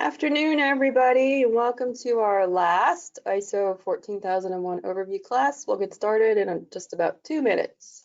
Afternoon, everybody. Welcome to our last ISO 14001 overview class. We'll get started in just about 2 minutes.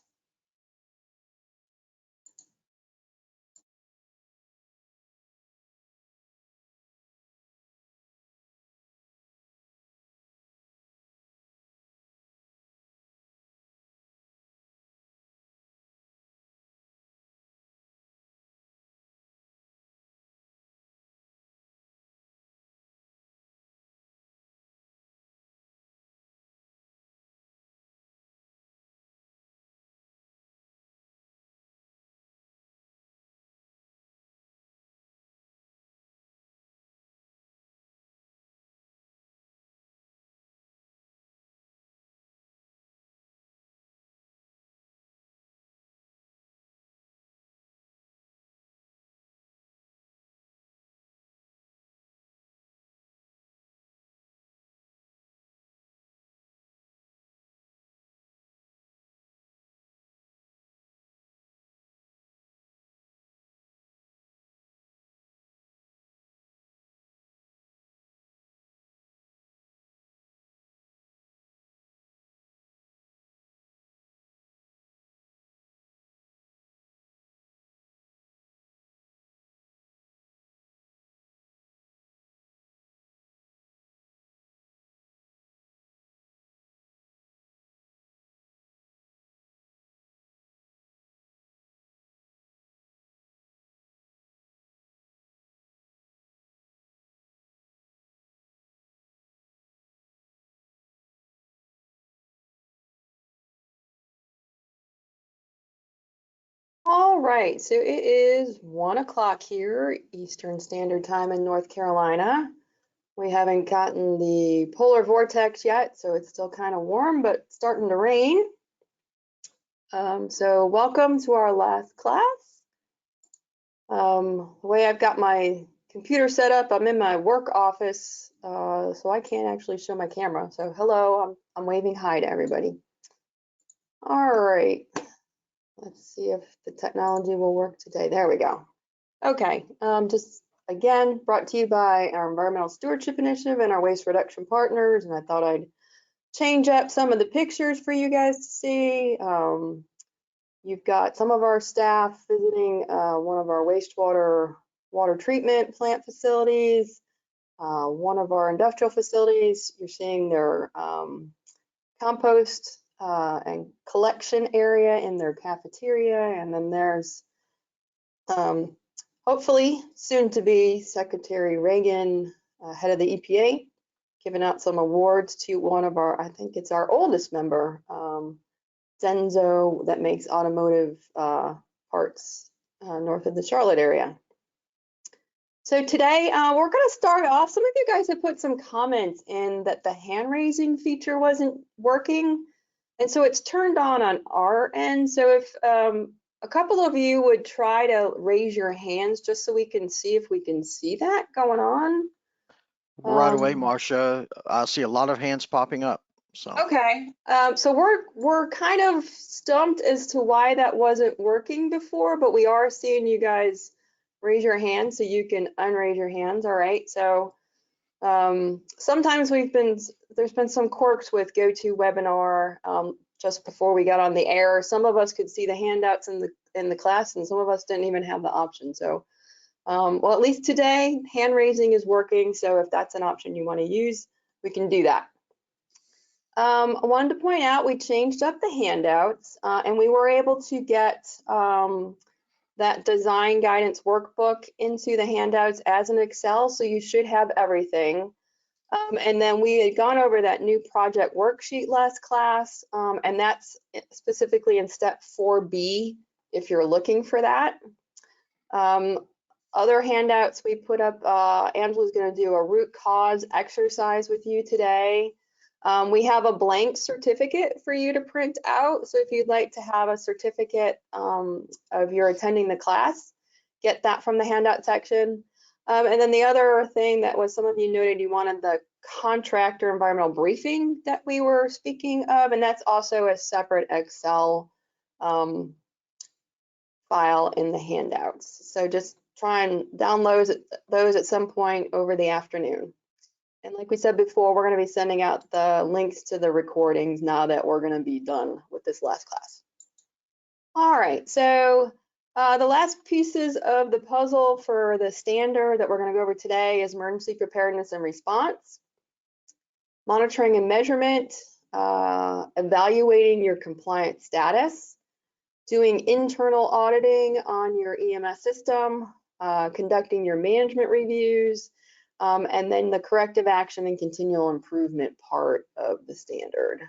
All right, so it is 1 o'clock here, Eastern Standard Time in North Carolina. We haven't gotten the polar vortex yet, so it's still kind of warm, but starting to rain. So welcome to our last class. The way I've got my computer set up, I'm in my work office, so I can't actually show my camera. So hello, I'm waving hi to everybody. All right, let's see if the technology will work today. There we go. Okay, just again, brought to you by our Environmental Stewardship Initiative and our waste reduction partners, and I thought I'd change up some of the pictures for you guys to see. You've got some of our staff visiting one of our water treatment plant facilities, one of our industrial facilities. You're seeing their compost and collection area in their cafeteria, and then there's hopefully soon to be Secretary Reagan, head of the EPA, giving out some awards to one of our, I think it's our oldest member, Zenzo, that makes automotive parts north of the Charlotte area. So today we're going to start off. Some of you guys have put some comments in that the hand raising feature wasn't working, and so it's turned on our end. So if a couple of you would try to raise your hands just so we can see if we can see that going on. Right away, Marcia. I see a lot of hands popping up. So okay, so we're kind of stumped as to why that wasn't working before, but we are seeing you guys raise your hands, so you can unraise your hands. All right, so sometimes there's been some quirks with GoToWebinar just before we got on the air. Some of us could see the handouts in the class, and some of us didn't even have the option. So well, at least today hand raising is working, so if that's an option you want to use, we can do that. I wanted to point out we changed up the handouts and we were able to get that design guidance workbook into the handouts as an Excel, so you should have everything. And then we had gone over that new project worksheet last class, and that's specifically in step 4B if you're looking for that. Other handouts we put up, Angela's going to do a root cause exercise with you today. We have a blank certificate for you to print out, so if you'd like to have a certificate of your attending the class, get that from the handout section. And then the other thing that was, some of you noted you wanted the contractor environmental briefing that we were speaking of, and that's also a separate Excel file in the handouts. So just try and download those at some point over the afternoon. And like we said before, we're going to be sending out the links to the recordings now that we're going to be done with this last class. All right, so the last pieces of the puzzle for the standard that we're going to go over today is emergency preparedness and response, monitoring and measurement, evaluating your compliance status, doing internal auditing on your EMS system, conducting your management reviews, and then the corrective action and continual improvement part of the standard.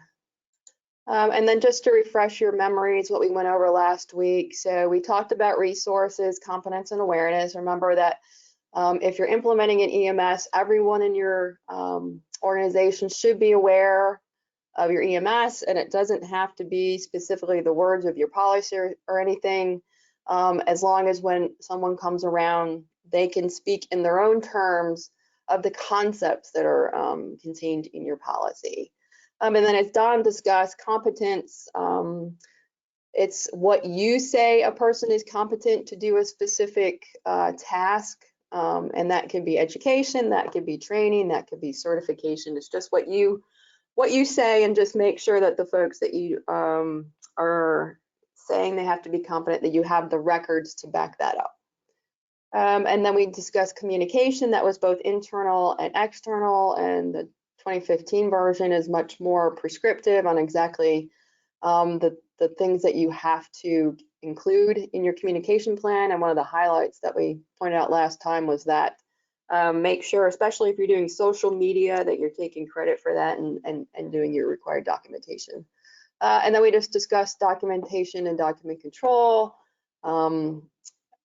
And then just to refresh your memories, what we went over last week. So we talked about resources, competence, and awareness. Remember that if you're implementing an EMS, everyone in your organization should be aware of your EMS, and it doesn't have to be specifically the words of your policy or anything, as long as when someone comes around, they can speak in their own terms of the concepts that are contained in your policy. And then as Don discussed, competence, it's what you say a person is competent to do a specific task, and that can be education, that could be training, that could be certification. It's just what you say, and just make sure that the folks that you are saying they have to be competent, that you have the records to back that up. And then we discussed communication. That was both internal and external, and the 2015 version is much more prescriptive on exactly the things that you have to include in your communication plan. And one of the highlights that we pointed out last time was that make sure, especially if you're doing social media, that you're taking credit for that and doing your required documentation. And then we just discussed documentation and document control.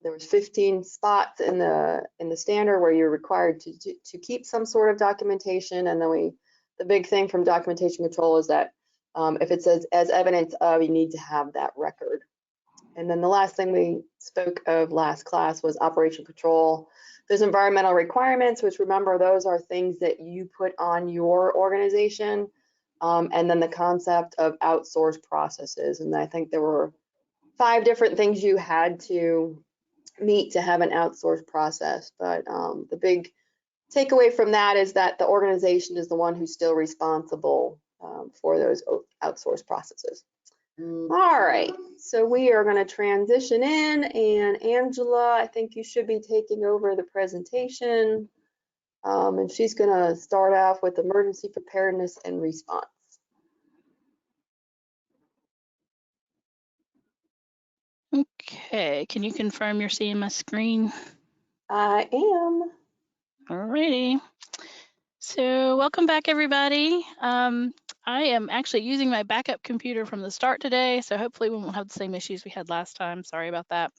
There was 15 spots in the standard where you're required to keep some sort of documentation. And then the big thing from documentation control is that if it says as evidence of, you need to have that record. And then the last thing we spoke of last class was operation control. There's environmental requirements, which, remember, those are things that you put on your organization. And then the concept of outsourced processes. And I think there were 5 different things you had to meet to have an outsourced process. But the big takeaway from that is that the organization is the one who's still responsible for those outsourced processes. All right, so we are going to transition in, and Angela, I think you should be taking over the presentation, and she's going to start off with emergency preparedness and response. Okay, can you confirm your CMS screen? I am. Alrighty. So welcome back, everybody. I am actually using my backup computer from the start today, so hopefully we won't have the same issues we had last time. Sorry about that.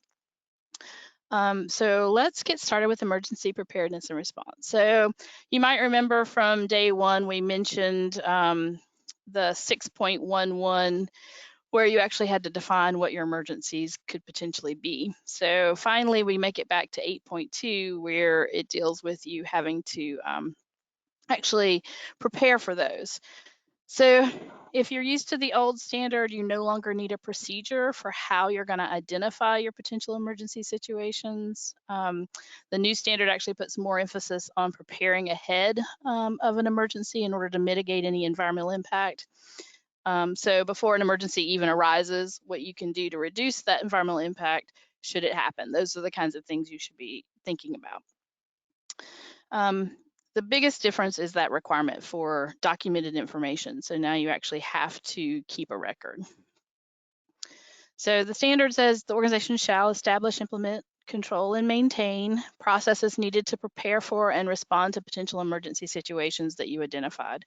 So let's get started with emergency preparedness and response. So you might remember from day 1, we mentioned the 6.11, where you actually had to define what your emergencies could potentially be. So finally, we make it back to 8.2, where it deals with you having to actually prepare for those. So if you're used to the old standard, you no longer need a procedure for how you're going to identify your potential emergency situations. The new standard actually puts more emphasis on preparing ahead of an emergency in order to mitigate any environmental impact. So before an emergency even arises, what you can do to reduce that environmental impact should it happen. Those are the kinds of things you should be thinking about. The biggest difference is that requirement for documented information. So now you actually have to keep a record. So the standard says the organization shall establish, implement, control, and maintain processes needed to prepare for and respond to potential emergency situations that you identified.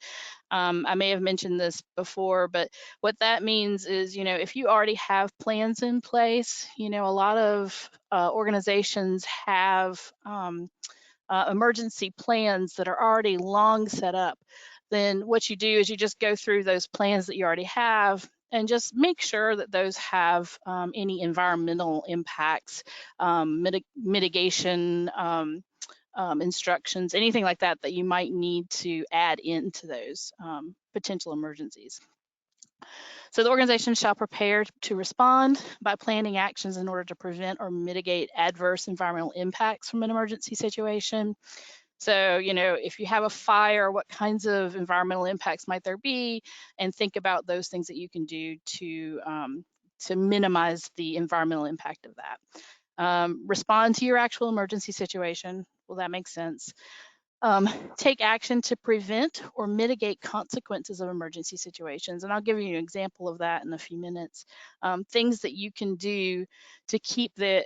I may have mentioned this before, but what that means is, if you already have plans in place, a lot of organizations have emergency plans that are already long set up. Then what you do is you just go through those plans that you already have and just make sure that those have any environmental impacts, mitigation instructions, anything like that that you might need to add into those potential emergencies. So the organization shall prepare to respond by planning actions in order to prevent or mitigate adverse environmental impacts from an emergency situation. So, if you have a fire, what kinds of environmental impacts might there be? And think about those things that you can do to minimize the environmental impact of that. Respond to your actual emergency situation. Well, that makes sense. Take action to prevent or mitigate consequences of emergency situations. And I'll give you an example of that in a few minutes. Things that you can do to keep the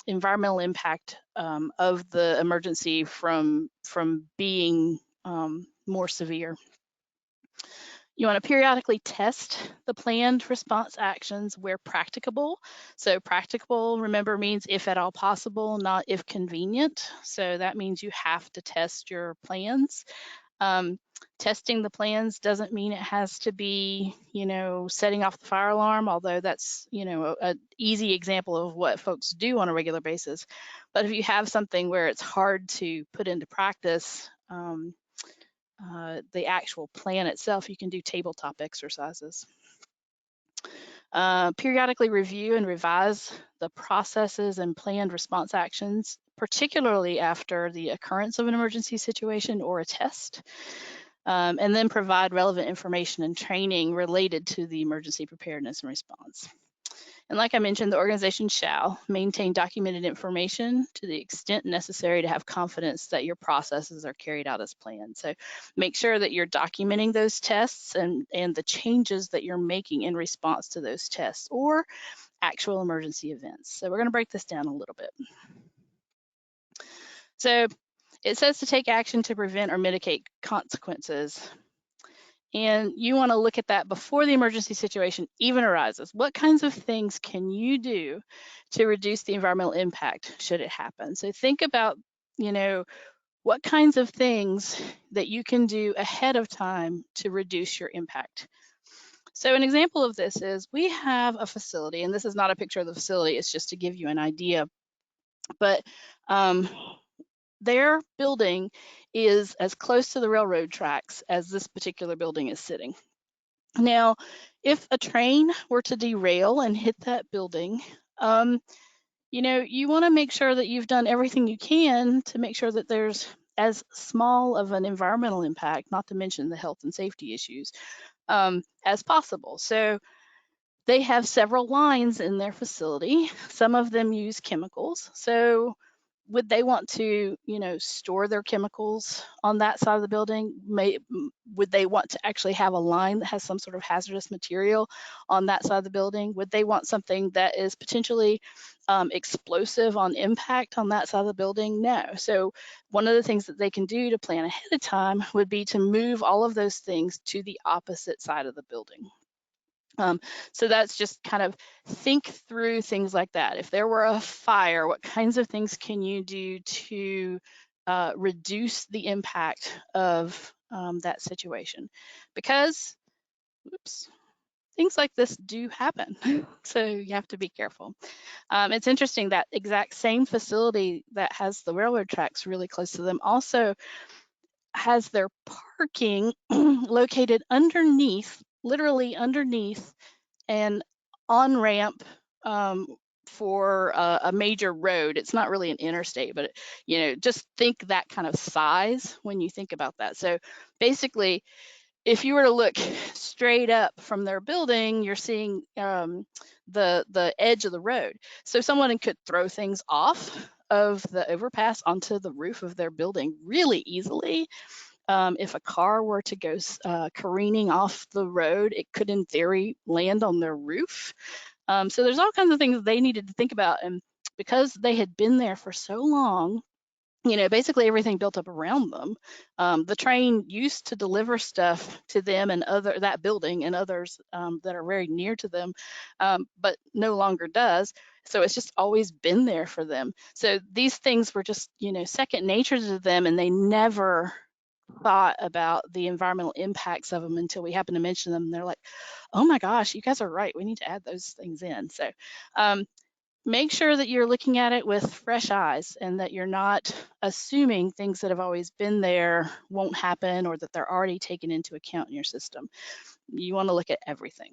environmental impact of the emergency from being more severe. You want to periodically test the planned response actions where practicable. So practicable, remember, means if at all possible, not if convenient. So that means you have to test your plans. Testing the plans doesn't mean it has to be, setting off the fire alarm, although that's, an easy example of what folks do on a regular basis. But if you have something where it's hard to put into practice, the actual plan itself, you can do tabletop exercises. Periodically review and revise the processes and planned response actions, particularly after the occurrence of an emergency situation or a test, and then provide relevant information and training related to the emergency preparedness and response. And like I mentioned, the organization shall maintain documented information to the extent necessary to have confidence that your processes are carried out as planned. So make sure that you're documenting those tests and the changes that you're making in response to those tests or actual emergency events. So we're going to break this down a little bit. So it says to take action to prevent or mitigate consequences. And you want to look at that before the emergency situation even arises. What kinds of things can you do to reduce the environmental impact should it happen? So think about, what kinds of things that you can do ahead of time to reduce your impact. So an example of this is we have a facility, and this is not a picture of the facility, it's just to give you an idea. But their building is as close to the railroad tracks as this particular building is sitting. Now, if a train were to derail and hit that building, you want to make sure that you've done everything you can to make sure that there's as small of an environmental impact, not to mention the health and safety issues, as possible. So they have several lines in their facility. Some of them use chemicals. So would they want to, store their chemicals on that side of the building? Would they want to actually have a line that has some sort of hazardous material on that side of the building? Would they want something that is potentially explosive on impact on that side of the building? No. So one of the things that they can do to plan ahead of time would be to move all of those things to the opposite side of the building. So that's just kind of think through things like that. If there were a fire, what kinds of things can you do to reduce the impact of that situation? Because, things like this do happen. So you have to be careful. It's interesting that exact same facility that has the railroad tracks really close to them also has their parking located underneath, literally underneath, an on-ramp for a major road. It's not really an interstate, but just think that kind of size when you think about that. So basically, if you were to look straight up from their building, you're seeing the edge of the road. So someone could throw things off of the overpass onto the roof of their building really easily. If a car were to go careening off the road, it could, in theory, land on their roof. So there's all kinds of things they needed to think about. And because they had been there for so long, basically everything built up around them. The train used to deliver stuff to them and that building and others that are very near to them, but no longer does. So it's just always been there for them. So these things were just, second nature to them, and they never thought about the environmental impacts of them until we happened to mention them. And they're like, oh my gosh, you guys are right. We need to add those things in. So make sure that you're looking at it with fresh eyes and that you're not assuming things that have always been there won't happen or that they're already taken into account in your system. You want to look at everything.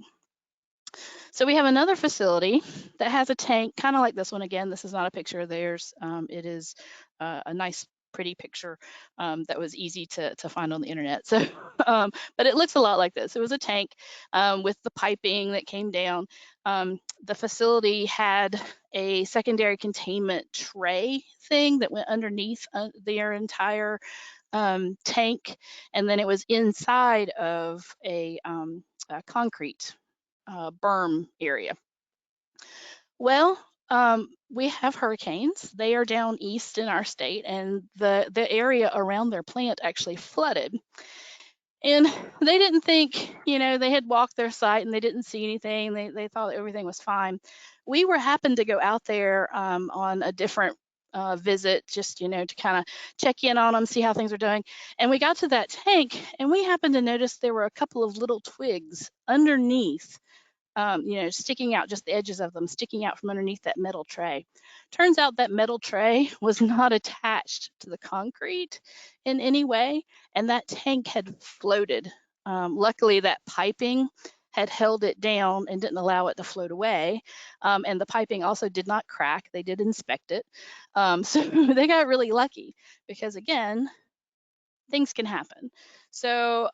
So we have another facility that has a tank, kind of like this one. Again, this is not a picture of theirs. It is a nice, pretty picture that was easy to find on the internet. So, but it looks a lot like this. It was a tank with the piping that came down. The facility had a secondary containment tray thing that went underneath their entire tank, and then it was inside of a concrete berm area. Well, we have hurricanes. They are down east in our state, and the area around their plant actually flooded. And they didn't think, they had walked their site and they didn't see anything. They thought everything was fine. We happened to go out there on a different visit, just, to kind of check in on them, see how things are doing. And we got to that tank, and we happened to notice there were a couple of little twigs underneath, sticking out, just the edges of them sticking out from underneath that metal tray. Turns out that metal tray was not attached to the concrete in any way, and that tank had floated. Luckily, that piping had held it down and didn't allow it to float away. And the piping also did not crack. They did inspect it. So they got really lucky because, again, things can happen. So,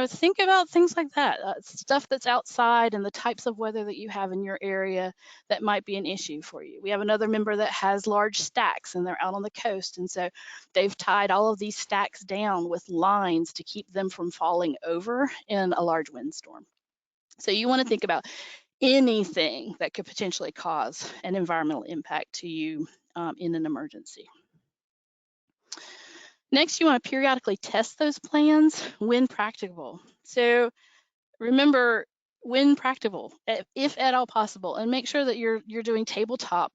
think about things like that, stuff that's outside and the types of weather that you have in your area that might be an issue for you. We have another member that has large stacks and they're out on the coast. And so they've tied all of these stacks down with lines to keep them from falling over in a large windstorm. So you want to think about anything that could potentially cause an environmental impact to you in an emergency. Next, you want to periodically test those plans when practicable. So remember, when practicable, if at all possible, and make sure that you're doing tabletop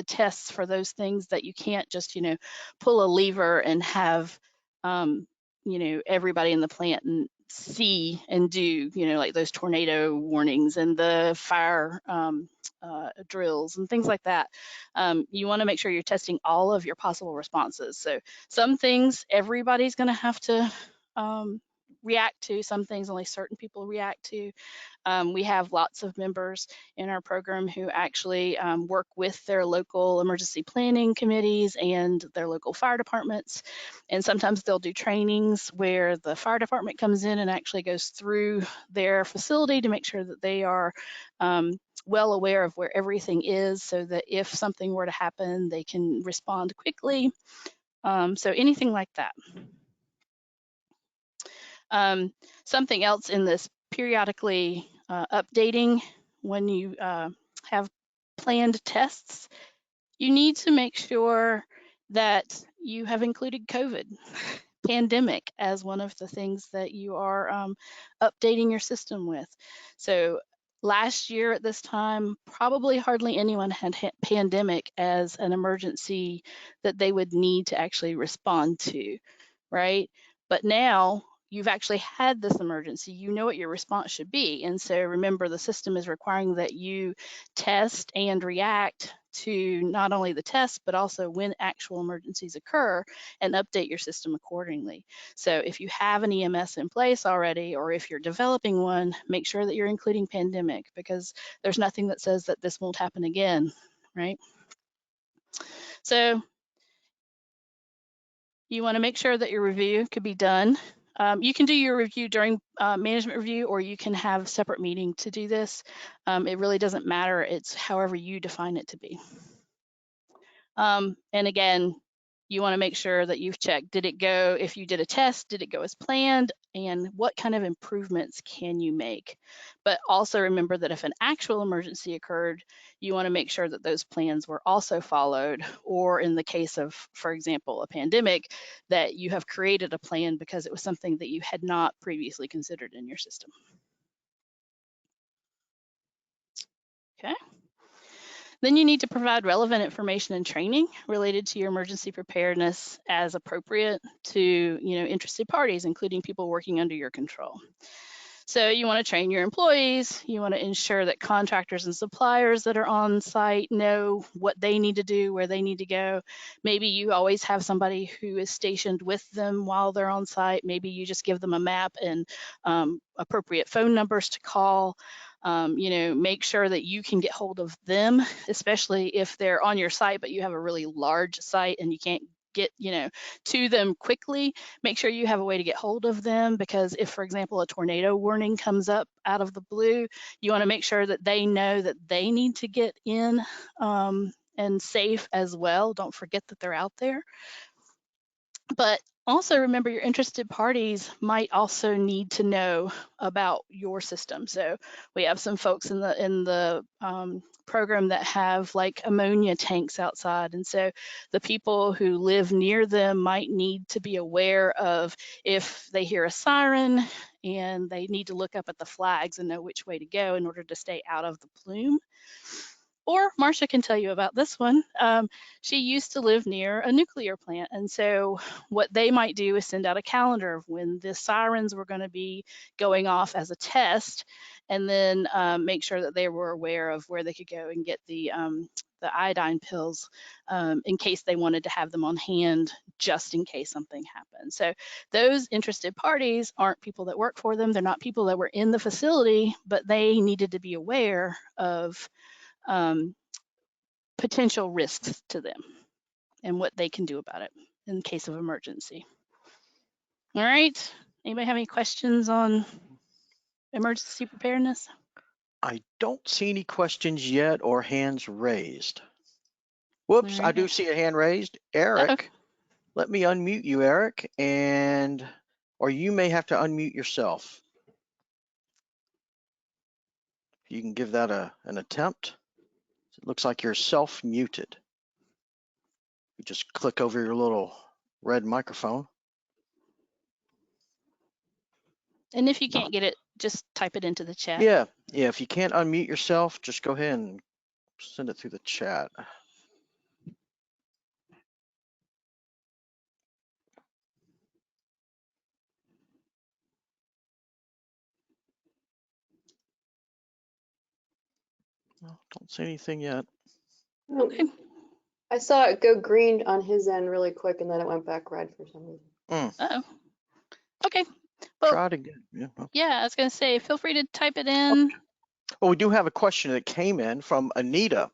tests for those things that you can't just pull a lever and have everybody in the plant and see and do, like those tornado warnings and the fire drills and things like that. You want to make sure you're testing all of your possible responses. So some things everybody's going to have to react to, some things only certain people react to. We have lots of members in our program who actually work with their local emergency planning committees and their local fire departments. And sometimes they'll do trainings where the fire department comes in and actually goes through their facility to make sure that they are well aware of where everything is, so that if something were to happen, they can respond quickly. So anything like that. Something else in this periodically updating when you have planned tests, you need to make sure that you have included COVID pandemic as one of the things that you are updating your system with. So last year at this time, probably hardly anyone had pandemic as an emergency that they would need to actually respond to, right? But now you've actually had this emergency, you know what your response should be. And so remember, the system is requiring that you test and react to not only the test, but also when actual emergencies occur, and update your system accordingly. So if you have an EMS in place already, or if you're developing one, make sure that you're including pandemic, because there's nothing that says that this won't happen again, right? So you want to make sure that your review could be done. You can do your review during management review, or you can have a separate meeting to do this. It really doesn't matter. It's however you define it to be. And again, you want to make sure that you've checked, did it go, if you did a test, did it go as planned, and what kind of improvements can you make? But also remember that if an actual emergency occurred, you want to make sure that those plans were also followed, or in the case of, for example, a pandemic, that you have created a plan because it was something that you had not previously considered in your system. Okay. Then you need to provide relevant information and training related to your emergency preparedness as appropriate to interested parties, including people working under your control. So you want to train your employees, you want to ensure that contractors and suppliers that are on site know what they need to do, where they need to go. Maybe you always have somebody who is stationed with them while they're on site. Maybe you just give them a map and appropriate phone numbers to call. Make sure that you can get hold of them, especially if they're on your site, but you have a really large site and you can't get to them quickly. Make sure you have a way to get hold of them, because if, for example, a tornado warning comes up out of the blue, you want to make sure that they know that they need to get in and safe as well. Don't forget that they're out there. But also remember, your interested parties might also need to know about your system. So we have some folks in the program that have like ammonia tanks outside, and so the people who live near them might need to be aware of if they hear a siren, and they need to look up at the flags and know which way to go in order to stay out of the plume. Or Marcia can tell you about this one. She used to live near a nuclear plant, and so what they might do is send out a calendar of when the sirens were going to be going off as a test, and then make sure that they were aware of where they could go and get the iodine pills in case they wanted to have them on hand just in case something happened. So those interested parties aren't people that work for them. They're not people that were in the facility, but they needed to be aware of potential risks to them and what they can do about it in case of emergency. All right. Anybody have any questions on emergency preparedness? I don't see any questions yet or hands raised. Whoops, I do see a hand raised. Eric, let me unmute you, Eric, or you may have to unmute yourself. You can give that an attempt. It looks like you're self-muted. You just click over your little red microphone. And if you can't get it, just type it into the chat. Yeah, if you can't unmute yourself, just go ahead and send it through the chat. Well, don't see anything yet. Okay. I saw it go green on his end really quick, and then it went back red for some reason. Uh-oh. Okay. Well, try it again. Yeah, I was going to say, feel free to type it in. Okay. Well, we do have a question that came in from Anita.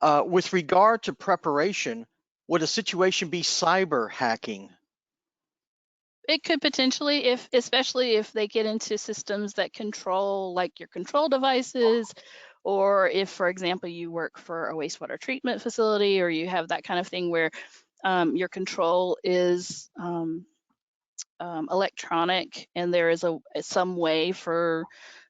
With regard to preparation, would a situation be cyber hacking? It could potentially, especially if they get into systems that control like your control devices, or if, for example, you work for a wastewater treatment facility, or you have that kind of thing where your control is electronic, and there is some way for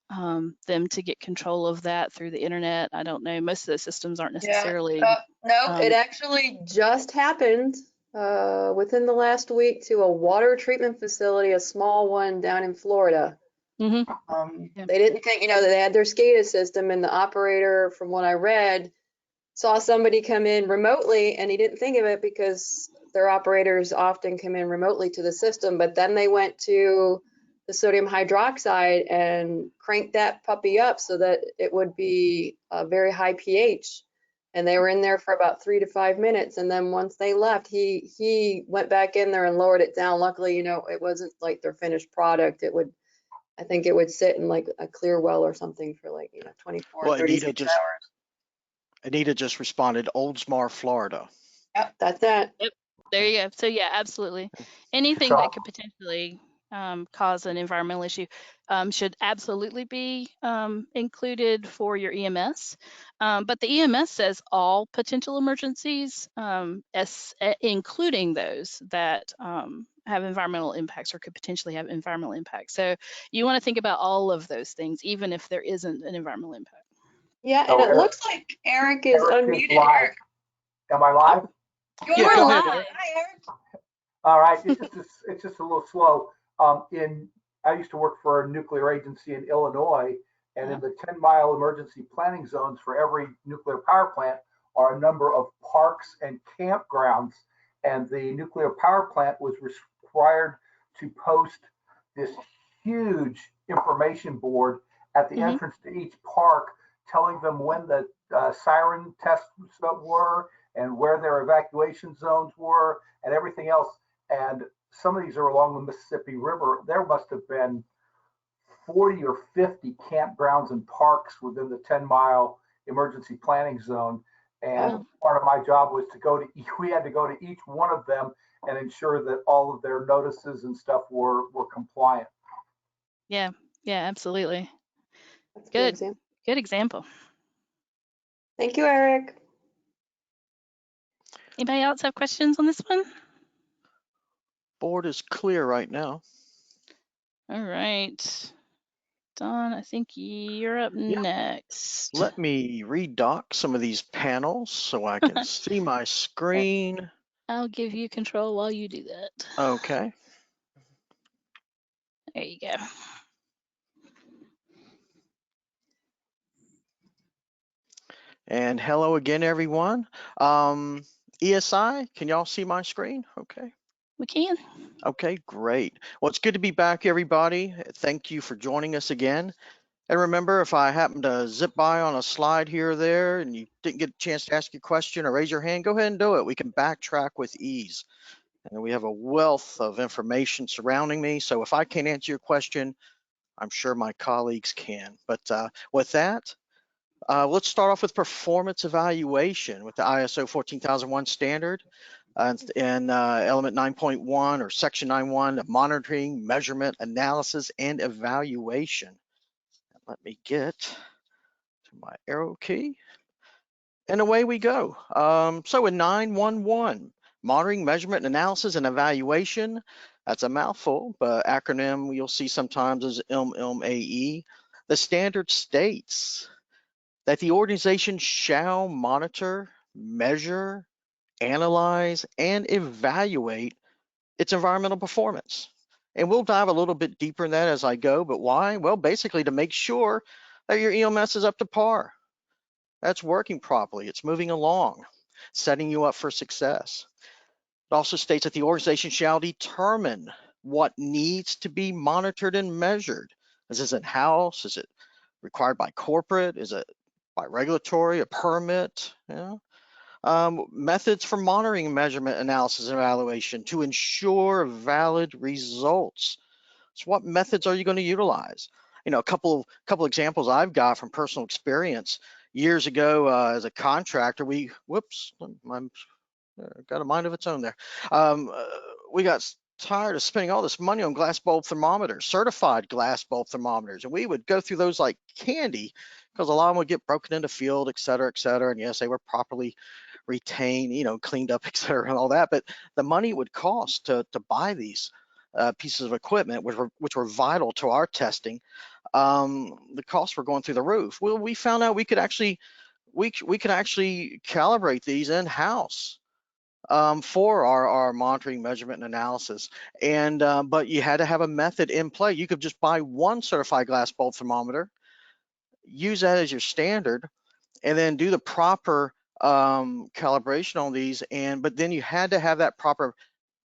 them to get control of that through the internet. I don't know. Most of those systems aren't necessarily. No, it actually just happened within the last week to a water treatment facility, a small one down in Florida. Mm-hmm. They didn't think, that they had their SCADA system, and the operator, from what I read, saw somebody come in remotely, and he didn't think of it because their operators often come in remotely to the system. But then they went to the sodium hydroxide and cranked that puppy up so that it would be a very high pH. And they were in there for about 3 to 5 minutes. And then once they left, he went back in there and lowered it down. Luckily, it wasn't like their finished product. I think it would sit in like a clear well or something for 24 or 36 hours. Anita just responded, Oldsmar, Florida. Yep, that's that. Yep, there you go. So yeah, absolutely. Anything that could potentially cause an environmental issue should absolutely be included for your EMS. But the EMS says all potential emergencies, including those that have environmental impacts or could potentially have environmental impacts. So you want to think about all of those things, even if there isn't an environmental impact. Yeah, and it looks like Eric is unmuted. Eric. Am I live? You are live. Hi, Eric. All right, it's just a little slow. I used to work for a nuclear agency in Illinois, and in the 10-mile emergency planning zones for every nuclear power plant are a number of parks and campgrounds, and the nuclear power plant was required to post this huge information board at the Mhm. entrance to each park, telling them when the siren tests were and where their evacuation zones were and everything else. And some of these are along the Mississippi River. There must have been 40 or 50 campgrounds and parks within the 10-mile emergency planning zone. And Wow. part of my job was we had to go to each one of them and ensure that all of their notices and stuff were compliant. Yeah, absolutely. That's a Good. example. Good example. Thank you, Eric. Anybody else have questions on this one? Board is clear right now. All right. Don, I think you're up Yeah. next. Let me redock some of these panels so I can see my screen. I'll give you control while you do that. Okay. There you go. And hello again, everyone. ESI, can y'all see my screen? Okay. We can. Okay, great. Well, it's good to be back, everybody. Thank you for joining us again. And remember, if I happen to zip by on a slide here or there and you didn't get a chance to ask your question or raise your hand, go ahead and do it. We can backtrack with ease. And we have a wealth of information surrounding me. So if I can't answer your question, I'm sure my colleagues can. But with that, let's start off with performance evaluation with the ISO 14001 standard and element 9.1 or section 9.1 of monitoring, measurement, analysis, and evaluation. Let me get to my arrow key. And away we go. So in 911, monitoring, measurement, analysis, and evaluation, that's a mouthful, but acronym you'll see sometimes is ILM-AE. The standard states that the organization shall monitor, measure, analyze, and evaluate its environmental performance. And we'll dive a little bit deeper in that as I go, but why? Well, basically to make sure that your EMS is up to par. That's working properly. It's moving along, setting you up for success. It also states that the organization shall determine what needs to be monitored and measured. Is this in-house? Is it required by corporate? Is it by regulatory, a permit? Methods for monitoring, measurement, analysis, and evaluation to ensure valid results. So what methods are you going to utilize? A couple examples I've got from personal experience. Years ago, as a contractor, I'm got a mind of its own there. We got tired of spending all this money on glass bulb thermometers, certified glass bulb thermometers, and we would go through those like candy because a lot of them would get broken into field, et cetera, and yes, they were properly retained, cleaned up, et cetera, and all that. But the money it would cost to buy these pieces of equipment, which were vital to our testing, the costs were going through the roof. Well, we found out we could actually calibrate these in-house for our monitoring, measurement, and analysis. And but you had to have a method in play. You could just buy one certified glass bulb thermometer, use that as your standard, and then do the proper calibration on these. But then you had to have that proper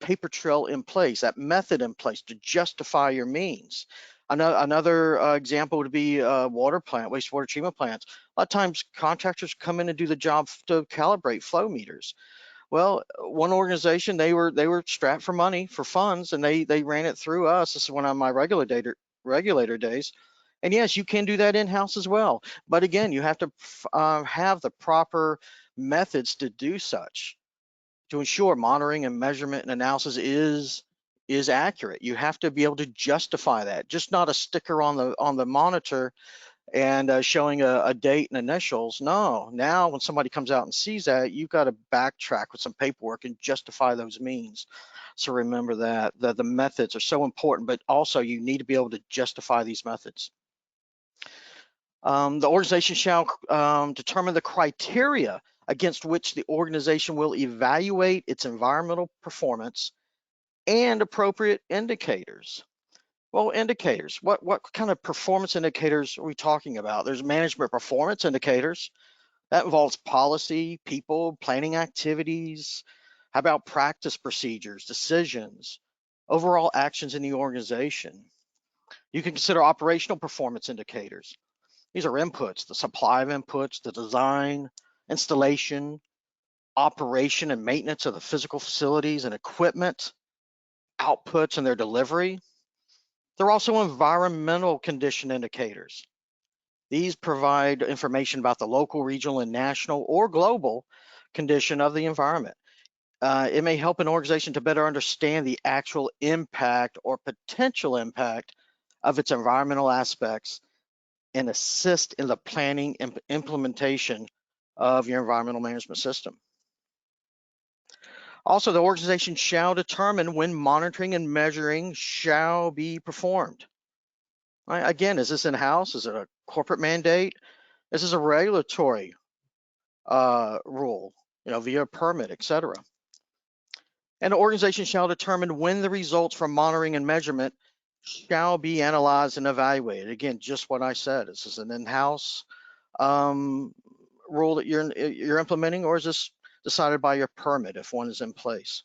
paper trail in place, that method in place to justify your means. Another example would be water plant, wastewater treatment plants. A lot of times contractors come in and do the job to calibrate flow meters. Well, one organization, they were strapped for money, for funds, and they ran it through us. This is one of my regulator days. And yes, you can do that in-house as well. But again, you have to have the proper methods to do such, to ensure monitoring and measurement and analysis is accurate. You have to be able to justify that, just not a sticker on the monitor and showing a date and initials. No, now when somebody comes out and sees that, you've got to backtrack with some paperwork and justify those means. So remember that the methods are so important, but also you need to be able to justify these methods. The organization shall determine the criteria against which the organization will evaluate its environmental performance and appropriate indicators. Well, indicators, what kind of performance indicators are we talking about? There's management performance indicators. That involves policy, people, planning activities. How about practice procedures, decisions, overall actions in the organization? You can consider operational performance indicators. These are inputs, the supply of inputs, the design, installation, operation and maintenance of the physical facilities and equipment, outputs and their delivery. There are also environmental condition indicators. These provide information about the local, regional, and national or global condition of the environment. It may help an organization to better understand the actual impact or potential impact of its environmental aspects and assist in the planning and implementation of your environmental management system. Also, the organization shall determine when monitoring and measuring shall be performed. Right? Again, is this in-house? Is it a corporate mandate? This is a regulatory rule, via a permit, etc. And the organization shall determine when the results from monitoring and measurement shall be analyzed and evaluated. Again, just what I said. Is this an in-house rule that you're implementing, or is this decided by your permit if one is in place?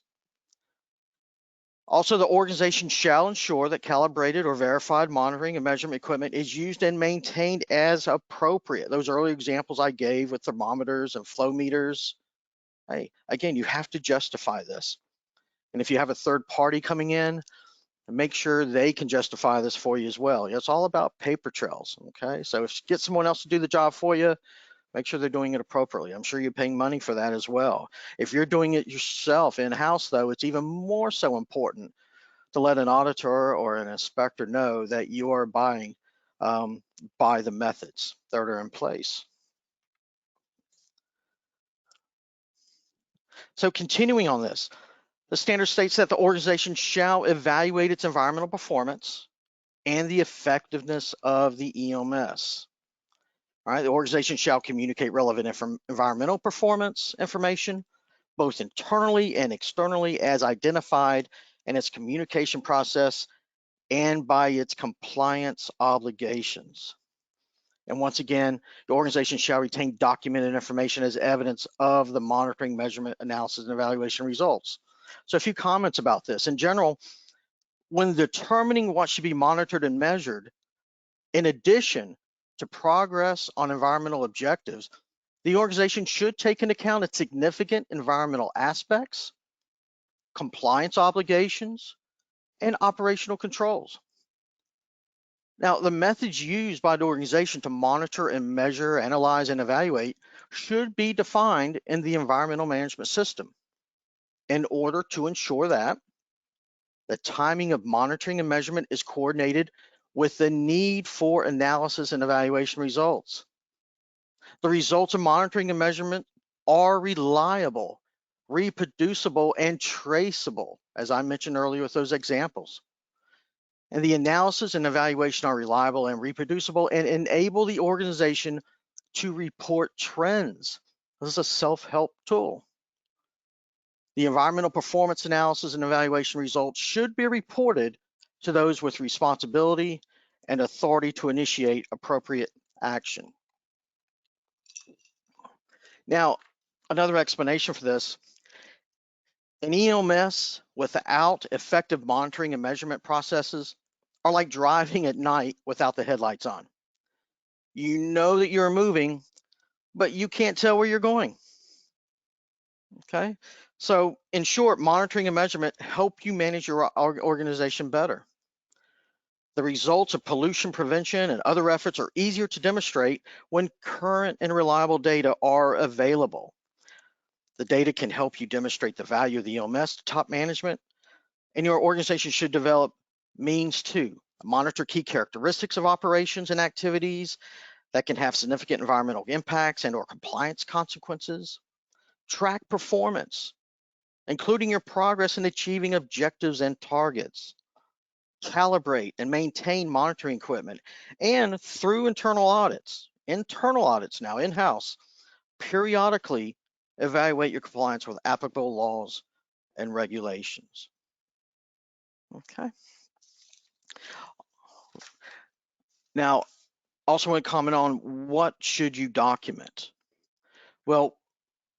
Also, the organization shall ensure that calibrated or verified monitoring and measurement equipment is used and maintained as appropriate. Those early examples I gave with thermometers and flow meters. Hey, again, you have to justify this. And if you have a third party coming in, make sure they can justify this for you as well. It's all about paper trails, okay? So if you get someone else to do the job for you, make sure they're doing it appropriately. I'm sure you're paying money for that as well. If you're doing it yourself in-house, though, it's even more so important to let an auditor or an inspector know that you are abiding by the methods that are in place. So continuing on this, the standard states that the organization shall evaluate its environmental performance and the effectiveness of the EMS. All right, the organization shall communicate relevant environmental performance information, both internally and externally as identified in its communication process and by its compliance obligations. And once again, the organization shall retain documented information as evidence of the monitoring, measurement, analysis, and evaluation results. So a few comments about this. In general, when determining what should be monitored and measured, in addition to progress on environmental objectives, the organization should take into account its significant environmental aspects, compliance obligations, and operational controls. Now, the methods used by the organization to monitor and measure, analyze, and evaluate should be defined in the environmental management system in order to ensure that the timing of monitoring and measurement is coordinated with the need for analysis and evaluation results. The results of monitoring and measurement are reliable, reproducible, and traceable, as I mentioned earlier with those examples. And the analysis and evaluation are reliable and reproducible and enable the organization to report trends. This is a self-help tool. The environmental performance analysis and evaluation results should be reported to those with responsibility and authority to initiate appropriate action. Now, another explanation for this, an EMS without effective monitoring and measurement processes are like driving at night without the headlights on. You know that you're moving, but you can't tell where you're going. Okay, so in short, monitoring and measurement help you manage your organization better. The results of pollution prevention and other efforts are easier to demonstrate when current and reliable data are available. The data can help you demonstrate the value of the EMS to top management, and your organization should develop means to monitor key characteristics of operations and activities that can have significant environmental impacts and/or compliance consequences, track performance, including your progress in achieving objectives and targets, calibrate and maintain monitoring equipment, and through internal audits now in-house, periodically evaluate your compliance with applicable laws and regulations. Okay. Now, also want to comment on what should you document? Well,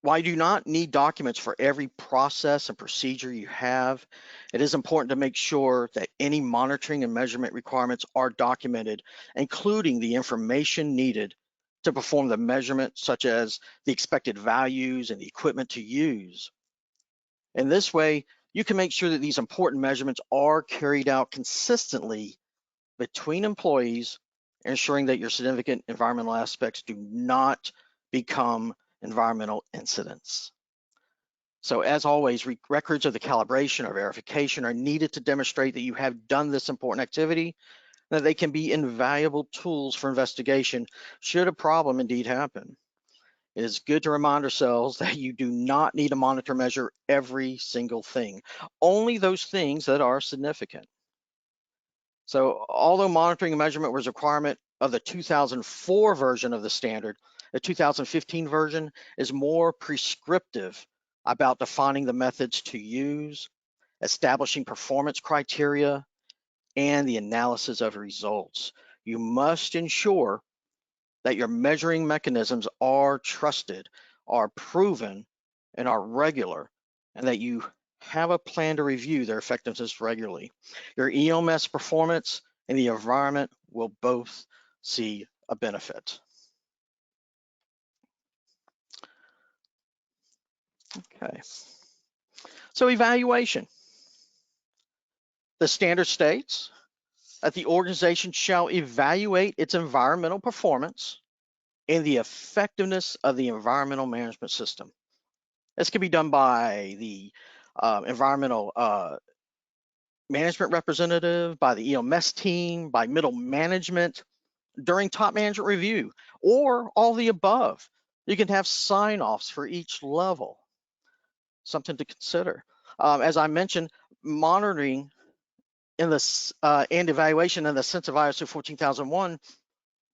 While you do not need documents for every process and procedure you have, it is important to make sure that any monitoring and measurement requirements are documented, including the information needed to perform the measurement, such as the expected values and the equipment to use. In this way, you can make sure that these important measurements are carried out consistently between employees, ensuring that your significant environmental aspects do not become environmental incidents. So as always, records of the calibration or verification are needed to demonstrate that you have done this important activity, and that they can be invaluable tools for investigation should a problem indeed happen. It is good to remind ourselves that you do not need to monitor measure every single thing, only those things that are significant. So although monitoring and measurement was a requirement of the 2004 version of the standard, the 2015 version is more prescriptive about defining the methods to use, establishing performance criteria, and the analysis of results. You must ensure that your measuring mechanisms are trusted, are proven, and are regular, and that you have a plan to review their effectiveness regularly. Your EMS performance and the environment will both see a benefit. Okay, so evaluation. The standard states that the organization shall evaluate its environmental performance and the effectiveness of the environmental management system. This can be done by the environmental management representative, by the EMS team, by middle management, during top management review, or all the above. You can have sign-offs for each level. Something to consider. As I mentioned, monitoring in this and evaluation in the sense of ISO 14001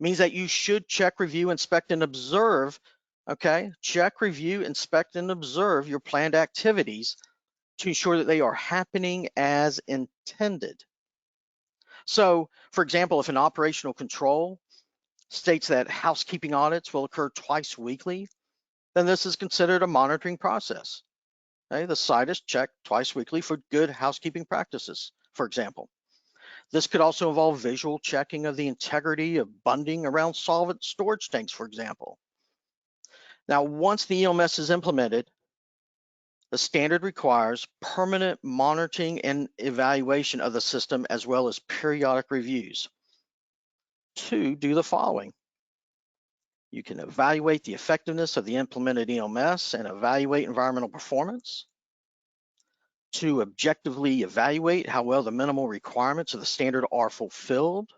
means that you should check, review, inspect, and observe. Okay, check, review, inspect, and observe your planned activities to ensure that they are happening as intended. So, for example, if an operational control states that housekeeping audits will occur twice weekly, then this is considered a monitoring process. Okay? The site is checked twice weekly for good housekeeping practices, for example. This could also involve visual checking of the integrity of bunding around solvent storage tanks, for example. Now, once the EMS is implemented, the standard requires permanent monitoring and evaluation of the system, as well as periodic reviews to do the following. You can evaluate the effectiveness of the implemented EMS and evaluate environmental performance. To objectively evaluate how well the minimal requirements of the standard are fulfilled.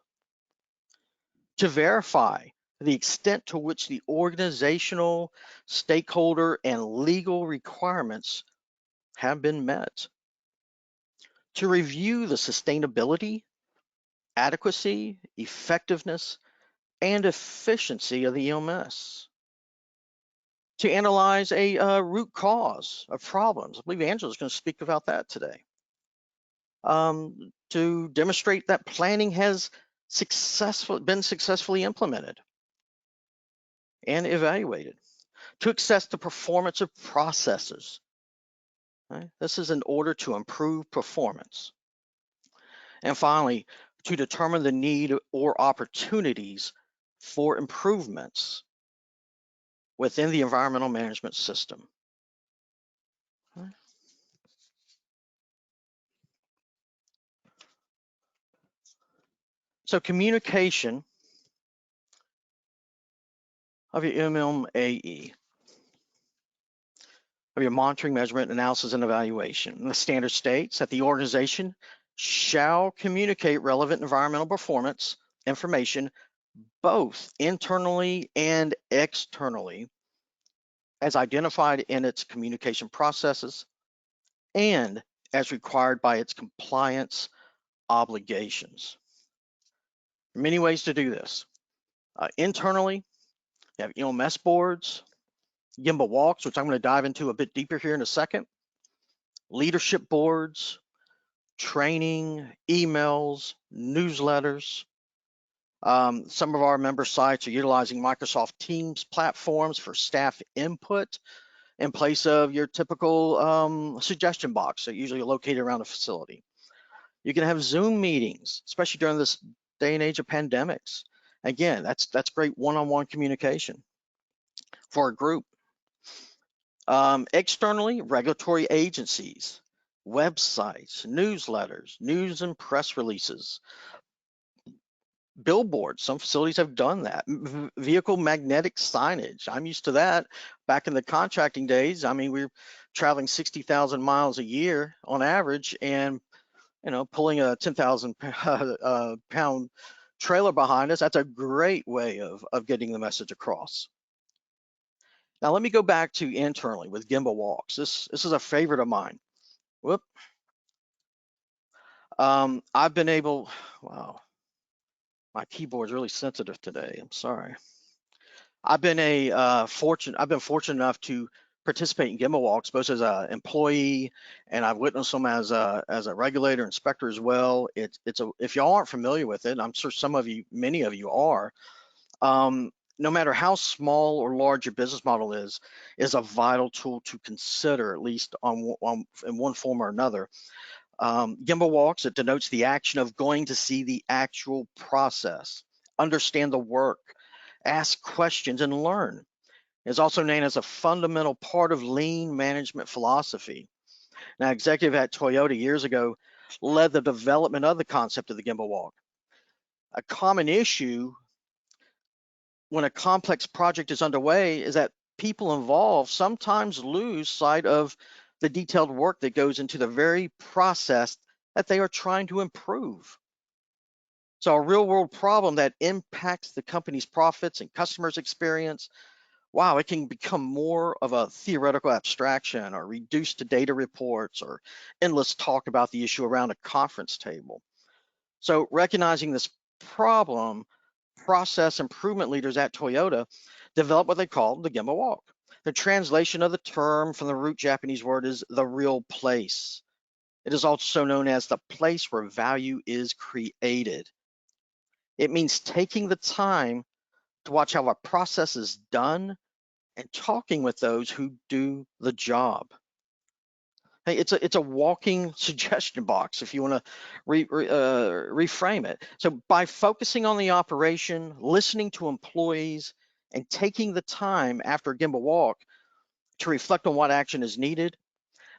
To verify the extent to which the organizational, stakeholder, and legal requirements have been met. To review the sustainability, adequacy, effectiveness, and efficiency of the EMS. To analyze a root cause of problems. I believe Angela's going to speak about that today. To demonstrate that planning has been successfully implemented and evaluated. To assess the performance of processes. Right? This is in order to improve performance. And finally, to determine the need or opportunities for improvements within the environmental management system. Right? So communication of your MMAE, of your monitoring, measurement, analysis, and evaluation. And the standard states that the organization shall communicate relevant environmental performance information both internally and externally as identified in its communication processes and as required by its compliance obligations. There are many ways to do this. Internally, you have EMS boards, Gemba walks, which I'm going to dive into a bit deeper here in a second, leadership boards, training, emails, newsletters. Some of our member sites are utilizing Microsoft Teams platforms for staff input in place of your typical suggestion box that usually located around a facility. You can have Zoom meetings, especially during this day and age of pandemics. Again, that's great one-on-one communication for a group. Externally, regulatory agencies, websites, newsletters, news and press releases, billboards. Some facilities have done that. Vehicle magnetic signage. I'm used to that. Back in the contracting days, I mean, we're traveling 60,000 miles a year on average, and pulling a 10,000 pound trailer behind us. That's a great way of getting the message across. Now let me go back to internally with gimbal walks. This is a favorite of mine. Whoop. I've been able. Wow. My keyboard's really sensitive today. I'm sorry. I've been fortunate enough to participate in gimbal walks, both as an employee and I've witnessed them as a regulator inspector as well. If y'all aren't familiar with it, I'm sure many of you are. No matter how small or large your business model is a vital tool to consider, at least in one form or another. Gimbal walks, it denotes the action of going to see the actual process, understand the work, ask questions, and learn. It's also known as a fundamental part of lean management philosophy. Now, executive at Toyota years ago led the development of the concept of the gimbal walk. A common issue when a complex project is underway is that people involved sometimes lose sight of the detailed work that goes into the very process that they are trying to improve. So a real world problem that impacts the company's profits and customers' experience, wow, it can become more of a theoretical abstraction or reduced to data reports or endless talk about the issue around a conference table. So recognizing this problem, process improvement leaders at Toyota developed what they call the gimbal walk. The translation of the term from the root Japanese word is the real place. It is also known as the place where value is created. It means taking the time to watch how a process is done and talking with those who do the job. Hey, it's a walking suggestion box if you want to reframe it. So by focusing on the operation, listening to employees, and taking the time after a gimbal walk to reflect on what action is needed,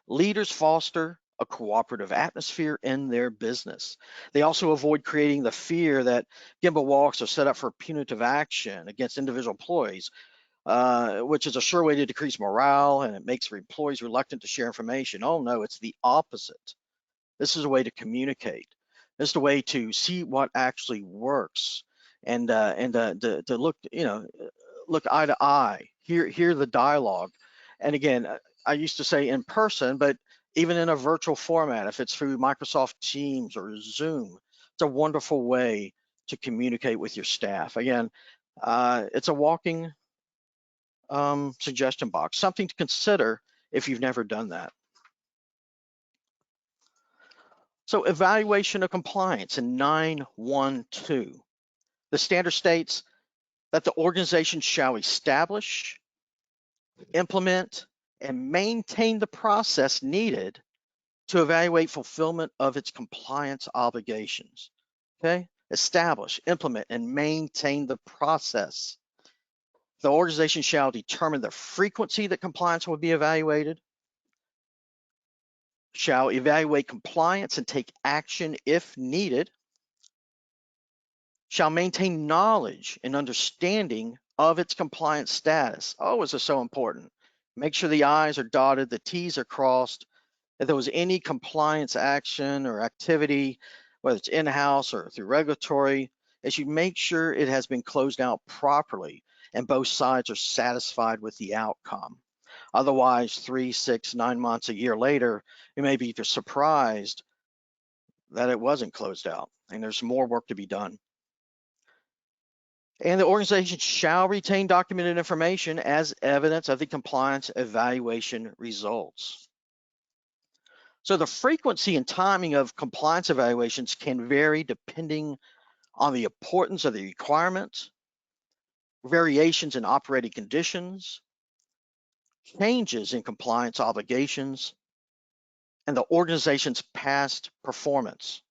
leaders foster a cooperative atmosphere in their business. They also avoid creating the fear that gimbal walks are set up for punitive action against individual employees, which is a sure way to decrease morale, and it makes employees reluctant to share information. Oh no, it's the opposite. This is a way to communicate. This is a way to see what actually works, and to look, look eye to eye, hear the dialogue. And again, I used to say in person, but even in a virtual format, if it's through Microsoft Teams or Zoom, it's a wonderful way to communicate with your staff. Again, it's a walking suggestion box, something to consider if you've never done that. So evaluation of compliance in 9.1.2. The standard states that the organization shall establish, implement, and maintain the process needed to evaluate fulfillment of its compliance obligations. Okay? Establish, implement, and maintain the process. The organization shall determine the frequency that compliance will be evaluated, shall evaluate compliance and take action if needed, shall maintain knowledge and understanding of its compliance status. Oh, this is so important. Make sure the I's are dotted, the T's are crossed. If there was any compliance action or activity, whether it's in-house or through regulatory, it should make sure it has been closed out properly and both sides are satisfied with the outcome. Otherwise, 3, 6, 9 months, a year later, you may be surprised that it wasn't closed out and there's more work to be done. And the organization shall retain documented information as evidence of the compliance evaluation results. So the frequency and timing of compliance evaluations can vary depending on the importance of the requirements, variations in operating conditions, changes in compliance obligations, and the organization's past performance.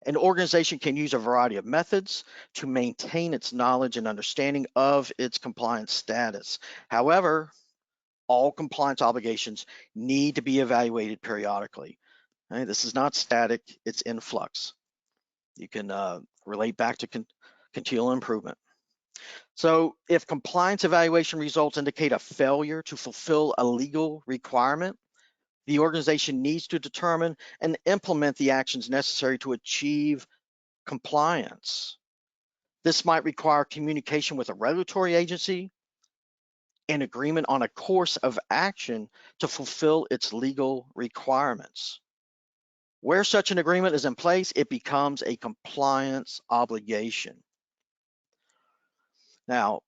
An organization can use a variety of methods to maintain its knowledge and understanding of its compliance status. However, all compliance obligations need to be evaluated periodically. Okay? This is not static, it's in flux. You can relate back to continual improvement. So if compliance evaluation results indicate a failure to fulfill a legal requirement, the organization needs to determine and implement the actions necessary to achieve compliance. This might require communication with a regulatory agency and agreement on a course of action to fulfill its legal requirements. Where such an agreement is in place, it becomes a compliance obligation. Now,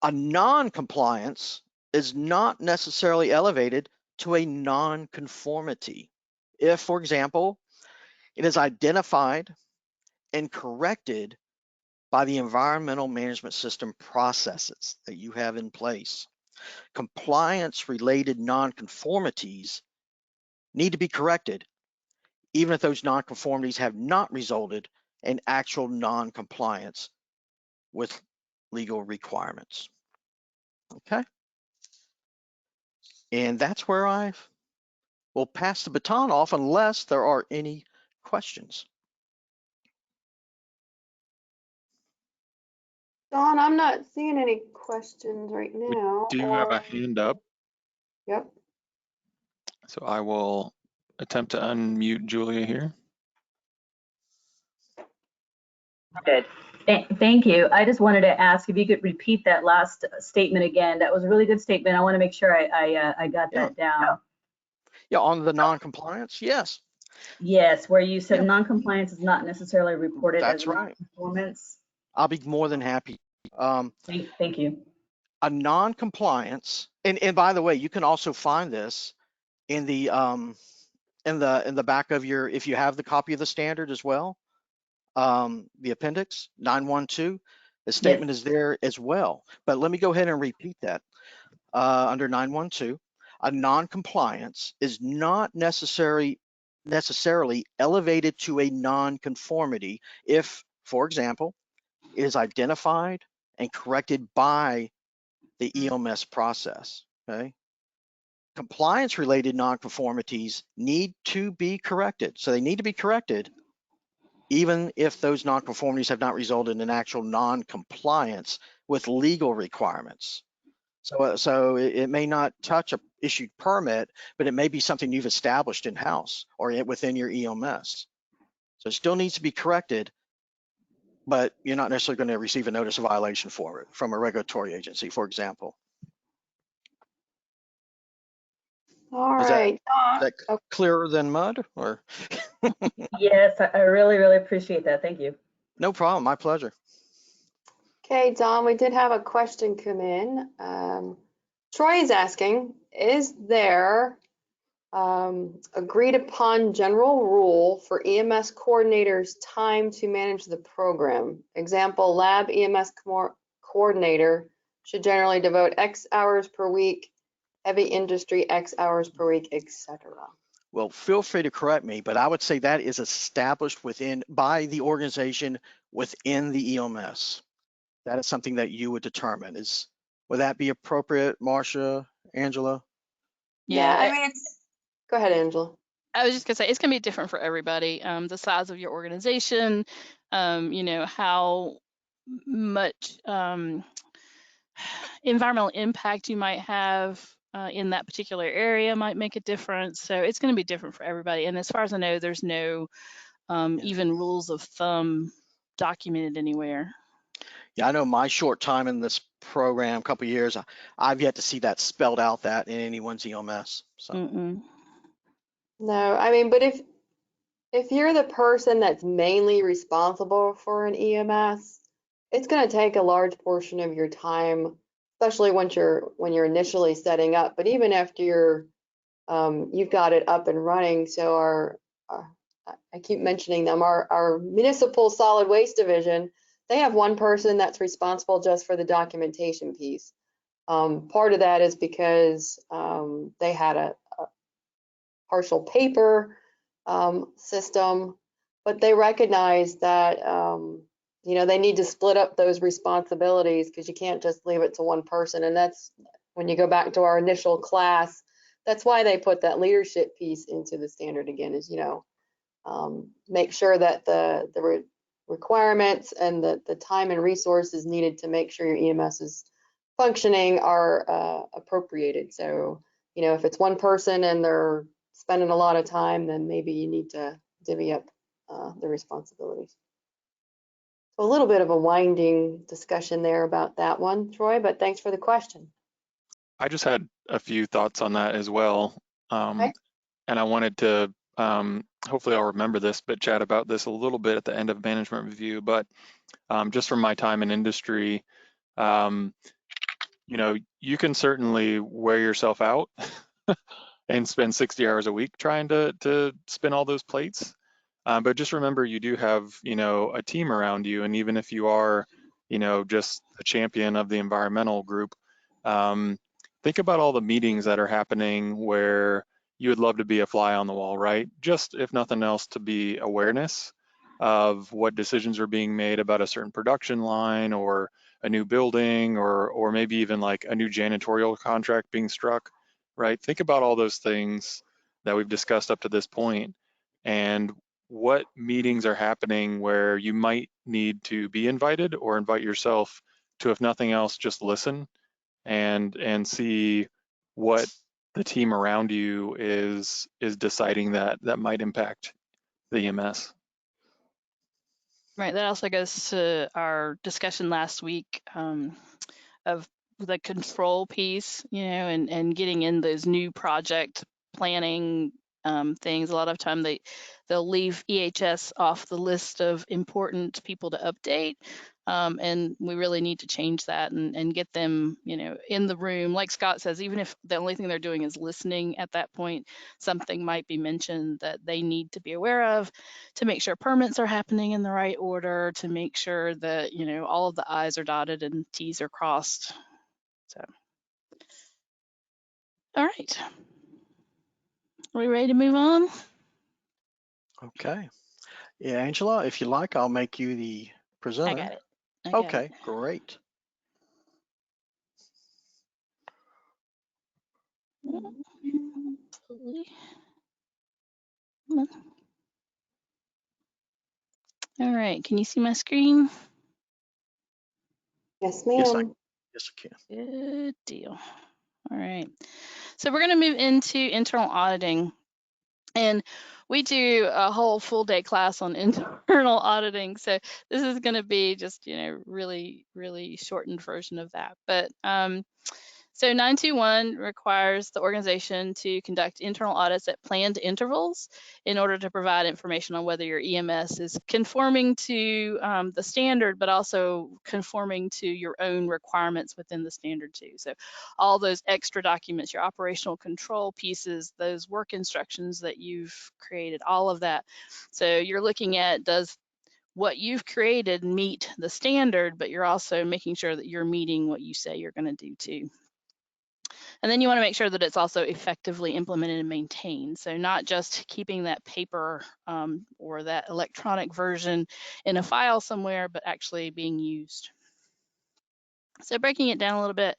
a non-compliance is not necessarily elevated to a non-conformity. If, for example, it is identified and corrected by the environmental management system processes that you have in place. Compliance-related non-conformities need to be corrected, even if those non-conformities have not resulted in actual non-compliance with legal requirements. Okay? And that's where I will pass the baton off unless there are any questions. Don, I'm not seeing any questions right now. Do you have a hand up? Yep. So I will attempt to unmute Julia here. Good. Thank you. I just wanted to ask if you could repeat that last statement again. That was a really good statement. I want to make sure I got that down. Yeah, on the non-compliance, yes. Yes, where you said Yeah. non-compliance is not necessarily reported That's as right. non-performance. I'll be more than happy. Thank you. A non-compliance, and by the way, you can also find this in the back of your, if you have the copy of the standard as well, the appendix 912, the statement is there as well. But let me go ahead and repeat that. Under 912, a non-compliance is not necessarily elevated to a non-conformity if, for example, it is identified and corrected by the EMS process. Okay. Compliance-related non-conformities need to be corrected. So they need to be corrected even if those non-conformities have not resulted in actual non-compliance with legal requirements. So it may not touch a issued permit, but it may be something you've established in-house or within your EMS. So it still needs to be corrected, but you're not necessarily going to receive a notice of violation for it from a regulatory agency, for example. All Is right. that clearer than mud, or? Yes, I really, really appreciate that. Thank you. No problem, my pleasure. Okay, Don, we did have a question come in. Troy is asking, is there agreed upon general rule for EMS coordinators' time to manage the program? Example, lab EMS coordinator should generally devote X hours per week, heavy industry X hours per week, etc. Well, feel free to correct me, but I would say that is established by the organization within the EMS. That is something that you would determine. Would that be appropriate, Marcia, Angela? Yeah, I mean, go ahead, Angela. I was just gonna say it's gonna be different for everybody. The size of your organization, you know, how much environmental impact you might have in that particular area might make a difference. So it's going to be different for everybody. And as far as I know, there's no even rules of thumb documented anywhere. Yeah, I know my short time in this program, a couple of years, I've yet to see that spelled out that in anyone's EMS. So. No, I mean, but if you're the person that's mainly responsible for an EMS, it's going to take a large portion of your time, especially when you're initially setting up. But even after you've got it up and running, so I keep mentioning them, our municipal solid waste division, they have one person that's responsible just for the documentation piece. Part of that is because they had a partial paper system, but they recognize that they need to split up those responsibilities because you can't just leave it to one person. And that's when you go back to our initial class, that's why they put that leadership piece into the standard again, is make sure that the requirements and the time and resources needed to make sure your EMS is functioning are appropriated. So, if it's one person and they're spending a lot of time, then maybe you need to divvy up the responsibilities. So a little bit of a winding discussion there about that one, Troy, but thanks for the question. I just had a few thoughts on that as well. Okay. And I wanted to, hopefully I'll remember this, but chat about this a little bit at the end of management review. But just from my time in industry, you can certainly wear yourself out and spend 60 hours a week trying to spin all those plates. But just remember, you do have, a team around you. And even if you are, just a champion of the environmental group, think about all the meetings that are happening where you would love to be a fly on the wall, right? Just if nothing else, to be awareness of what decisions are being made about a certain production line or a new building, or maybe even like a new janitorial contract being struck, right? Think about all those things that we've discussed up to this point, and what meetings are happening where you might need to be invited or invite yourself to, if nothing else, just listen and see what the team around you is deciding that might impact the EMS. Right, that also goes to our discussion last week of the control piece, and getting in those new project planning things. A lot of time they'll leave EHS off the list of important people to update, and we really need to change that and get them, in the room. Like Scott says, even if the only thing they're doing is listening at that point, something might be mentioned that they need to be aware of to make sure permits are happening in the right order, to make sure that, all of the I's are dotted and T's are crossed. So, all right. Are we ready to move on? Okay. Yeah, Angela, if you like, I'll make you the presenter. I got it. Okay, great. All right, can you see my screen? Yes, Yes, ma'am. yes, I can. Good deal. All right. So we're going to move into internal auditing. And we do a whole full day class on internal auditing. So this is going to be just, really, really shortened version of that. But so 921 requires the organization to conduct internal audits at planned intervals in order to provide information on whether your EMS is conforming to the standard, but also conforming to your own requirements within the standard too. So all those extra documents, your operational control pieces, those work instructions that you've created, all of that. So you're looking at, does what you've created meet the standard, but you're also making sure that you're meeting what you say you're going to do too. And then you want to make sure that it's also effectively implemented and maintained. So not just keeping that paper or that electronic version in a file somewhere, but actually being used. So breaking it down a little bit,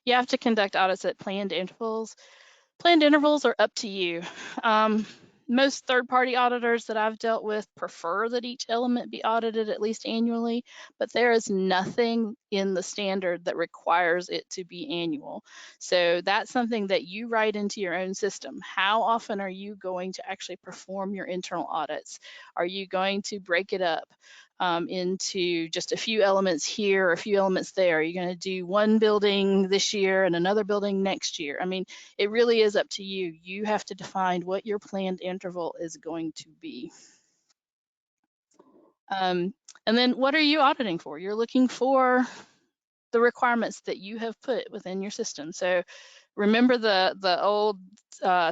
you have to conduct audits at planned intervals. Planned intervals are up to you. Most third-party auditors that I've dealt with prefer that each element be audited at least annually, but there is nothing in the standard that requires it to be annual. So that's something that you write into your own system. How often are you going to actually perform your internal audits? Are you going to break it up into just a few elements here, a few elements there? Are you going to do one building this year and another building next year? I mean, it really is up to you. You have to define what your planned interval is going to be. And then what are you auditing for? You're looking for the requirements that you have put within your system. So remember the old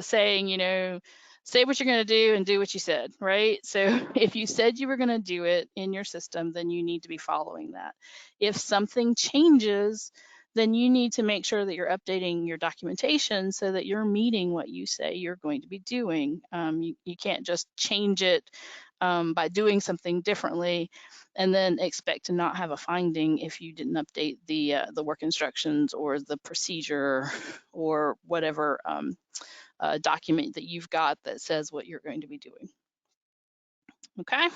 saying, say what you're going to do and do what you said, right? So if you said you were going to do it in your system, then you need to be following that. If something changes, then you need to make sure that you're updating your documentation so that you're meeting what you say you're going to be doing. You can't just change it by doing something differently and then expect to not have a finding if you didn't update the work instructions or the procedure or whatever document that you've got that says what you're going to be doing. Okay. Is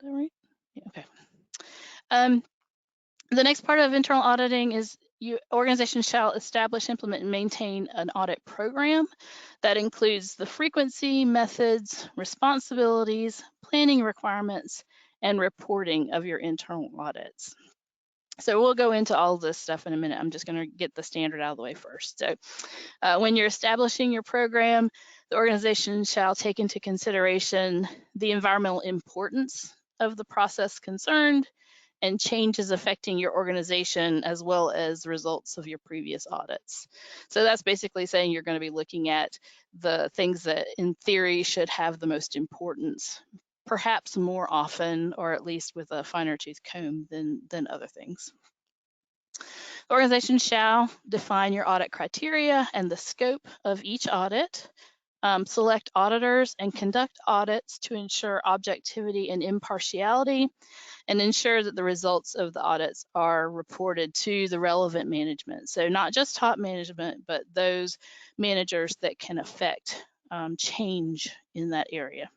that right? Yeah, okay. The next part of internal auditing is organizations shall establish, implement, and maintain an audit program that includes the frequency, methods, responsibilities, planning requirements, and reporting of your internal audits. So we'll go into all this stuff in a minute. I'm just going to get the standard out of the way first. So when you're establishing your program, the organization shall take into consideration the environmental importance of the process concerned and changes affecting your organization as well as results of your previous audits. So that's basically saying you're going to be looking at the things that in theory should have the most importance, perhaps more often, or at least with a finer tooth comb than other things. The organization shall define your audit criteria and the scope of each audit, select auditors and conduct audits to ensure objectivity and impartiality, and ensure that the results of the audits are reported to the relevant management. So not just top management, but those managers that can affect change in that area.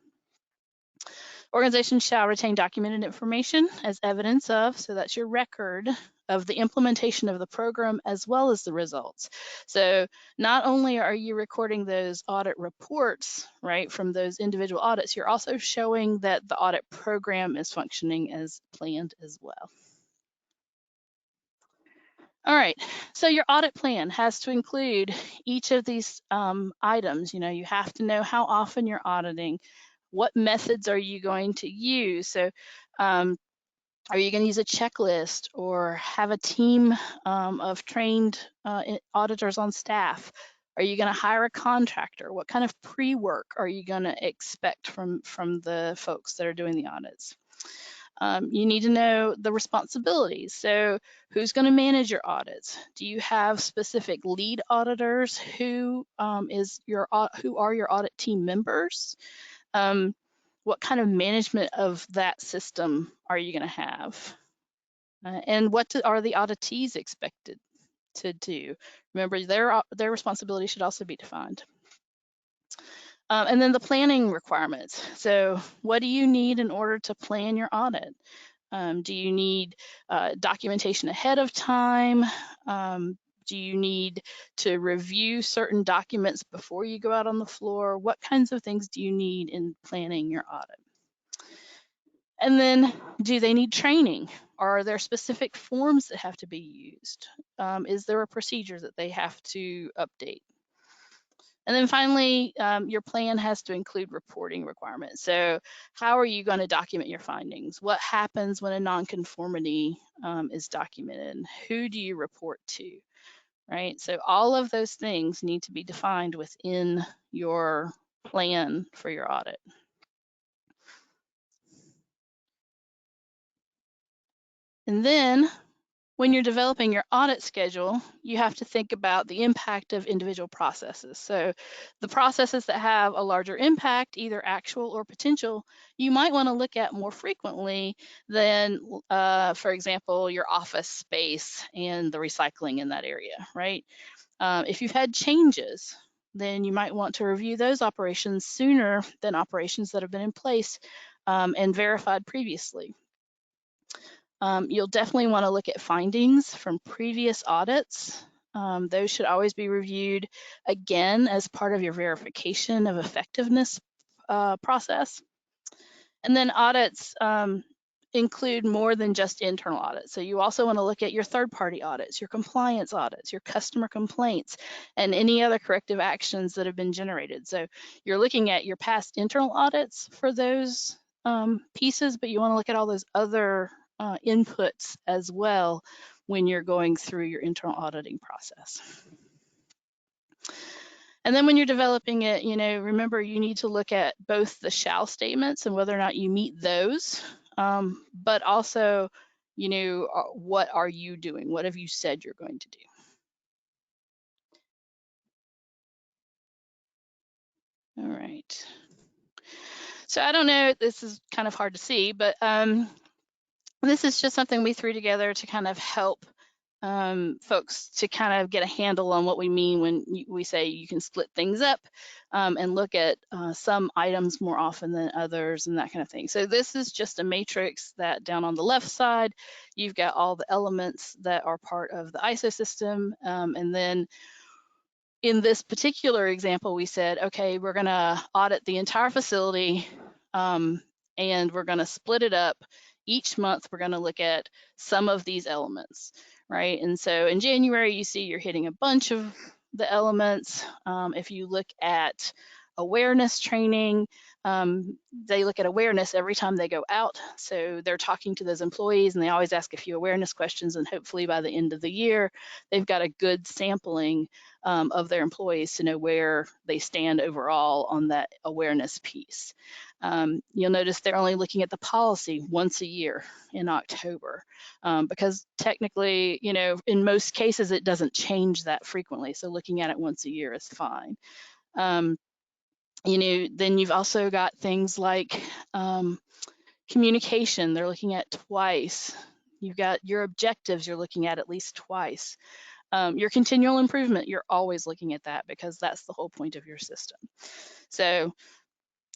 Organizations shall retain documented information as evidence of, so that's your record of the implementation of the program as well as the results. So not only are you recording those audit reports, right, from those individual audits, you're also showing that the audit program is functioning as planned as well. All right, so your audit plan has to include each of these items. You know, you have to know how often you're auditing, what methods are you going to use. So are you going to use a checklist or have a team of trained auditors on staff? Are you going to hire a contractor? What kind of pre-work are you going to expect from the folks that are doing the audits? You need to know the responsibilities. So who's going to manage your audits? Do you have specific lead auditors? Who are your audit team members? What kind of management of that system are you going to have? And what are the auditees expected to do? Remember, their responsibility should also be defined. And then the planning requirements. So what do you need in order to plan your audit? Do you need documentation ahead of time? Do you need to review certain documents before you go out on the floor? What kinds of things do you need in planning your audit? And then, do they need training? Are there specific forms that have to be used? Is there a procedure that they have to update? And then finally, your plan has to include reporting requirements. So how are you going to document your findings? What happens when a nonconformity is documented? Who do you report to, right? So all of those things need to be defined within your plan for your audit. And then when you're developing your audit schedule, you have to think about the impact of individual processes. So the processes that have a larger impact, either actual or potential, you might want to look at more frequently than, for example, your office space and the recycling in that area, right? If you've had changes, then you might want to review those operations sooner than operations that have been in place and verified previously. You'll definitely want to look at findings from previous audits. Those should always be reviewed again as part of your verification of effectiveness process. And then audits include more than just internal audits. So you also want to look at your third-party audits, your compliance audits, your customer complaints, and any other corrective actions that have been generated. So you're looking at your past internal audits for those pieces, but you want to look at all those other inputs as well when you're going through your internal auditing process. And then when you're developing it, remember you need to look at both the shall statements and whether or not you meet those but also, you know, what are you doing? What have you said you're going to do? All right. So I don't know, this is kind of hard to see, but this is just something we threw together to kind of help folks to kind of get a handle on what we mean when we say you can split things up and look at some items more often than others and that kind of thing. So this is just a matrix that down on the left side, you've got all the elements that are part of the ISO system. And then in this particular example, we said, okay, we're going to audit the entire facility and we're going to split it up. Each month, we're going to look at some of these elements, right? And so in January, you see you're hitting a bunch of the elements. If you look at awareness training, they look at awareness every time they go out. So they're talking to those employees and they always ask a few awareness questions, and hopefully by the end of the year, they've got a good sampling of their employees to know where they stand overall on that awareness piece. You'll notice they're only looking at the policy once a year in October because technically, you know, in most cases, it doesn't change that frequently. So looking at it once a year is fine. You know, then you've also got things like communication, they're looking at twice. You've got your objectives you're looking at least twice. Your continual improvement, you're always looking at that because that's the whole point of your system. So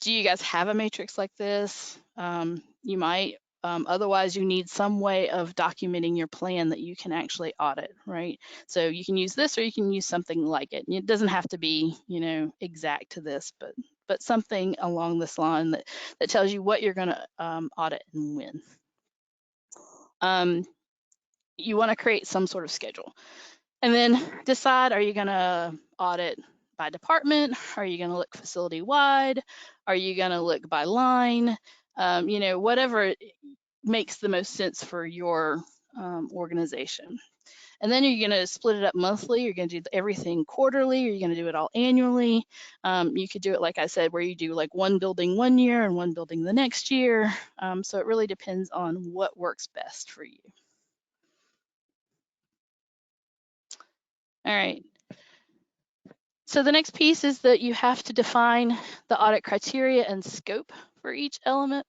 do you guys have a matrix like this? You might. Otherwise, you need some way of documenting your plan that you can actually audit, right? So you can use this or you can use something like it. It doesn't have to be, you know, exact to this, but something along this line that tells you what you're going to audit and when. You want to create some sort of schedule. And then decide, are you going to audit by department? Are you going to look facility wide? Are you going to look by line? You know, whatever makes the most sense for your organization. And then you're going to split it up monthly. You're going to do everything quarterly. Or you're going to do it all annually. You could do it, like I said, where you do like one building one year and one building the next year. So it really depends on what works best for you. All right. So the next piece is that you have to define the audit criteria and scope for each element.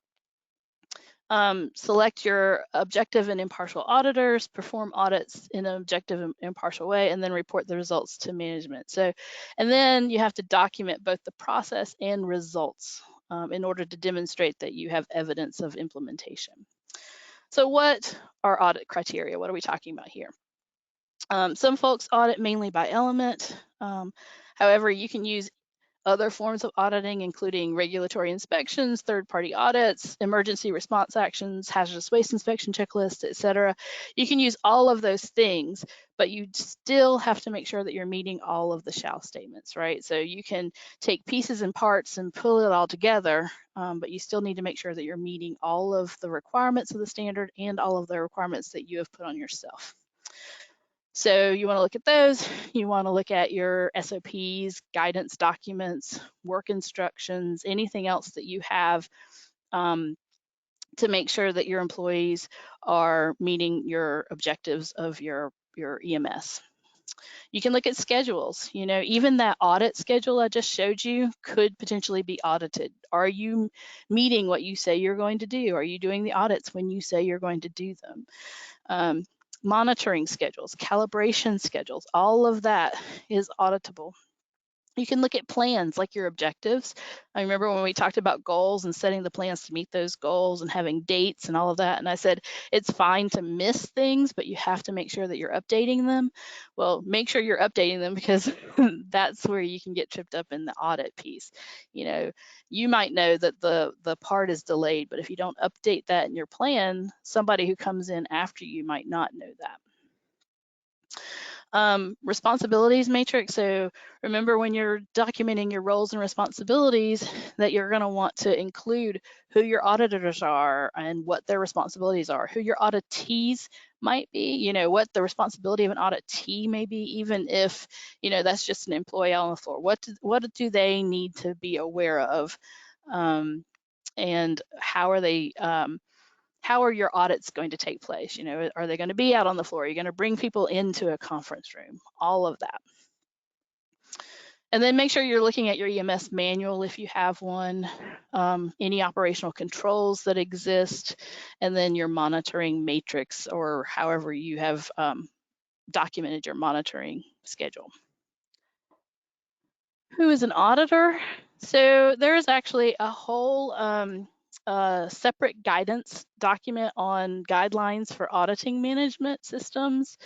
Select your objective and impartial auditors, perform audits in an objective and impartial way, and then report the results to management. So, and then you have to document both the process and results in order to demonstrate that you have evidence of implementation. So what are audit criteria? What are we talking about here? Some folks audit mainly by element. However, you can use other forms of auditing, including regulatory inspections, third-party audits, emergency response actions, hazardous waste inspection checklists, etc. You can use all of those things, but you still have to make sure that you're meeting all of the shall statements, right? So you can take pieces and parts and pull it all together, but you still need to make sure that you're meeting all of the requirements of the standard and all of the requirements that you have put on yourself. So you want to look at those. You want to look at your SOPs, guidance documents, work instructions, anything else that you have to make sure that your employees are meeting your objectives of your EMS. You can look at schedules. You know, even that audit schedule I just showed you could potentially be audited. Are you meeting what you say you're going to do? Are you doing the audits when you say you're going to do them? Monitoring schedules, calibration schedules, all of that is auditable. You can look at plans like your objectives. I remember when we talked about goals and setting the plans to meet those goals and having dates and all of that. And I said, it's fine to miss things, but you have to make sure that you're updating them. Well, make sure you're updating them because that's where you can get tripped up in the audit piece. You know, you might know that the part is delayed, but if you don't update that in your plan, somebody who comes in after you might not know that. Responsibilities matrix. So remember when you're documenting your roles and responsibilities that you're going to want to include who your auditors are and what their responsibilities are, who your auditees might be, you know, what the responsibility of an auditee may be, even if, you know, that's just an employee on the floor. What do they need to be aware of? And how are they how are your audits going to take place? You know, are they going to be out on the floor? Are you going to bring people into a conference room? All of that. And then make sure you're looking at your EMS manual if you have one, any operational controls that exist, and then your monitoring matrix, or however you have documented your monitoring schedule. Who is an auditor? So there is actually a whole separate guidance document on guidelines for auditing management systems.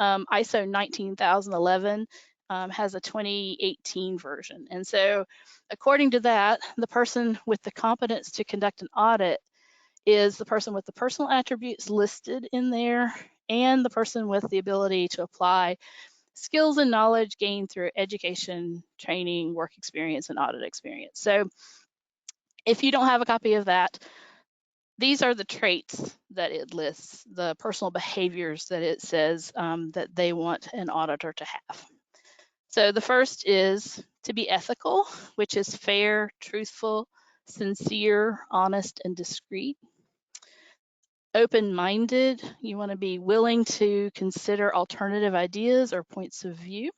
ISO 19011 has a 2018 version. And so according to that, the person with the competence to conduct an audit is the person with the personal attributes listed in there, and the person with the ability to apply skills and knowledge gained through education, training, work experience, and audit experience. So if you don't have a copy of that, these are the traits that it lists, the personal behaviors that it says that they want an auditor to have. So the first is to be ethical, which is fair, truthful, sincere, honest, and discreet. Open-minded, you want to be willing to consider alternative ideas or points of view.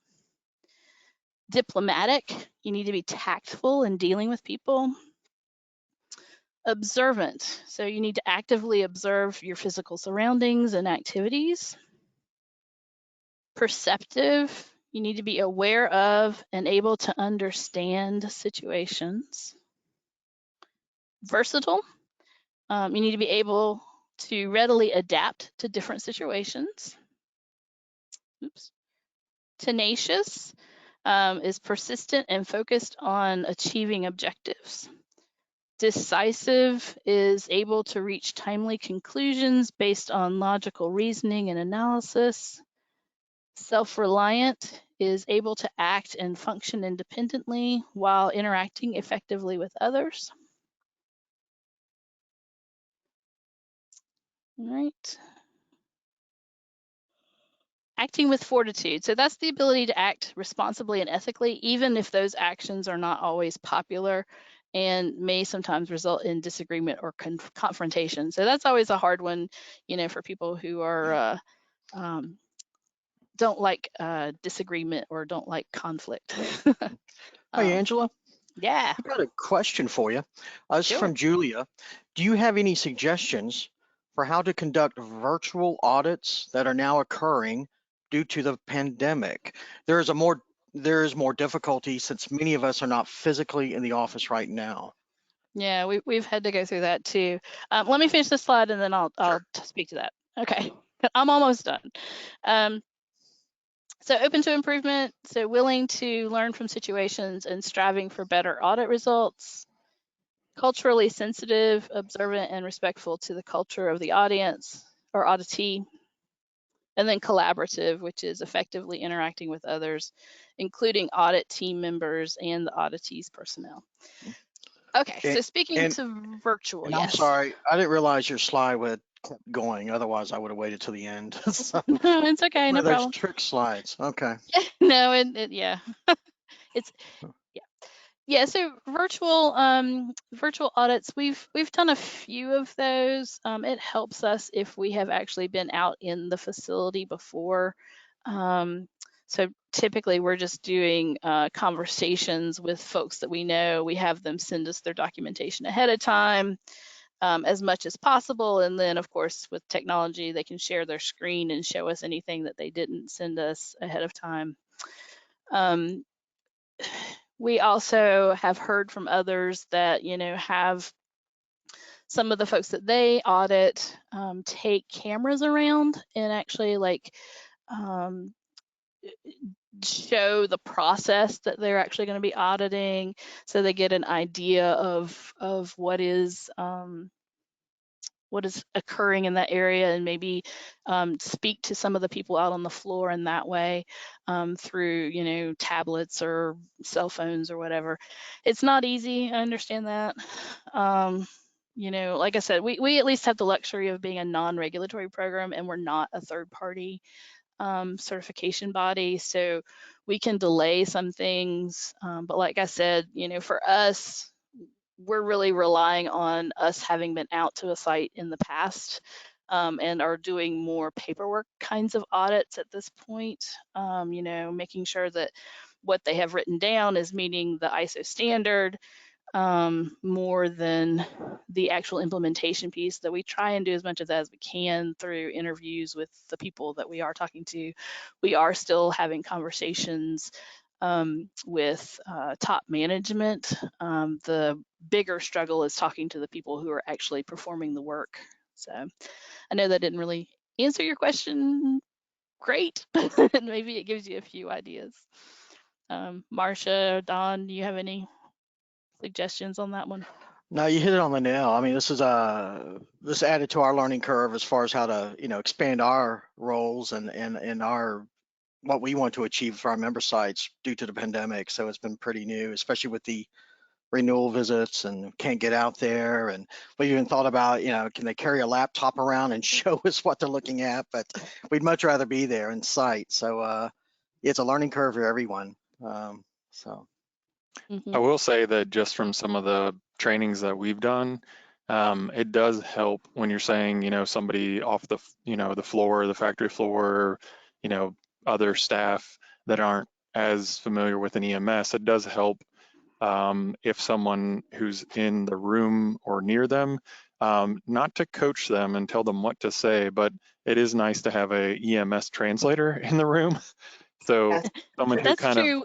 Diplomatic, you need to be tactful in dealing with people. Observant, so you need to actively observe your physical surroundings and activities. Perceptive, you need to be aware of and able to understand situations. Versatile, you need to be able to readily adapt to different situations. Oops. Tenacious is persistent and focused on achieving objectives. Decisive is able to reach timely conclusions based on logical reasoning and analysis. Self-reliant is able to act and function independently while interacting effectively with others. All right. Acting with fortitude. So that's the ability to act responsibly and ethically, even if those actions are not always popular and may sometimes result in disagreement or confrontation. So that's always a hard one, you know, for people who are don't like disagreement or don't like conflict. Hi, Angela. Yeah. I've got a question for you. This is from Julia. Do you have any suggestions for how to conduct virtual audits that are now occurring due to the pandemic? There is more difficulty since many of us are not physically in the office right now. Yeah, we've had to go through that too. Let me finish this slide and then I'll speak to that. Okay, I'm almost done. So open to improvement, so willing to learn from situations and striving for better audit results. Culturally sensitive, observant, and respectful to the culture of the audience or auditee. And then collaborative, which is effectively interacting with others, including audit team members and the auditee's personnel. Okay, so speaking to virtual, yes. I'm sorry, I didn't realize your slide would keep going. Otherwise, I would have waited till the end. So, no, it's okay, no problem. Trick slides. Okay. No, yeah, it's yeah. So virtual audits, we've done a few of those. It helps us if we have actually been out in the facility before. So typically we're just doing conversations with folks that we know. We have them send us their documentation ahead of time as much as possible. And then of course with technology, they can share their screen and show us anything that they didn't send us ahead of time. We also have heard from others that, you know, have some of the folks that they audit take cameras around and actually like show the process that they're actually going to be auditing, so they get an idea of what is occurring in that area, and maybe speak to some of the people out on the floor in that way through, you know, tablets or cell phones or whatever. It's not easy, I understand that. You know, like I said, we at least have the luxury of being a non-regulatory program, and we're not a third-party certification body, so we can delay some things. But like I said, you know, for us, we're really relying on us having been out to a site in the past, and are doing more paperwork kinds of audits at this point, you know, making sure that what they have written down is meeting the ISO standard, more than the actual implementation piece, that we try and do as much of that as we can through interviews with the people that we are talking to. We are still having conversations with top management. The bigger struggle is talking to the people who are actually performing the work. So I know that didn't really answer your question great, but maybe it gives you a few ideas. Marcia, Don, do you have any suggestions on that one? No, you hit it on the nail. I mean, this added to our learning curve as far as how to, you know, expand our roles and our what we want to achieve for our member sites due to the pandemic. So it's been pretty new, especially with the renewal visits and can't get out there. And we even thought about, you know, can they carry a laptop around and show us what they're looking at? But we'd much rather be there in sight. So it's a learning curve for everyone. So. I will say that just from some of the trainings that we've done, it does help when you're saying, you know, somebody off the, you know, the floor, the factory floor, you know, other staff that aren't as familiar with an EMS. It does help if someone who's in the room or near them, not to coach them and tell them what to say, but it is nice to have a EMS translator in the room. So Yes. someone who That's kind of, true.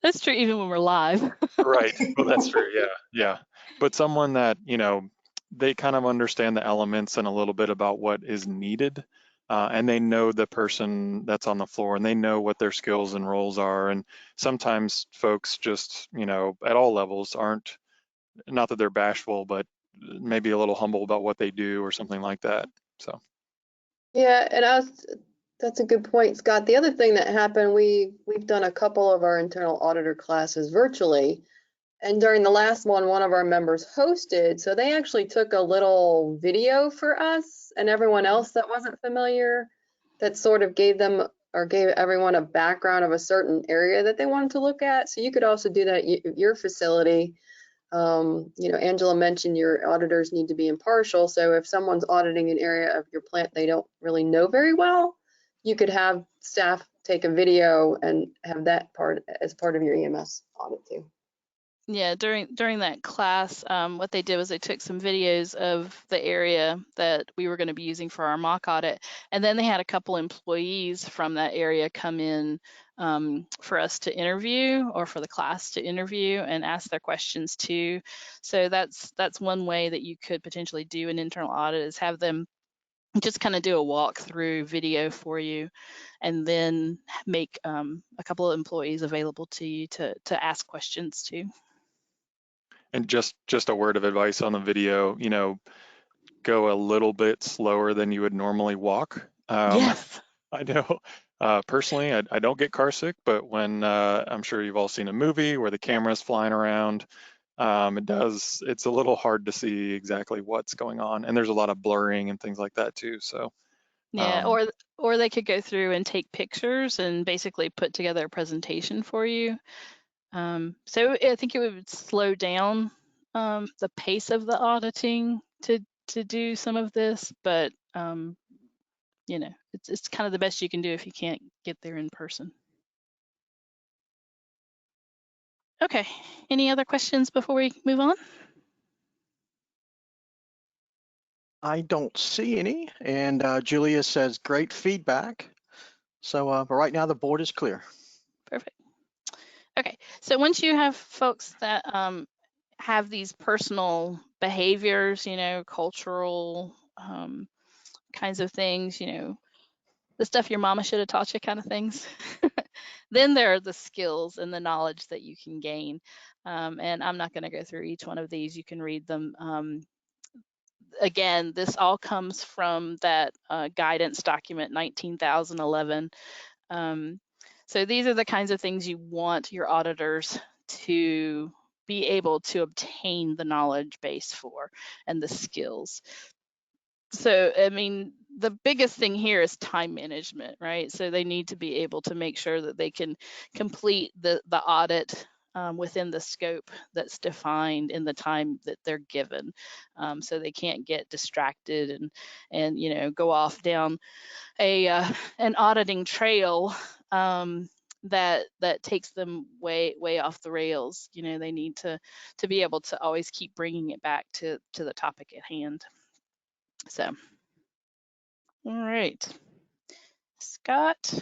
That's true even when we're live. right. Well, that's true. Yeah. Yeah. But someone that, you know, they kind of understand the elements and a little bit about what is needed. And they know the person that's on the floor and they know what their skills and roles are. And sometimes folks just, you know, at all levels aren't, not that they're bashful, but maybe a little humble about what they do or something like that. So. Yeah, and that's a good point, Scott. The other thing that happened, we've done a couple of our internal auditor classes virtually, and during the last one of our members hosted, so they actually took a little video for us and everyone else that wasn't familiar, that sort of gave them or gave everyone a background of a certain area that they wanted to look at. So you could also do that at your facility. You know, Angela mentioned your auditors need to be impartial. So if someone's auditing an area of your plant they don't really know very well, you could have staff take a video and have that part as part of your EMS audit too. Yeah, during that class, what they did was they took some videos of the area that we were going to be using for our mock audit, and then they had a couple employees from that area come in for us to interview, or for the class to interview and ask their questions too. So that's one way that you could potentially do an internal audit, is have them just kind of do a walkthrough video for you, and then make a couple of employees available to you to ask questions to. And just a word of advice on the video, you know, go a little bit slower than you would normally walk. Yes. I know personally, I don't get car sick, but when I'm sure you've all seen a movie where the camera's flying around, it's a little hard to see exactly what's going on. And there's a lot of blurring and things like that too. So Yeah, or they could go through and take pictures and basically put together a presentation for you. So I think it would slow down the pace of the auditing to do some of this, but you know, it's kind of the best you can do if you can't get there in person. Okay, any other questions before we move on? I don't see any. And Julia says, great feedback. So but right now the board is clear. Perfect. Okay, so once you have folks that have these personal behaviors, you know, cultural kinds of things, you know, the stuff your mama should have taught you kind of things, then there are the skills and the knowledge that you can gain. And I'm not going to go through each one of these. You can read them. Again, this all comes from that guidance document 19,011. So these are the kinds of things you want your auditors to be able to obtain the knowledge base for, and the skills. So, I mean, the biggest thing here is time management, right? So they need to be able to make sure that they can complete the audit within the scope that's defined in the time that they're given. So they can't get distracted and you know, go off down an auditing trail that takes them way off the rails. You know, they need to be able to always keep bringing it back to the topic at hand. So, all right, Scott,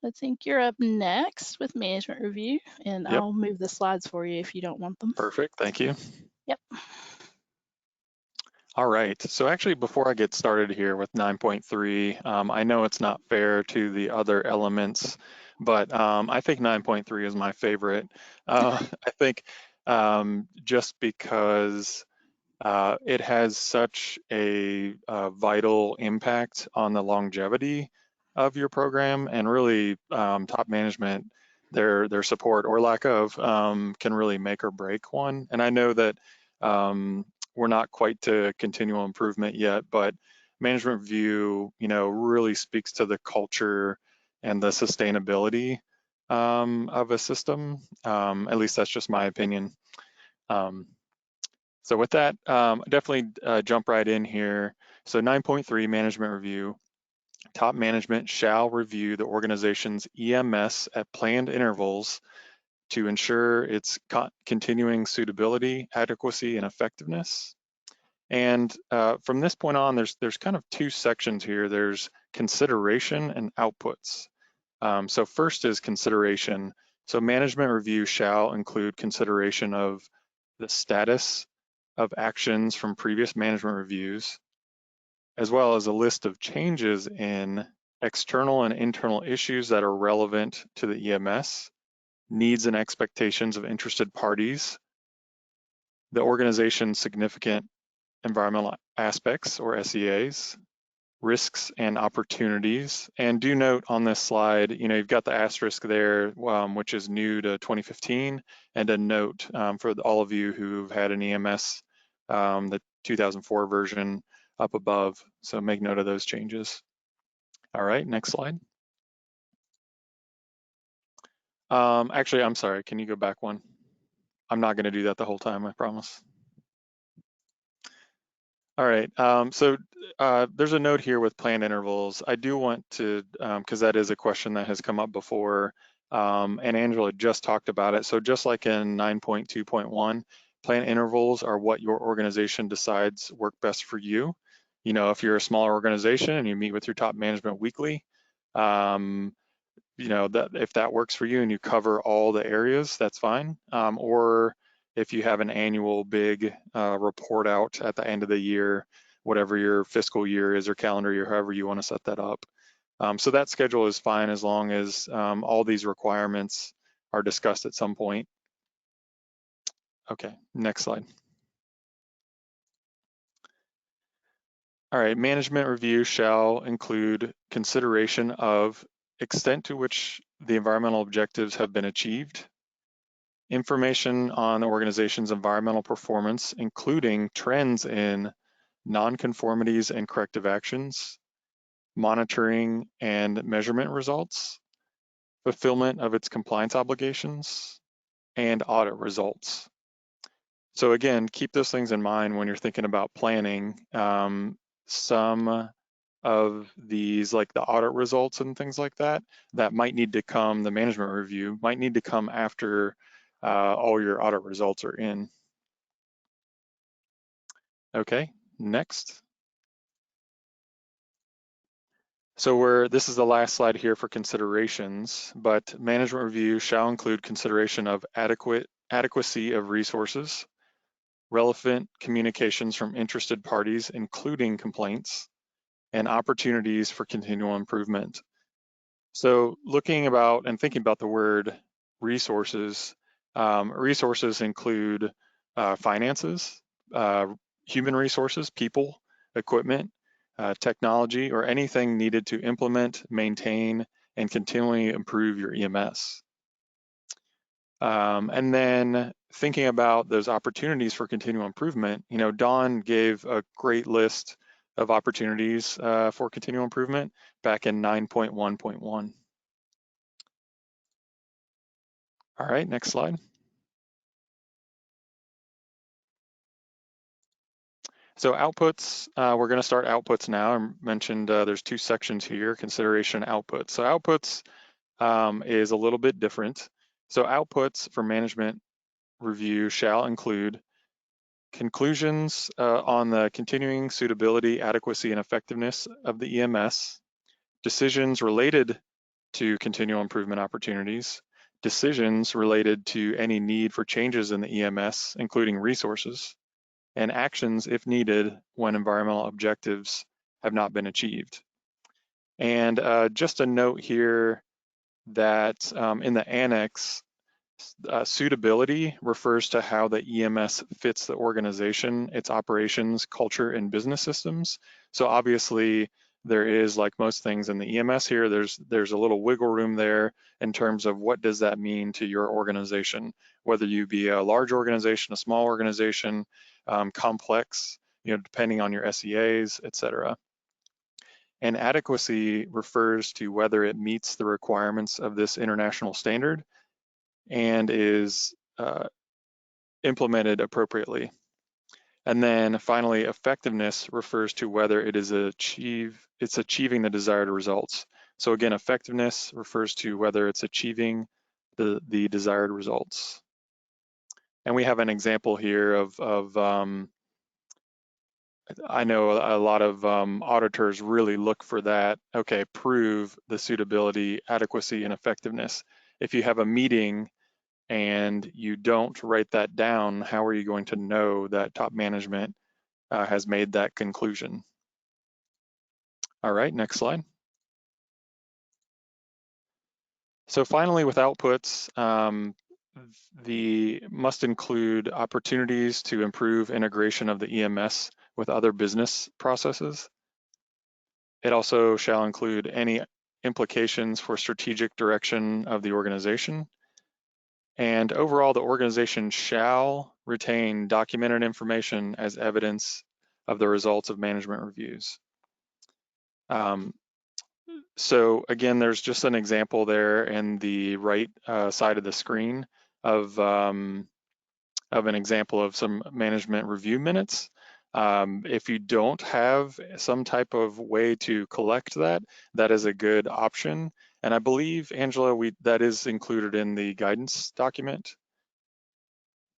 I think you're up next with management review, and Yep. I'll move the slides for you if you don't want them. Perfect. Thank you. Yep. All right. So actually, before I get started here with 9.3, I know it's not fair to the other elements, but I think 9.3 is my favorite. I think just because it has such a vital impact on the longevity of your program, and really top management, their support or lack of can really make or break one. And I know that we're not quite to continual improvement yet, but management review, you know, really speaks to the culture and the sustainability of a system. At least that's just my opinion. So with that, definitely jump right in here. So 9.3, management review. Top management shall review the organization's EMS at planned intervals to ensure its continuing suitability, adequacy, and effectiveness. And from this point on, there's kind of two sections here. There's consideration and outputs. So first is consideration. So management review shall include consideration of the status of actions from previous management reviews, as well as a list of changes in external and internal issues that are relevant to the EMS, needs and expectations of interested parties, the organization's significant environmental aspects or SEAs, risks and opportunities. And do note on this slide, you know, you've got the asterisk there, which is new to 2015, and a note for all of you who've had an EMS, the 2004 version up above. So make note of those changes. All right, next slide. Actually, I'm sorry, can you go back one? I'm not gonna do that the whole time, I promise. All right, so there's a note here with planned intervals. I do want to, because that is a question that has come up before, and Angela just talked about it. So just like in 9.2.1, planned intervals are what your organization decides work best for you. You know, if you're a smaller organization and you meet with your top management weekly, you know, that if that works for you and you cover all the areas, that's fine. Or if you have an annual big report out at the end of the year, whatever your fiscal year is or calendar year, however you want to set that up. So that schedule is fine as long as all these requirements are discussed at some point. Okay, next slide. All right, management review shall include consideration of extent to which the environmental objectives have been achieved, information on the organization's environmental performance, including trends in nonconformities and corrective actions, monitoring and measurement results, fulfillment of its compliance obligations, and audit results. So again, keep those things in mind when you're thinking about planning. Some of these, like the audit results and things like that, that might need to come, the management review might need to come after all your audit results are in. Okay, next. So this is the last slide here for considerations, but management review shall include consideration of adequacy of resources, relevant communications from interested parties, including complaints, and opportunities for continual improvement. So looking about and thinking about the word resources, resources include finances, human resources, people, equipment, technology, or anything needed to implement, maintain, and continually improve your EMS. And then thinking about those opportunities for continual improvement, you know, Dawn gave a great list of opportunities for continual improvement back in 9.1.1. All right, next slide. So outputs, we're going to start outputs now. I mentioned there's two sections here, consideration and outputs. So outputs is a little bit different. So outputs for management review shall include conclusions on the continuing suitability, adequacy, and effectiveness of the EMS, decisions related to continual improvement opportunities, decisions related to any need for changes in the EMS, including resources, and actions if needed when environmental objectives have not been achieved. And just a note here that in the annex, suitability refers to how the EMS fits the organization, its operations, culture, and business systems. So obviously there is, like most things in the EMS here, there's a little wiggle room there in terms of what does that mean to your organization, whether you be a large organization, a small organization, complex, depending on your SEAs, et cetera. And adequacy refers to whether it meets the requirements of this international standard and is implemented appropriately. And then finally, effectiveness refers to whether it is achieving the desired results. So again, effectiveness refers to whether it's achieving the desired results. And we have an example here of I know a lot of auditors really look for that. Okay, prove the suitability, adequacy, and effectiveness. If you have a meeting and you don't write that down, how are you going to know that top management has made that conclusion? All right, next slide. So finally, with outputs, the must include opportunities to improve integration of the EMS with other business processes. It also shall include any implications for strategic direction of the organization. And overall, the organization shall retain documented information as evidence of the results of management reviews. So again, there's just an example there in the right side of the screen of an example of some management review minutes. If you don't have some type of way to collect that, that is a good option. And I believe, Angela, that is included in the guidance document.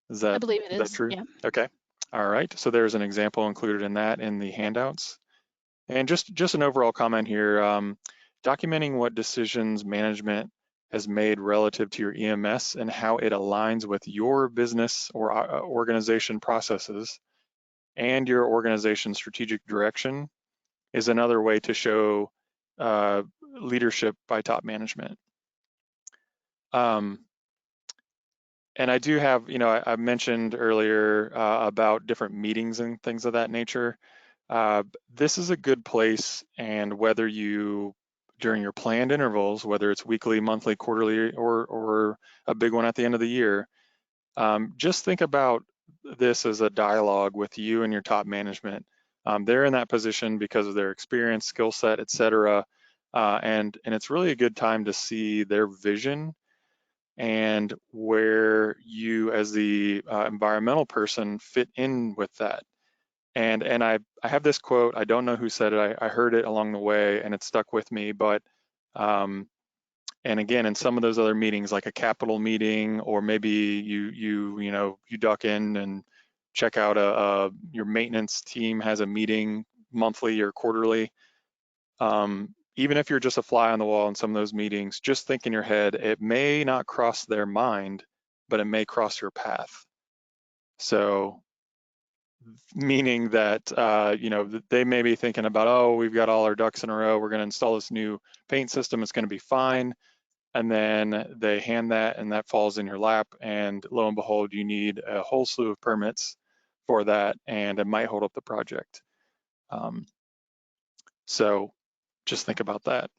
I believe it is. True? Yeah. Okay. All right. So there's an example included in that in the handouts. And just an overall comment here, documenting what decisions management has made relative to your EMS and how it aligns with your business or organization processes and your organization's strategic direction is another way to show leadership by top management. And I do have, I mentioned earlier about different meetings and things of that nature. This is a good place, and whether during your planned intervals, whether it's weekly, monthly, quarterly, or a big one at the end of the year, just think about this as a dialogue with you and your top management. They're in that position because of their experience, skill set, et cetera. And it's really a good time to see their vision and where you as the environmental person fit in with that. And I have this quote, I don't know who said it, I heard it along the way and it stuck with me, but and again, in some of those other meetings, like a capital meeting, or maybe you duck in and check out your maintenance team has a meeting monthly or quarterly. Even if you're just a fly on the wall in some of those meetings, just think in your head, it may not cross their mind, but it may cross your path. So meaning that, they may be thinking about, oh, we've got all our ducks in a row, we're gonna install this new paint system, it's gonna be fine. And then they hand that and that falls in your lap, and lo and behold, you need a whole slew of permits for that, and it might hold up the project. So just think about that.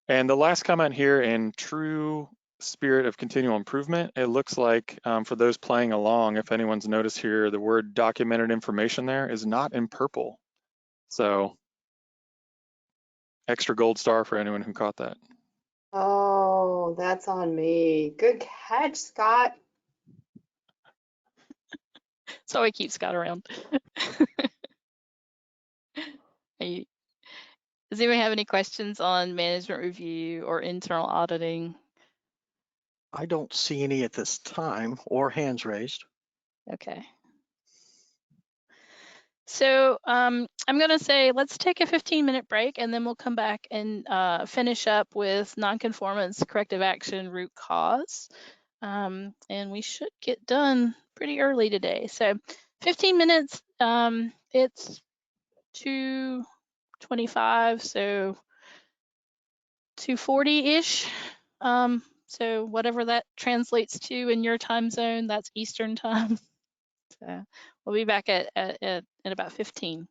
And the last comment here, in true spirit of continual improvement, it looks like for those playing along, if anyone's noticed here, the word documented information there is not in purple. So extra gold star for anyone who caught that. Oh, that's on me. Good catch, Scott. So we keep Scott around. Does anyone have any questions on management review or internal auditing? I don't see any at this time or hands raised. Okay. So I'm going to say let's take a 15-minute break, and then we'll come back and finish up with nonconformance, corrective action, root cause. And we should get done pretty early today. So 15 minutes, it's 2:25, so 2:40-ish. So whatever that translates to in your time zone, that's Eastern time. So we'll be back at about 15.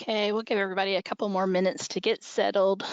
Okay, we'll give everybody a couple more minutes to get settled.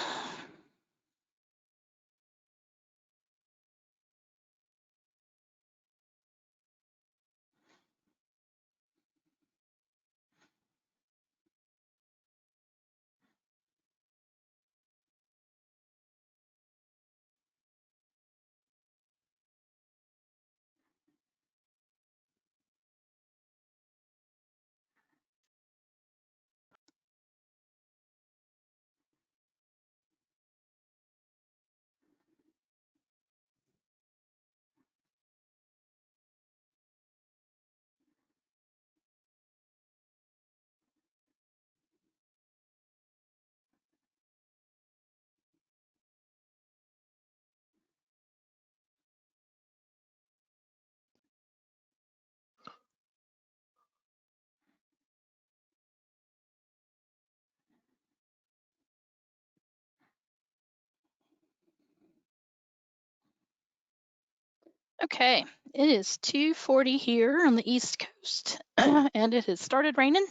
Okay, it is 2:40 here on the East Coast, and it has started raining,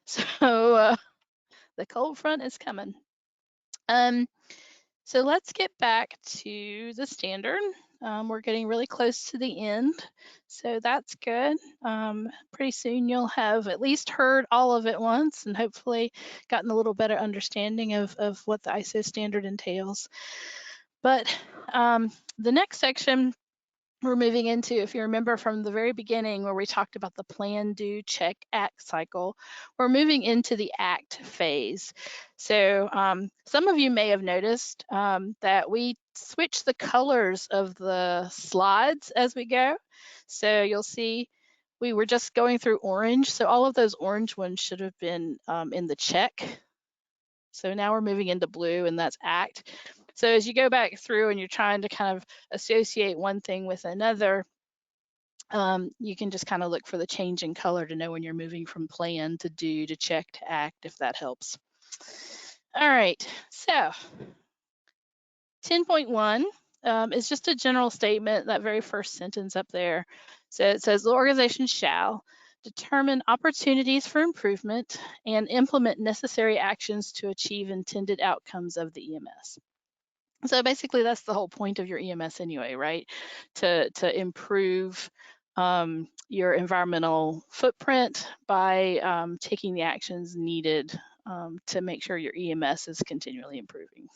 so the cold front is coming. So let's get back to the standard. We're getting really close to the end, so that's good. Pretty soon you'll have at least heard all of it once and hopefully gotten a little better understanding of what the ISO standard entails. But the next section we're moving into, if you remember from the very beginning where we talked about the plan, do, check, act cycle, we're moving into the act phase. So some of you may have noticed that we switch the colors of the slides as we go. So you'll see we were just going through orange. So all of those orange ones should have been in the check. So now we're moving into blue, and that's act. So as you go back through and you're trying to kind of associate one thing with another, you can just kind of look for the change in color to know when you're moving from plan to do to check to act, if that helps. All right, so 10.1 is just a general statement, that very first sentence up there. So it says the organization shall determine opportunities for improvement and implement necessary actions to achieve intended outcomes of the EMS. So basically that's the whole point of your EMS anyway, right? To improve your environmental footprint by taking the actions needed to make sure your EMS is continually improving.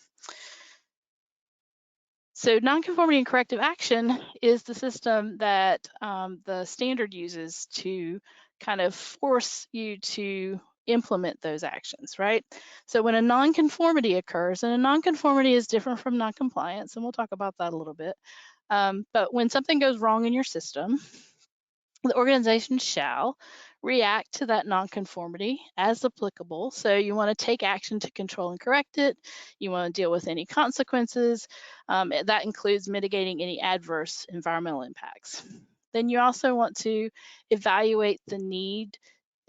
So nonconformity and corrective action is the system that the standard uses to kind of force you to implement those actions, right? So when a nonconformity occurs, and a nonconformity is different from noncompliance, and we'll talk about that a little bit, but when something goes wrong in your system, the organization shall react to that nonconformity as applicable. So you want to take action to control and correct it. You want to deal with any consequences. That includes mitigating any adverse environmental impacts. Then you also want to evaluate the need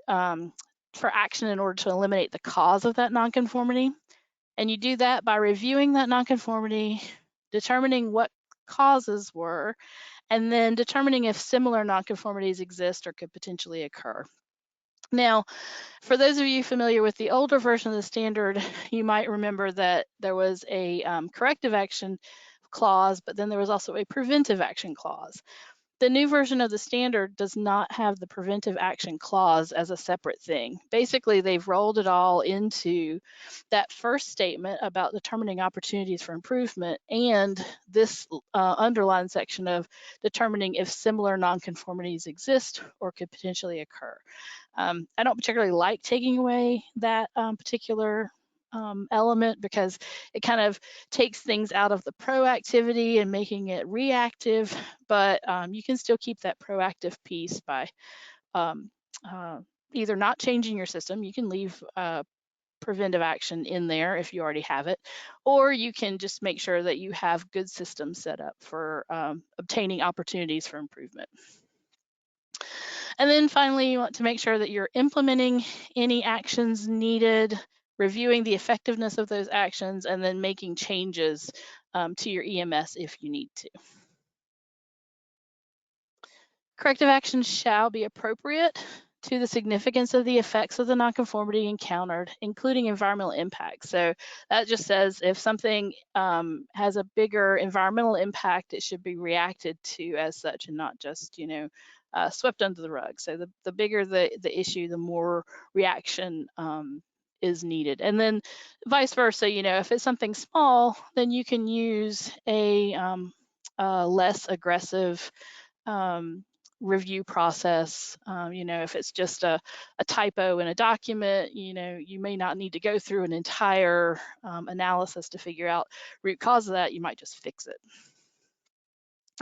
for action in order to eliminate the cause of that nonconformity. And you do that by reviewing that nonconformity, determining what causes were, and then determining if similar nonconformities exist or could potentially occur. Now, for those of you familiar with the older version of the standard, you might remember that there was a corrective action clause, but then there was also a preventive action clause. The new version of the standard does not have the preventive action clause as a separate thing. Basically, they've rolled it all into that first statement about determining opportunities for improvement and this underlined section of determining if similar nonconformities exist or could potentially occur. I don't particularly like taking away that particular element because it kind of takes things out of the proactivity and making it reactive, but you can still keep that proactive piece by either not changing your system. You can leave preventive action in there if you already have it, or you can just make sure that you have good systems set up for obtaining opportunities for improvement. And then finally, you want to make sure that you're implementing any actions needed, reviewing the effectiveness of those actions, and then making changes to your EMS if you need to. Corrective actions shall be appropriate to the significance of the effects of the nonconformity encountered, including environmental impact. So that just says if something has a bigger environmental impact, it should be reacted to as such and not just, swept under the rug. So the bigger the issue, the more reaction is needed. And then vice versa, if it's something small, then you can use a less aggressive review process. If it's just a typo in a document, you may not need to go through an entire analysis to figure out root cause of that. You might just fix it.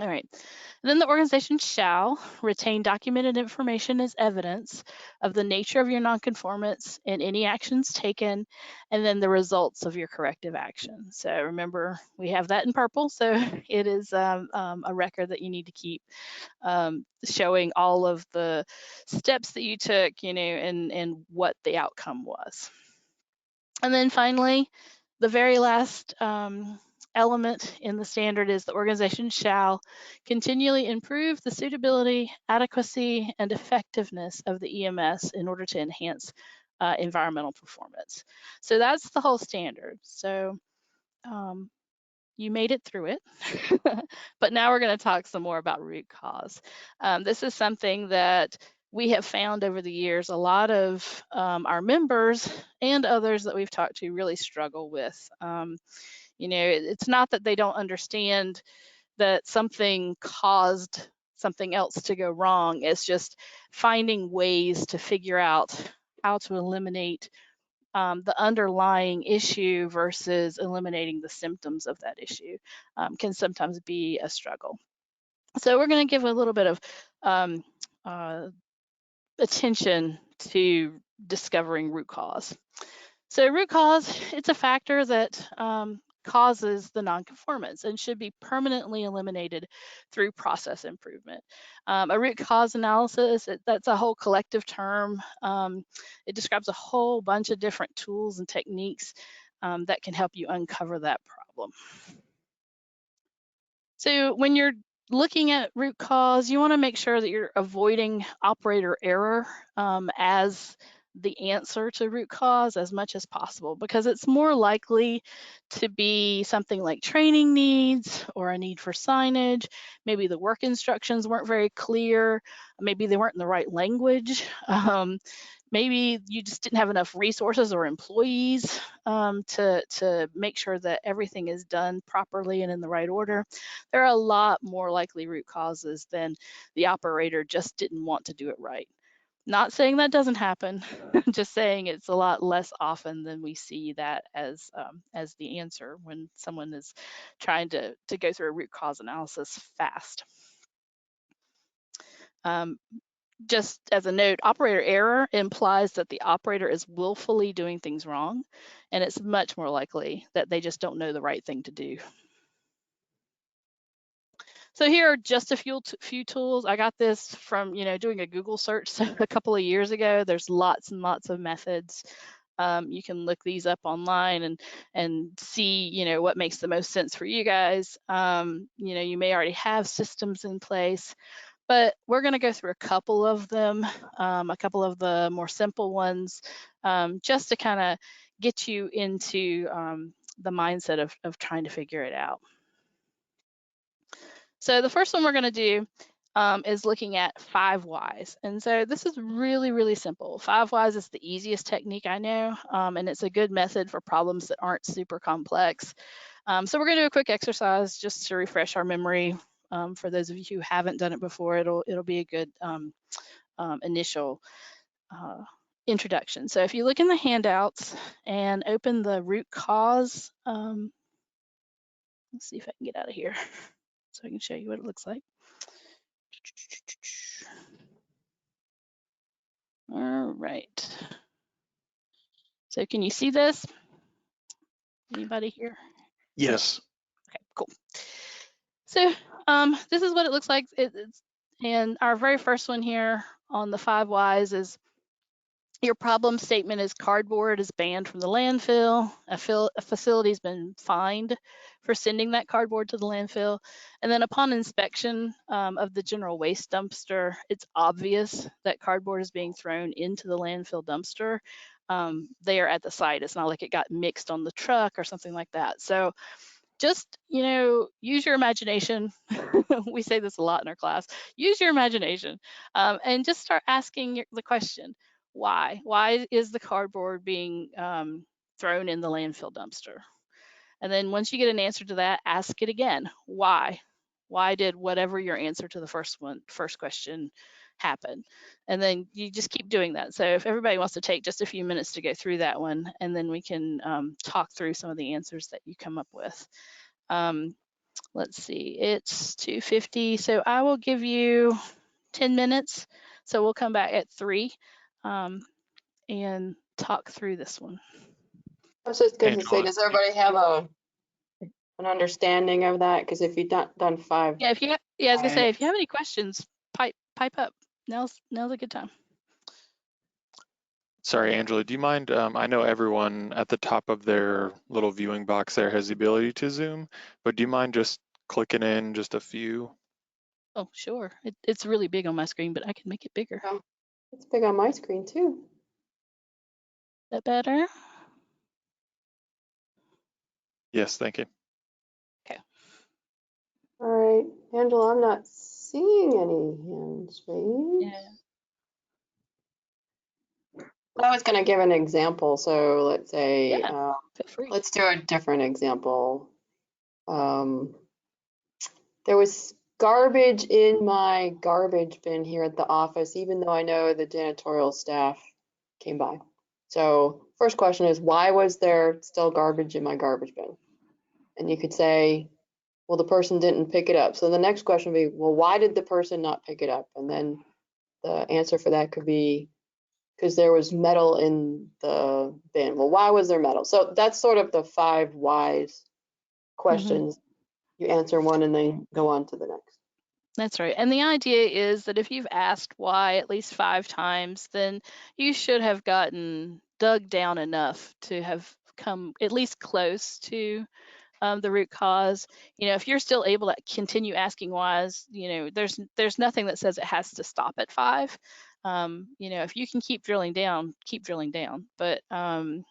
All right. And then the organization shall retain documented information as evidence of the nature of your nonconformance and any actions taken, and then the results of your corrective action. So remember, we have that in purple. So it is a record that you need to keep showing all of the steps that you took, and what the outcome was. And then finally, the very last element in the standard is the organization shall continually improve the suitability, adequacy, and effectiveness of the EMS in order to enhance environmental performance. So that's the whole standard. So you made it through it, but now we're going to talk some more about root cause. This is something that we have found over the years a lot of our members and others that we've talked to really struggle with. It's not that they don't understand that something caused something else to go wrong. It's just finding ways to figure out how to eliminate the underlying issue versus eliminating the symptoms of that issue can sometimes be a struggle. So we're going to give a little bit of attention to discovering root cause. So root cause, it's a factor that causes the nonconformance and should be permanently eliminated through process improvement. A root cause analysis, that's a whole collective term. It describes a whole bunch of different tools and techniques that can help you uncover that problem. So when you're looking at root cause, you want to make sure that you're avoiding operator error as the answer to root cause as much as possible, because it's more likely to be something like training needs or a need for signage. Maybe the work instructions weren't very clear. Maybe they weren't in the right language. Maybe you just didn't have enough resources or employees to make sure that everything is done properly and in the right order. There are a lot more likely root causes than the operator just didn't want to do it right. Not saying that doesn't happen, just saying it's a lot less often than we see that as the answer when someone is trying to go through a root cause analysis fast. Just as a note, operator error implies that the operator is willfully doing things wrong, and it's much more likely that they just don't know the right thing to do. So here are just a few tools. I got this from doing a Google search a couple of years ago. There's lots and lots of methods. You can look these up online and see what makes the most sense for you guys. You may already have systems in place, but we're going to go through a couple of them, a couple of the more simple ones, just to kind of get you into the mindset of trying to figure it out. So the first one we're going to do is looking at 5 whys. And so this is really, really simple. 5 whys is the easiest technique I know, and it's a good method for problems that aren't super complex. So we're going to do a quick exercise just to refresh our memory. For those of you who haven't done it before, it'll be a good initial introduction. So if you look in the handouts and open the root cause, let's see if I can get out of here so I can show you what it looks like. All right. So can you see this? Anybody here? Yes. Okay, cool. So this is what it looks like. And our very first one here on the 5 whys is Your problem statement is cardboard is banned from the landfill. A facility's been fined for sending that cardboard to the landfill. And then upon inspection of the general waste dumpster, it's obvious that cardboard is being thrown into the landfill dumpster. They are at the site. It's not like it got mixed on the truck or something like that. So just, use your imagination. We say this a lot in our class. Use your imagination and just start asking the question, why? Why is the cardboard being thrown in the landfill dumpster? And then once you get an answer to that, ask it again. Why? Why did whatever your answer to the first question happen? And then you just keep doing that. So if everybody wants to take just a few minutes to go through that one, and then we can talk through some of the answers that you come up with. Let's see, it's 2:50, so I will give you 10 minutes. So we'll come back at 3 and talk through this one. I was just going to say, Angela. does everybody have an understanding of that? Because if you've done 5. Yeah, I was gonna say, if you have any questions, pipe up. Now's a good time. Sorry, Angela, do you mind? I know everyone at the top of their little viewing box there has the ability to zoom, but do you mind just clicking in just a few? Oh, sure. It's really big on my screen, but I can make it bigger. Oh, it's big on my screen too. Is that better? Yes, thank you. Okay. All right, Angela, I'm not seeing any hands raised. Yeah. I was going to give an example. So let's say, Yeah. Feel free. let's do a different example. There was garbage in my garbage bin here at the office, even though I know the janitorial staff came by. So first question is, why was there still garbage in my garbage bin? And you could say, well, the person didn't pick it up. So the next question would be, well, why did the person not pick it up? And then the answer for that could be, because there was metal in the bin. Well, why was there metal? So that's sort of the 5 whys questions. You answer one and then go on to the next. That's right. And the idea is that if you've asked why at least 5 times, then you should have gotten dug down enough to have come at least close to the root cause. If you're still able to continue asking whys, there's nothing that says it has to stop at 5. If you can keep drilling down, keep drilling down. But 5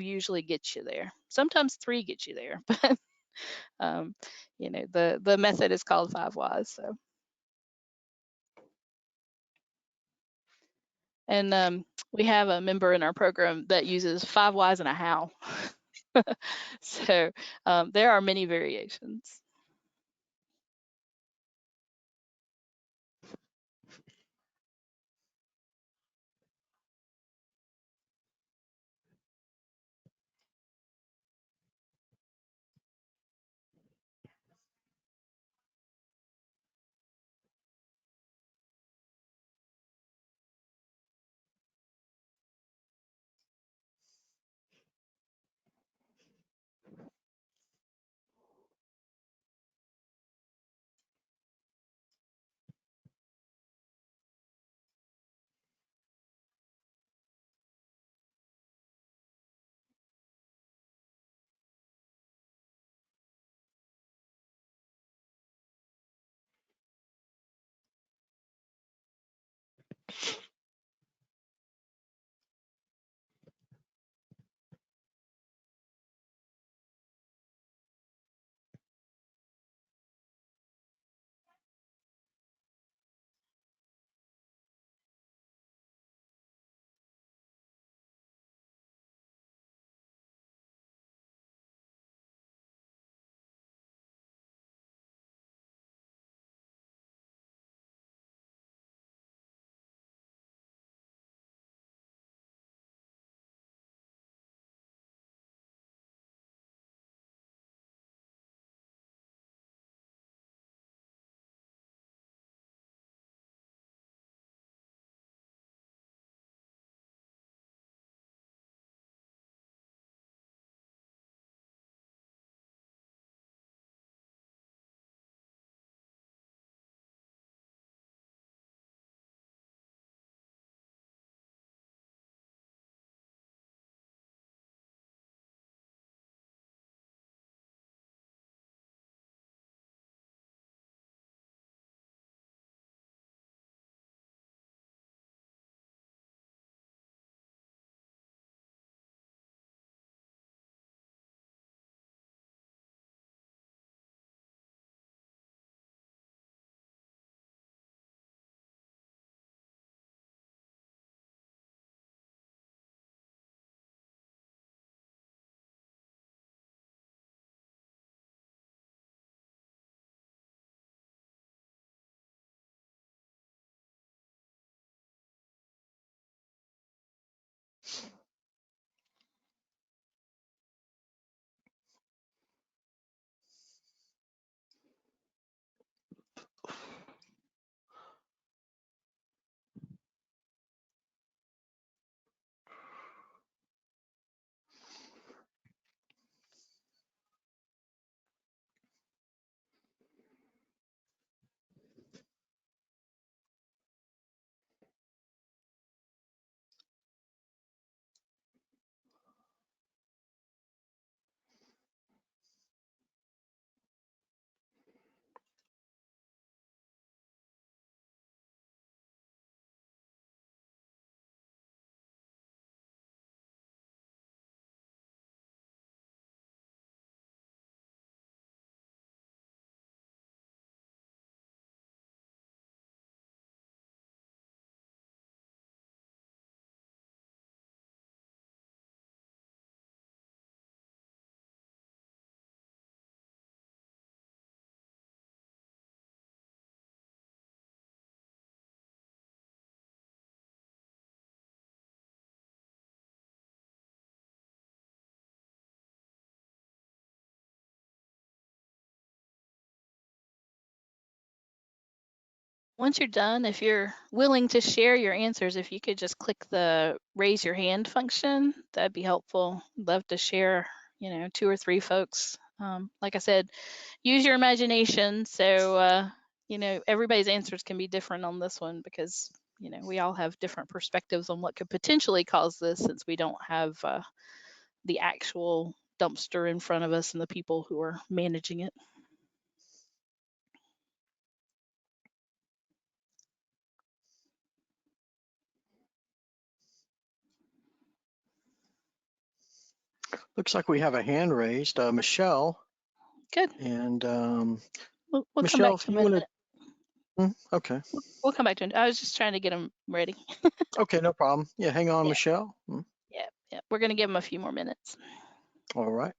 usually gets you there. Sometimes 3 gets you there, but the method is called 5 whys. So, and we have a member in our program that uses 5 whys and a how. So there are many variations. Once you're done, if you're willing to share your answers, if you could just click the raise your hand function, that'd be helpful. Love to share, 2 or 3 folks. Like I said, use your imagination. So, everybody's answers can be different on this one because, we all have different perspectives on what could potentially cause this since we don't have the actual dumpster in front of us and the people who are managing it. Looks like we have a hand raised, Michelle. Good. And We'll Michelle, come back to if you them in a want minute. to, okay. We'll come back to it. I was just trying to get them ready. Okay, no problem. Yeah, hang on, Yeah. Michelle. Yeah. We're going to give them a few more minutes. All right.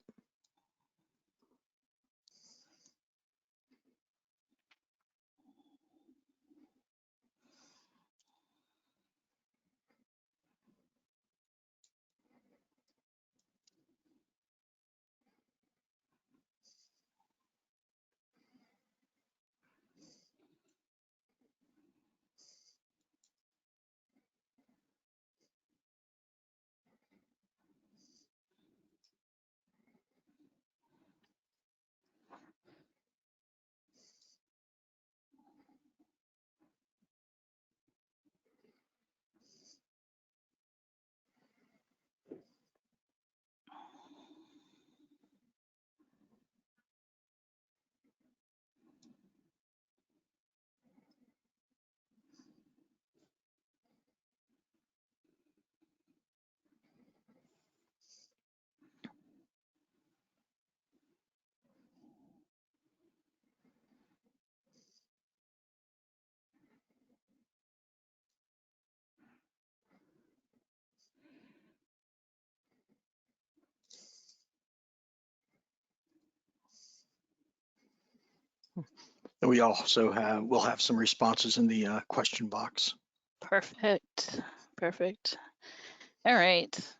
And we also we'll have some responses in the question box. Perfect. All right.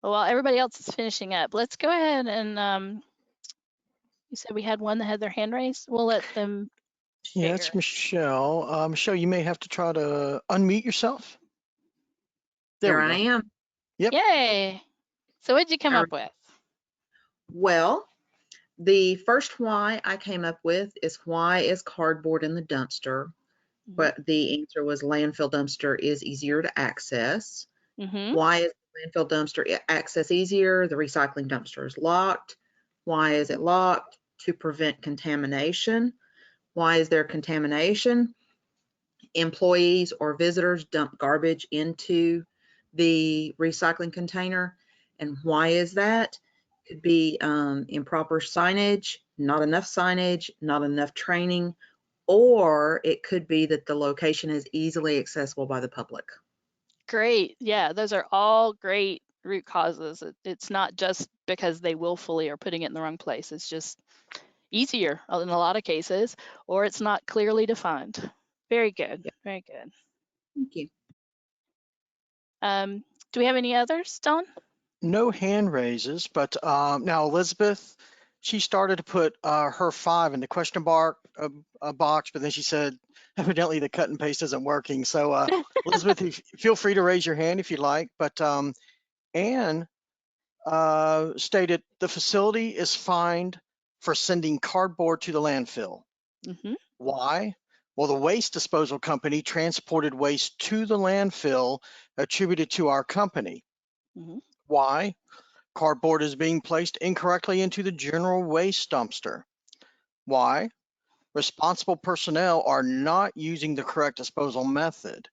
Well, while everybody else is finishing up, let's go ahead and you said we had one that had their hand raised. We'll let them share. Yeah, it's Michelle. Michelle, you may have to try to unmute yourself. There Here we go. I am. Yep. Yay. So what'd you come up with? Well, the first why I came up with is why is cardboard in the dumpster? But the answer was landfill dumpster is easier to access. Why is the landfill dumpster access easier? The recycling dumpster is locked. Why is it locked? To prevent contamination. Why is there contamination? Employees or visitors dump garbage into the recycling container. And why is that? Could be improper signage, not enough training, or it could be that the location is easily accessible by the public. Great. Yeah, those are all great root causes. It's not just because they willfully are putting it in the wrong place. It's just easier in a lot of cases, or it's not clearly defined. Very good. Yep. Very good. Thank you. Do we have any others, Dawn? No hand raises, but now Elizabeth, she started to put her 5 in the question box, but then she said evidently the cut and paste isn't working. So Elizabeth, feel free to raise your hand if you like. But Anne stated the facility is fined for sending cardboard to the landfill. Why? Well, the waste disposal company transported waste to the landfill attributed to our company. Why? Cardboard is being placed incorrectly into the general waste dumpster. Why? Responsible personnel are not using the correct disposal method.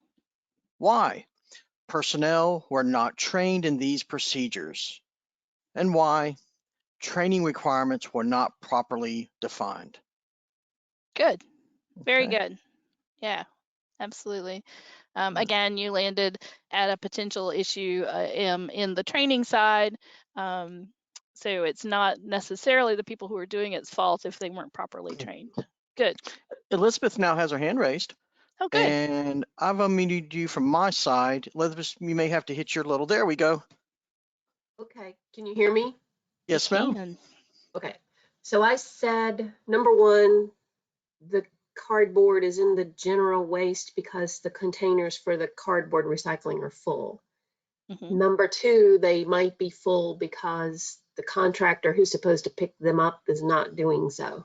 Why? Personnel were not trained in these procedures. And why? Training requirements were not properly defined. Good. Very Okay. good. Yeah, absolutely. Again, you landed at a potential issue in the training side. So it's not necessarily the people who are doing it's fault if they weren't properly trained. Good. Elizabeth now has her hand raised. Oh, good. And I've unmuted you from my side. Elizabeth, you may have to hit your little, there we go. Okay, can you hear me? Yes, ma'am. Okay, so I said, number one, the cardboard is in the general waste because the containers for the cardboard recycling are full. Number two, they might be full because the contractor who's supposed to pick them up is not doing so.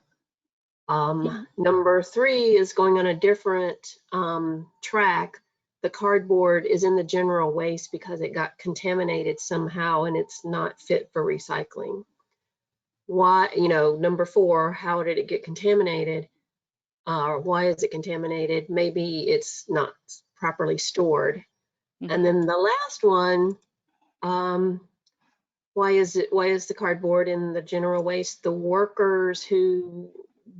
Number three is going on a different track. The cardboard is in the general waste because it got contaminated somehow and it's not fit for recycling. Why, number four, how did it get contaminated? Why is it contaminated? Maybe it's not properly stored. And then the last one, why is the cardboard in the general waste? The workers who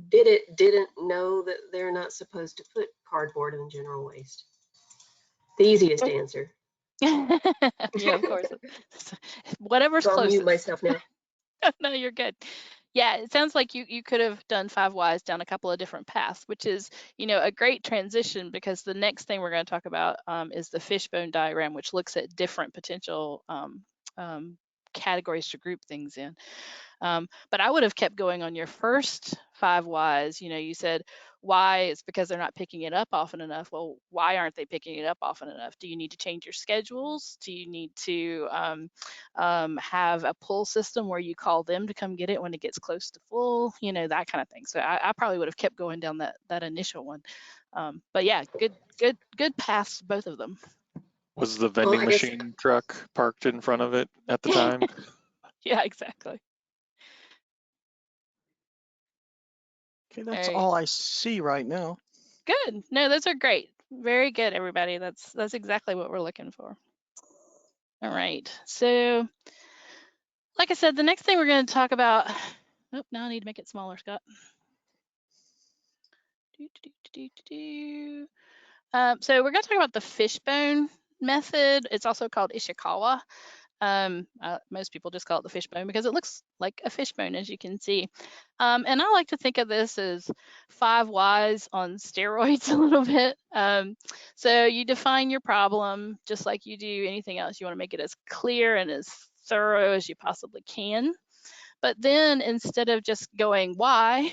did it didn't know that they're not supposed to put cardboard in the general waste. The easiest answer. Yeah, of course. Whatever's So I'll closest. mute myself now. No, you're good. Yeah, it sounds like you could have done 5 whys down a couple of different paths, which is, a great transition, because the next thing we're going to talk about is the fishbone diagram, which looks at different potential categories to group things in. But I would have kept going on your first 5 whys. You said why it's because they're not picking it up often enough. Well, why aren't they picking it up often enough? Do you need to change your schedules? Do you need to have a pull system where you call them to come get it when it gets close to full? That kind of thing. So I probably would have kept going down that initial one. But yeah, good paths, both of them. Was the vending machine truck parked in front of it at the time? Yeah, exactly. Okay, that's all I see right now. Good. No, those are great. Very good, everybody. That's exactly what we're looking for. All right. So, like I said, the next thing we're going to talk about. Oh, now I need to make it smaller, Scott. So we're going to talk about the fishbone method. It's also called Ishikawa. Most people just call it the fishbone because it looks like a fishbone, as you can see. And I like to think of this as 5 whys on steroids a little bit. So you define your problem just like you do anything else. You want to make it as clear and as thorough as you possibly can. But then instead of just going why,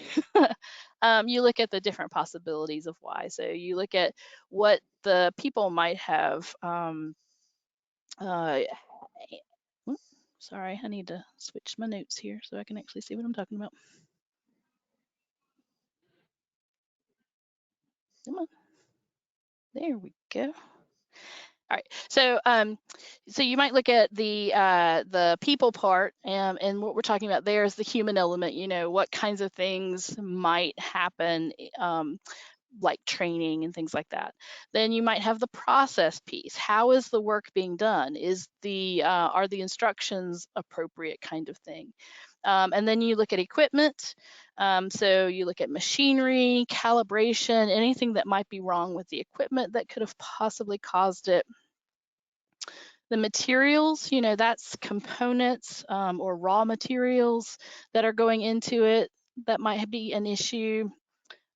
you look at the different possibilities of why. So you look at what the people might have sorry, I need to switch my notes here so I can actually see what I'm talking about. Come on. There we go. All right, so so you might look at the people part, and what we're talking about there is the human element. What kinds of things might happen, like training and things like that. Then you might have the process piece. How is the work being done? Are the instructions appropriate, kind of thing? And then you look at equipment. So you look at machinery, calibration, anything that might be wrong with the equipment that could have possibly caused it. The materials, that's components or raw materials that are going into it that might be an issue.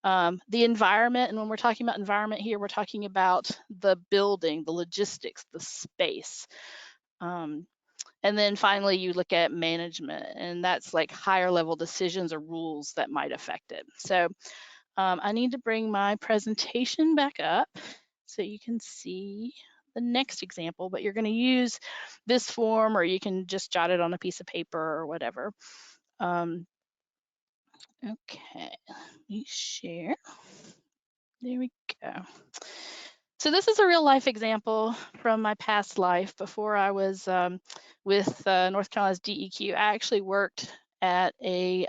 The environment, and when we're talking about environment here, we're talking about the building, the logistics, the space. And then finally, you look at management, and that's like higher level decisions or rules that might affect it. So I need to bring my presentation back up so you can see the next example, but you're going to use this form, or you can just jot it on a piece of paper or whatever. Okay, let me share. There we go. So this is a real life example from my past life. Before I was with North Carolina's DEQ, I actually worked at a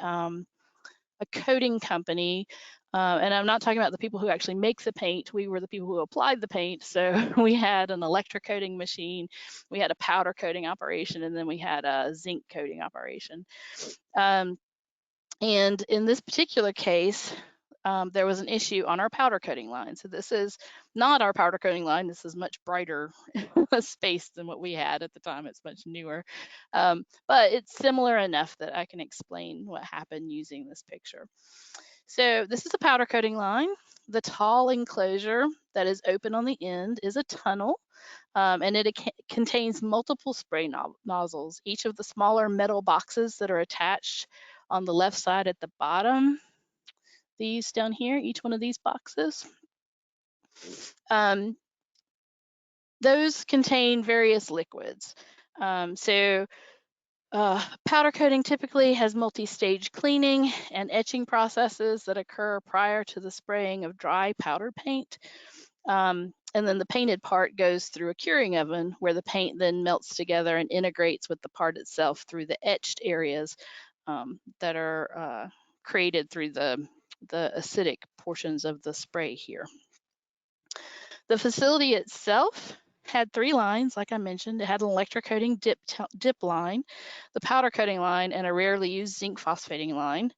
coating company. And I'm not talking about the people who actually make the paint. We were the people who applied the paint. So we had an electrocoating machine, we had a powder coating operation, and then we had a zinc coating operation. And in this particular case, there was an issue on our powder coating line. So this is not our powder coating line. This is much brighter space than what we had at the time. It's much newer, but it's similar enough that I can explain what happened using this picture. So this is a powder coating line. The tall enclosure that is open on the end is a tunnel, and it contains multiple spray nozzles. Each of the smaller metal boxes that are attached on the left side at the bottom, these down here, each one of these boxes. Those contain various liquids. Powder coating typically has multi-stage cleaning and etching processes that occur prior to the spraying of dry powder paint. And then the painted part goes through a curing oven where the paint then melts together and integrates with the part itself through the etched areas that are created through the acidic portions of the spray here. The facility itself had 3 lines, like I mentioned. It had an electrocoating dip line, the powder coating line, and a rarely used zinc phosphating line.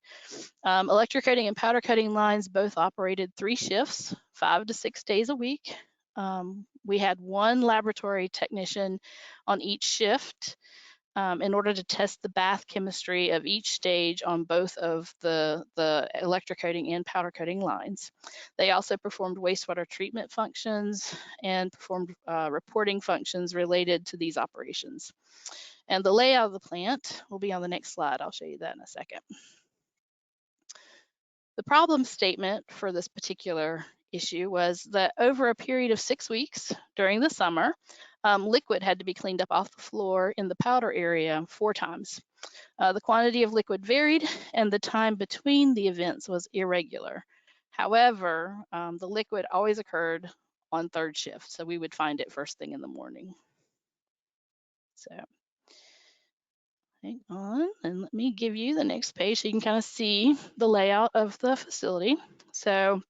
Electrocoating and powder coating lines both operated 3 shifts, 5 to 6 days a week. We had 1 laboratory technician on each shift in order to test the bath chemistry of each stage on both of the electrocoating and powder coating lines. They also performed wastewater treatment functions and performed reporting functions related to these operations. And the layout of the plant will be on the next slide. I'll show you that in a second. The problem statement for this particular issue was that over a period of 6 weeks during the summer, liquid had to be cleaned up off the floor in the powder area 4 times. The quantity of liquid varied and the time between the events was irregular. However, the liquid always occurred on 3rd shift, so we would find it first thing in the morning. So hang on, and let me give you the next page so you can kind of see the layout of the facility. So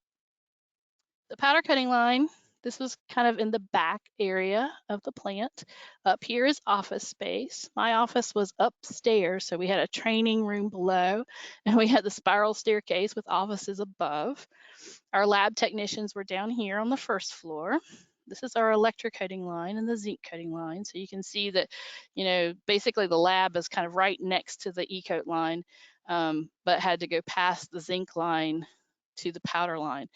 the powder coating line, this was kind of in the back area of the plant. Up here is office space. My office was upstairs, so we had a training room below, and we had the spiral staircase with offices above. Our lab technicians were down here on the 1st floor. This is our electrocoating line and the zinc coating line. So you can see that, you know, basically the lab is kind of right next to the E-coat line, but had to go past the zinc line to the powder line.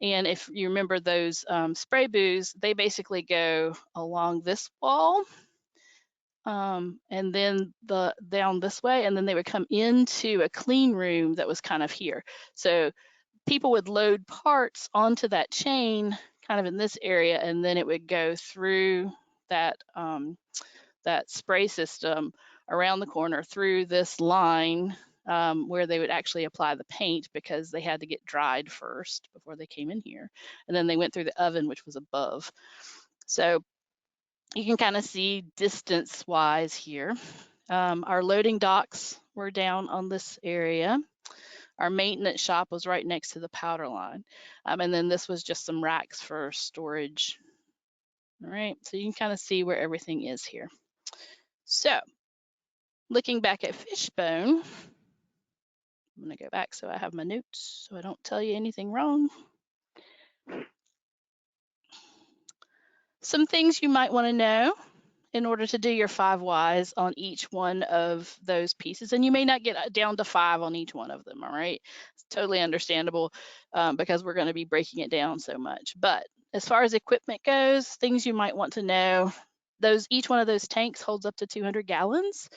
And if you remember those spray booths, they basically go along this wall and then down this way, and then they would come into a clean room that was kind of here. So people would load parts onto that chain kind of in this area, and then it would go through that that spray system around the corner through this line where they would actually apply the paint, because they had to get dried first before they came in here. And then they went through the oven, which was above. So you can kind of see distance wise here. Our loading docks were down on this area. Our maintenance shop was right next to the powder line. And then this was just some racks for storage. All right, so you can kind of see where everything is here. So looking back at Fishbone, I'm gonna go back so I have my notes so I don't tell you anything wrong. Some things you might want to know in order to do your 5 whys on each one of those pieces. And you may not get down to 5 on each one of them, all right? It's totally understandable because we're going to be breaking it down so much. But as far as equipment goes, things you might want to know, each one of those tanks holds up to 200 gallons.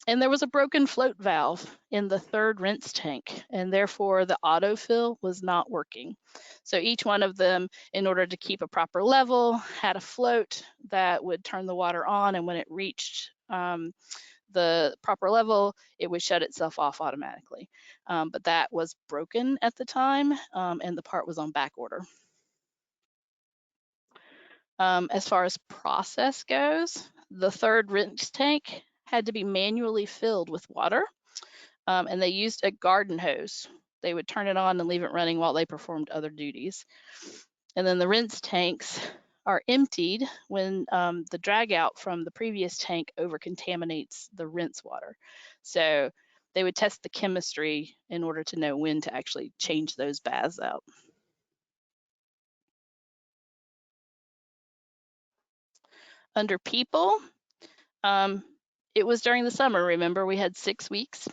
And there was a broken float valve in the 3rd rinse tank, and therefore the autofill was not working. So each one of them, in order to keep a proper level, had a float that would turn the water on, and when it reached the proper level, it would shut itself off automatically. But that was broken at the time, and the part was on back order. As far as process goes, the 3rd rinse tank had to be manually filled with water, and they used a garden hose. They would turn it on and leave it running while they performed other duties. And then the rinse tanks are emptied when the drag out from the previous tank over contaminates the rinse water. So they would test the chemistry in order to know when to actually change those baths out. Under people, it was during the summer. Remember, we had 6 weeks.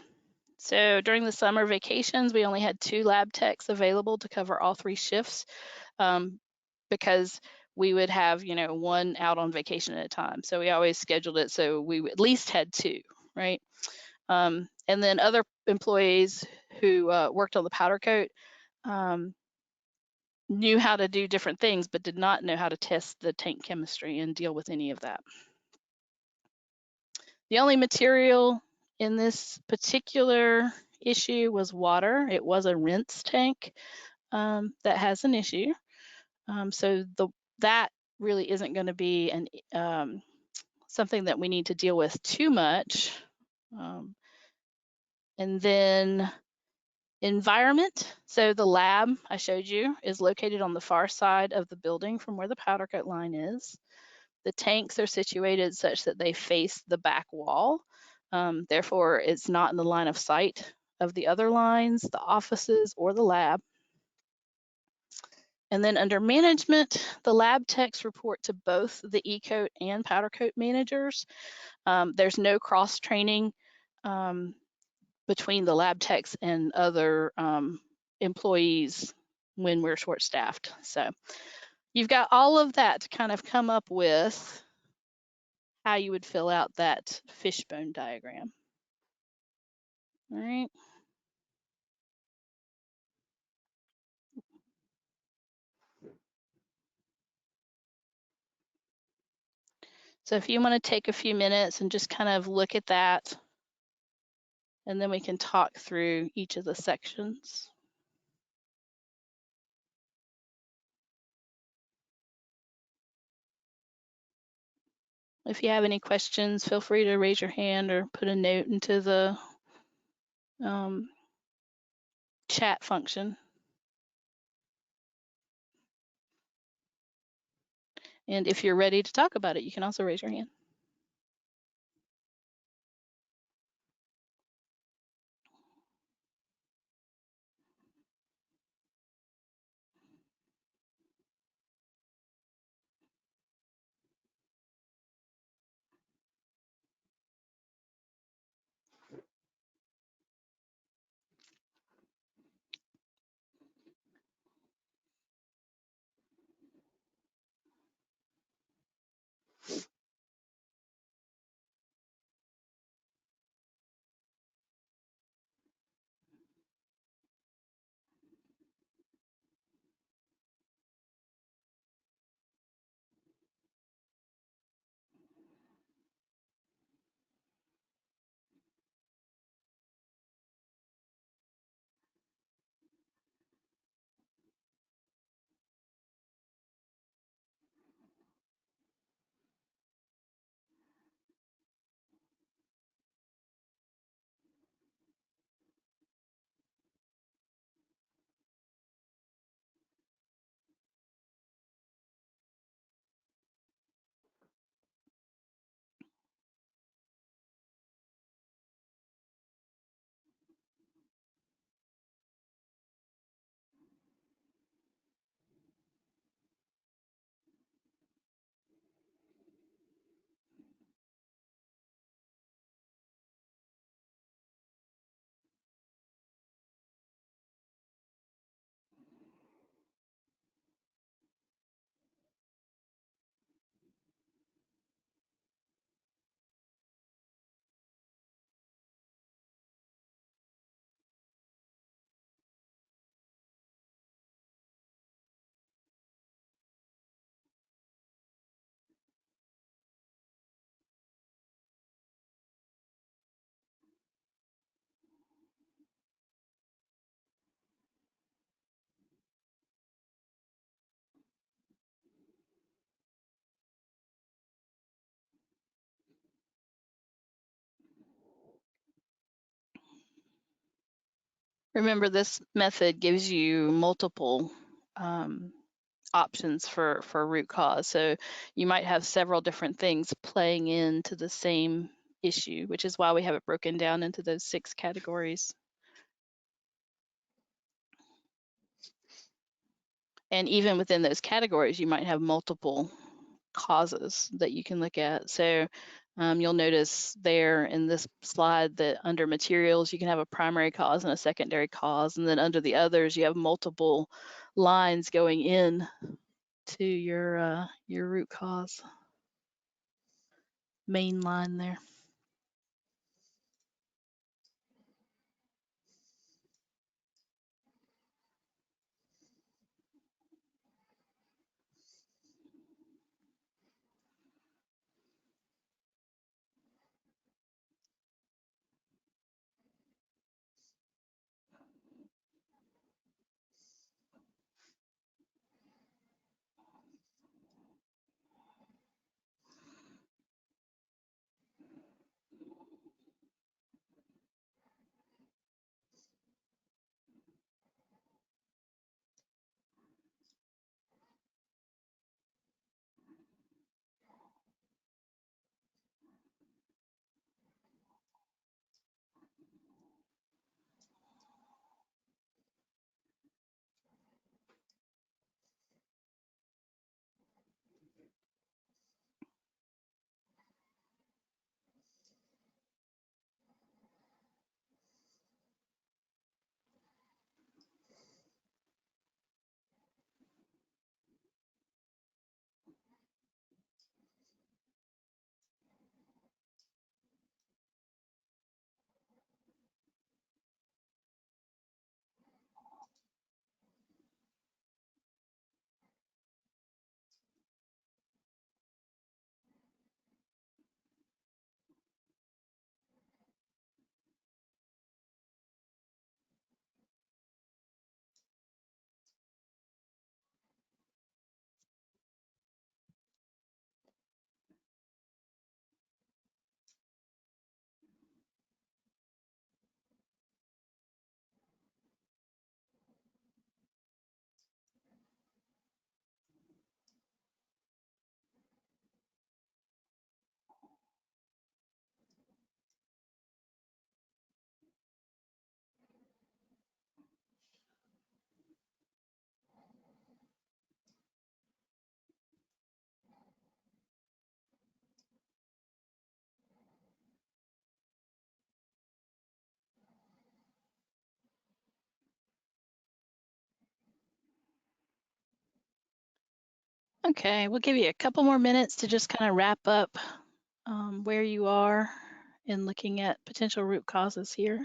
So during the summer vacations, we only had 2 lab techs available to cover all 3 shifts because we would have, you know, 1 out on vacation at a time. So we always scheduled it so we at least had 2, right? And then other employees who worked on the powder coat knew how to do different things, but did not know how to test the tank chemistry and deal with any of that. The only material in this particular issue was water. It was a rinse tank that has an issue. So that really isn't going to be something that we need to deal with too much. And then environment. So the lab I showed you is located on the far side of the building from where the powder coat line is. The tanks are situated such that they face the back wall. Therefore, it's not in the line of sight of the other lines, the offices, or the lab. And then under management, the lab techs report to both the E-coat and powder coat managers. There's no cross training between the lab techs and other employees when we're short staffed. So you've got all of that to kind of come up with how you would fill out that fishbone diagram. All right. So if you want to take a few minutes and just kind of look at that, and then we can talk through each of the sections. If you have any questions, feel free to raise your hand or put a note into the chat function. And if you're ready to talk about it, you can also raise your hand. Remember, this method gives you multiple options for root cause. So you might have several different things playing into the same issue, which is why we have it broken down into those 6 categories. And even within those categories, you might have multiple causes that you can look at. So you'll notice there in this slide that under materials, you can have a primary cause and a secondary cause. And then under the others, you have multiple lines going in to your root cause main line there. Okay, we'll give you a couple more minutes to just kind of wrap up where you are in looking at potential root causes here.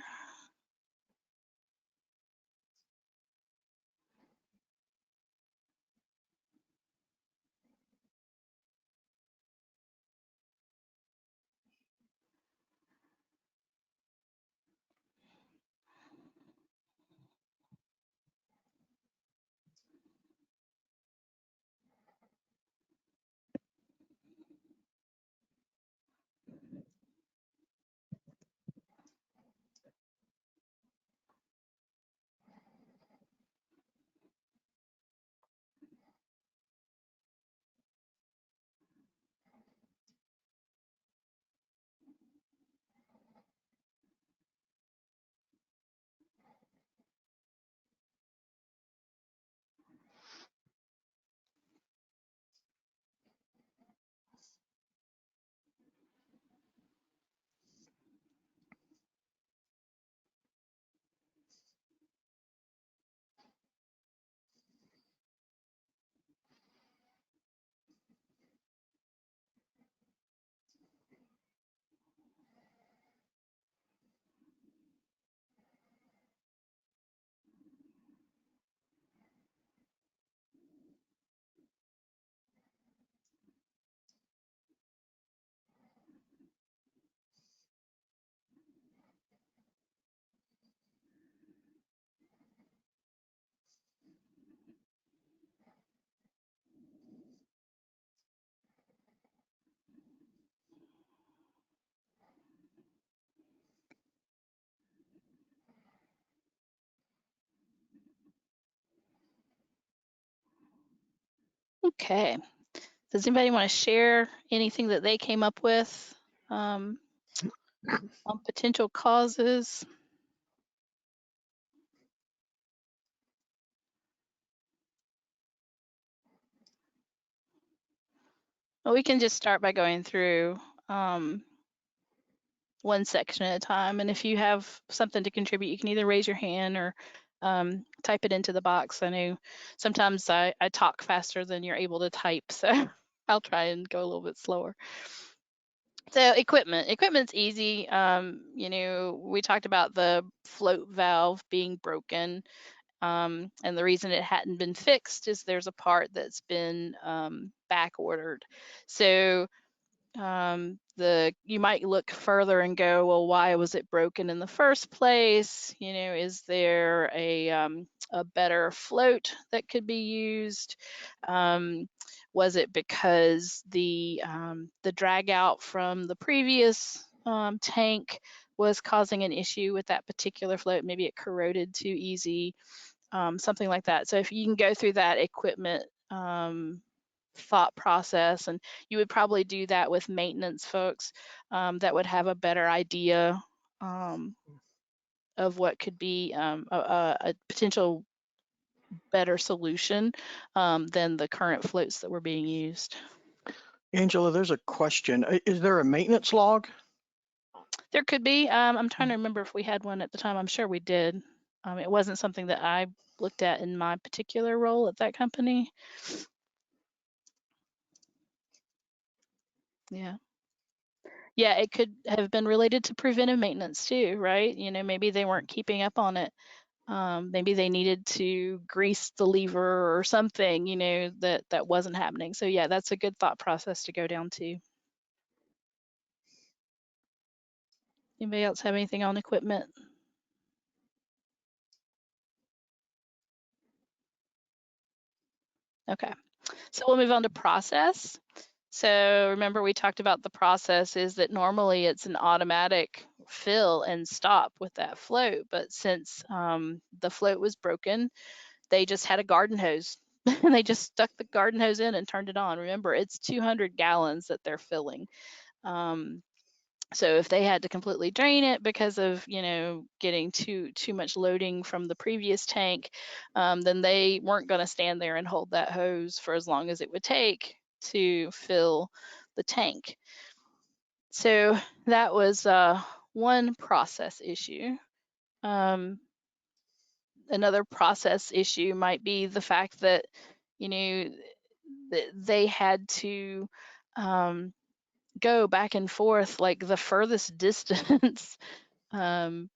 Okay. Does anybody want to share anything that they came up with on potential causes? Well, we can just start by going through one section at a time. And if you have something to contribute, you can either raise your hand or type it into the box. I know sometimes I talk faster than you're able to type, so I'll try and go a little bit slower. So equipment's easy. You know, we talked about the float valve being broken. And the reason it hadn't been fixed is there's a part that's been back ordered. So you might look further and go, well, why was it broken in the first place? You know, is there a better float that could be used? Was it because the drag out from the previous tank was causing an issue with that particular float? Maybe it corroded too easy, something like that. So if you can go through that equipment thought process, and you would probably do that with maintenance folks that would have a better idea of what could be a potential better solution than the current floats that were being used. Angela, there's a question. Is there a maintenance log? There could be. I'm trying to remember if we had one at the time. I'm sure we did. It wasn't something that I looked at in my particular role at that company. Yeah. Yeah, it could have been related to preventive maintenance too, right? You know, maybe they weren't keeping up on it. Maybe they needed to grease the lever or something, you know, that wasn't happening. So yeah, that's a good thought process to go down to. Anybody else have anything on equipment? Okay, so we'll move on to process. So remember we talked about the process is that normally it's an automatic fill and stop with that float, but since the float was broken, they just had a garden hose and they just stuck the garden hose in and turned it on. Remember, it's 200 gallons that they're filling. So if they had to completely drain it because of, you know, getting too much loading from the previous tank, then they weren't going to stand there and hold that hose for as long as it would take to fill the tank. So that was one process issue. Another process issue might be the fact that, you know, they had to go back and forth, like the furthest distance in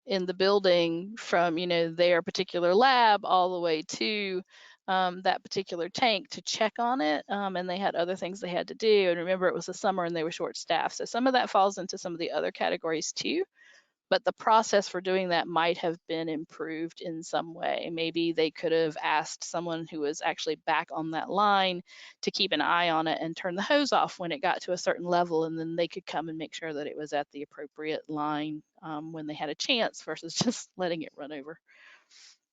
the building from, their particular lab all the way to that particular tank to check on it. And they had other things they had to do. And remember, it was the summer and they were short staffed. So some of that falls into some of the other categories too. But the process for doing that might have been improved in some way. Maybe they could have asked someone who was actually back on that line to keep an eye on it and turn the hose off when it got to a certain level, and then they could come and make sure that it was at the appropriate line when they had a chance versus just letting it run over.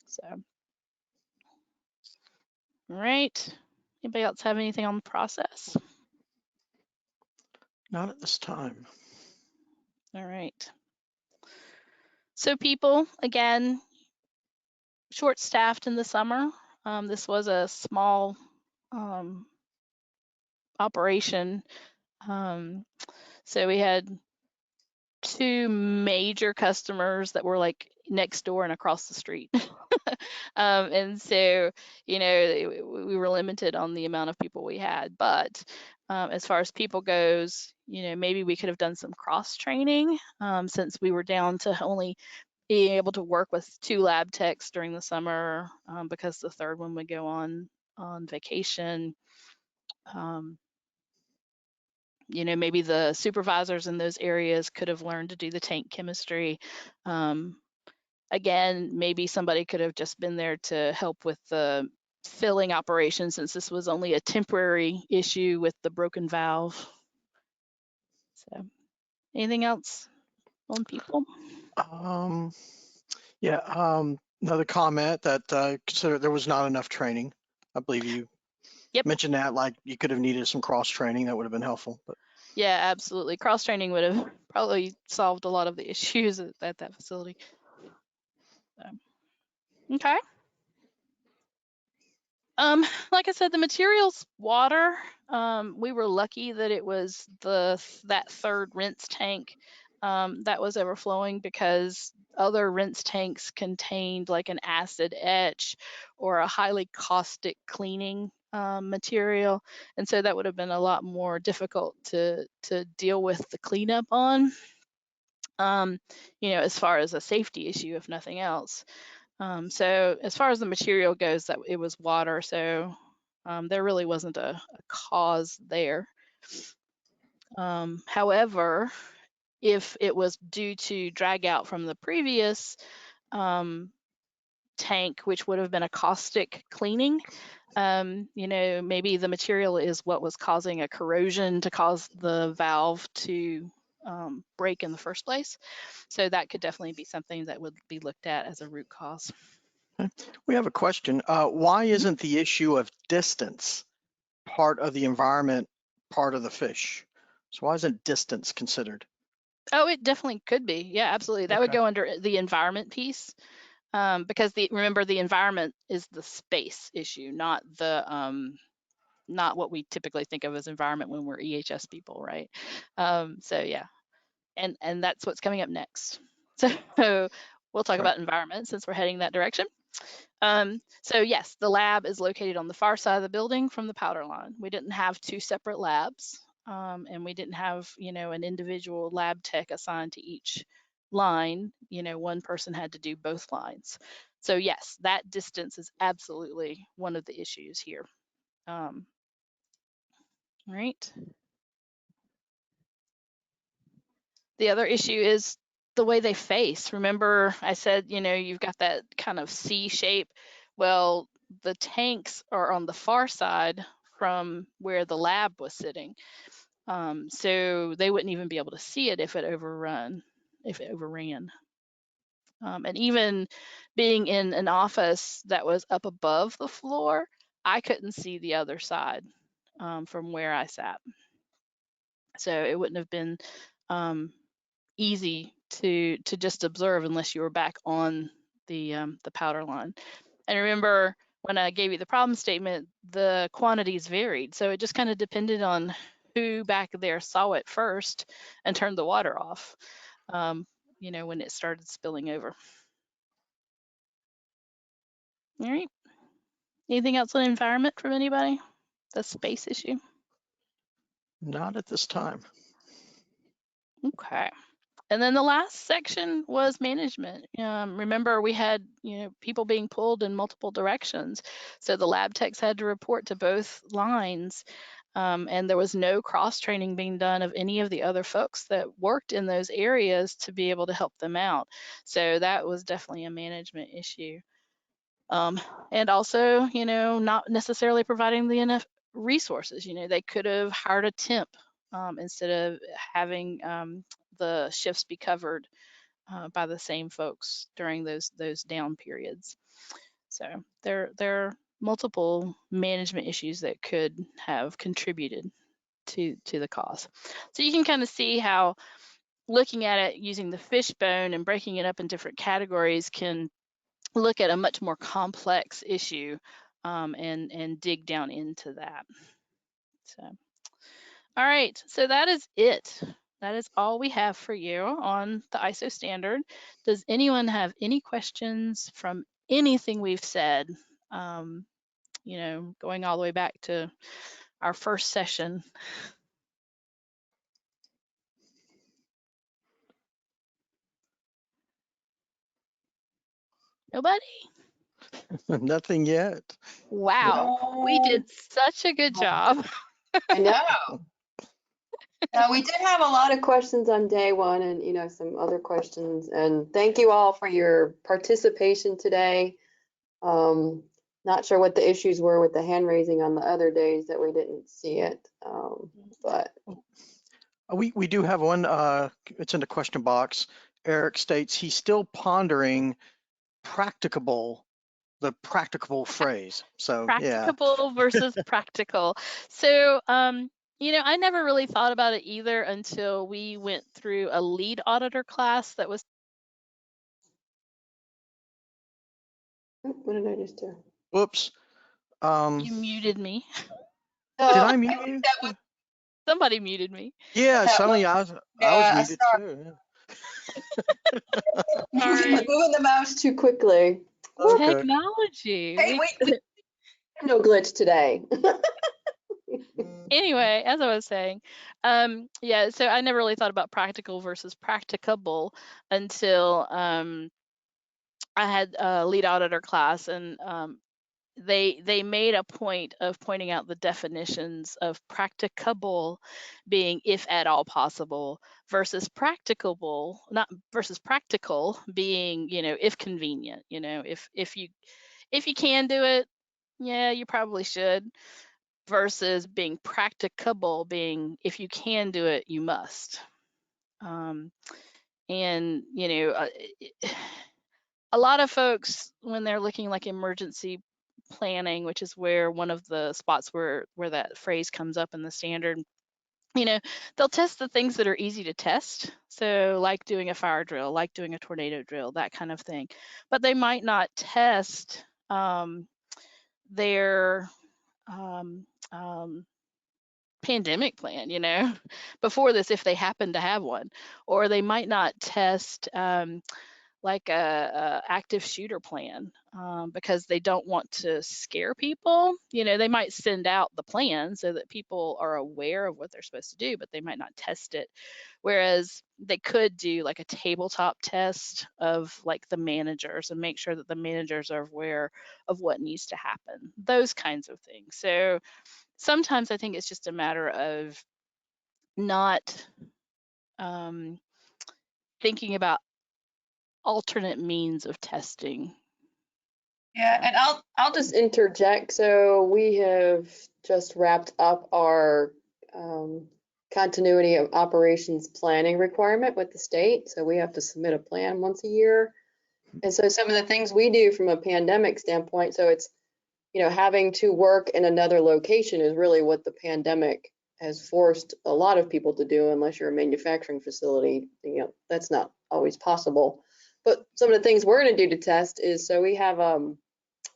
So, all right. Anybody else have anything on the process? Not at this time. All right. So people, again, short-staffed in the summer. This was a small operation. So we had 2 major customers that were like next door and across the street. And so, we were limited on the amount of people we had. But as far as people goes, maybe we could have done some cross training since we were down to only being able to work with 2 lab techs during the summer because the third one would go on vacation. Maybe the supervisors in those areas could have learned to do the tank chemistry. Again, maybe somebody could have just been there to help with the filling operation since this was only a temporary issue with the broken valve. So, anything else on people? Another comment that consider there was not enough training. I believe you mentioned that, like you could have needed some cross training. That would have been helpful. But yeah, absolutely. Cross training would have probably solved a lot of the issues at that facility. So, okay. Like I said, the material's water. We were lucky that it was that third rinse tank that was overflowing, because other rinse tanks contained like an acid etch or a highly caustic cleaning material, and so that would have been a lot more difficult to deal with the cleanup on. As far as a safety issue, if nothing else. So as far as the material goes, that it was water, so there really wasn't a cause there. However, if it was due to drag out from the previous tank, which would have been a caustic cleaning, maybe the material is what was causing a corrosion to cause the valve to break in the first place. So that could definitely be something that would be looked at as a root cause. we have a question. Why isn't the issue of distance part of the environment, part of the fish? So why isn't distance considered? Oh, it definitely could be. Yeah, absolutely. That would Okay. go under the environment piece, because remember, the environment is the space issue, not what we typically think of as environment when we're EHS people, right? So yeah, and that's what's coming up next. So we'll talk about environment since we're heading that direction. So yes, the lab is located on the far side of the building from the powder line. We didn't have 2 separate labs, and we didn't have, an individual lab tech assigned to each line. One person had to do both lines. So yes, that distance is absolutely one of the issues here. Right. The other issue is the way they face. Remember, I said, you've got that kind of C shape. Well, the tanks are on the far side from where the lab was sitting. So they wouldn't even be able to see it if it overran. And even being in an office that was up above the floor, I couldn't see the other side from where I sat. So it wouldn't have been easy to just observe unless you were back on the powder line. And remember, when I gave you the problem statement, the quantities varied. So it just kind of depended on who back there saw it first and turned the water off, when it started spilling over. All right. Anything else on environment from anybody the space issue? Not at this time. Okay. And then the last section was management. Remember, we had people being pulled in multiple directions, so the lab techs had to report to both lines, and there was no cross training being done of any of the other folks that worked in those areas to be able to help them out. So that was definitely a management issue. And also, not necessarily providing the enough resources. They could have hired a temp instead of having the shifts be covered by the same folks during those down periods. So there are multiple management issues that could have contributed to the cost. So you can kind of see how looking at it using the fishbone and breaking it up in different categories can look at a much more complex issue and dig down into that. So, all right, so that is it. That is all we have for you on the ISO standard. Does anyone have any questions from anything we've said? Going all the way back to our first session. Nobody? Nothing yet. Wow, we did such a good job. I know. We did have a lot of questions on day one and, some other questions. And thank you all for your participation today. Not sure what the issues were with the hand raising on the other days that we didn't see it. But We do have one, it's in the question box. Eric states he's still pondering the practicable phrase. So practicable versus practical. So, I never really thought about it either until we went through a lead auditor class that was. what did I just do? Whoops. You muted me. Did I mute you? Somebody muted me. Yeah, suddenly I was muted too. Moving the mouse too quickly. Okay. Technology. Hey, wait. No glitch today. Anyway, as I was saying, so I never really thought about practical versus practicable until I had a lead auditor class, and they made a point of pointing out the definitions of practicable being if at all possible versus practicable, not versus practical being, if convenient, if you can do it, yeah, you probably should, versus being practicable being if you can do it, you must. And a lot of folks, when they're looking like emergency planning, which is where one of the spots where that phrase comes up in the standard, they'll test the things that are easy to test. So like doing a fire drill, like doing a tornado drill, that kind of thing. But they might not test their pandemic plan, before this, if they happen to have one. Or they might not test like a active shooter plan because they don't want to scare people. They might send out the plan so that people are aware of what they're supposed to do, but they might not test it. Whereas they could do like a tabletop test of like the managers and make sure that the managers are aware of what needs to happen, those kinds of things. So sometimes I think it's just a matter of not thinking about alternate means of testing. Yeah, and I'll just interject. So we have just wrapped up our continuity of operations planning requirement with the state. So we have to submit a plan once a year. And so some of the things we do from a pandemic standpoint, so it's, having to work in another location is really what the pandemic has forced a lot of people to do, unless you're a manufacturing facility, that's not always possible. But some of the things we're going to do to test is, so we have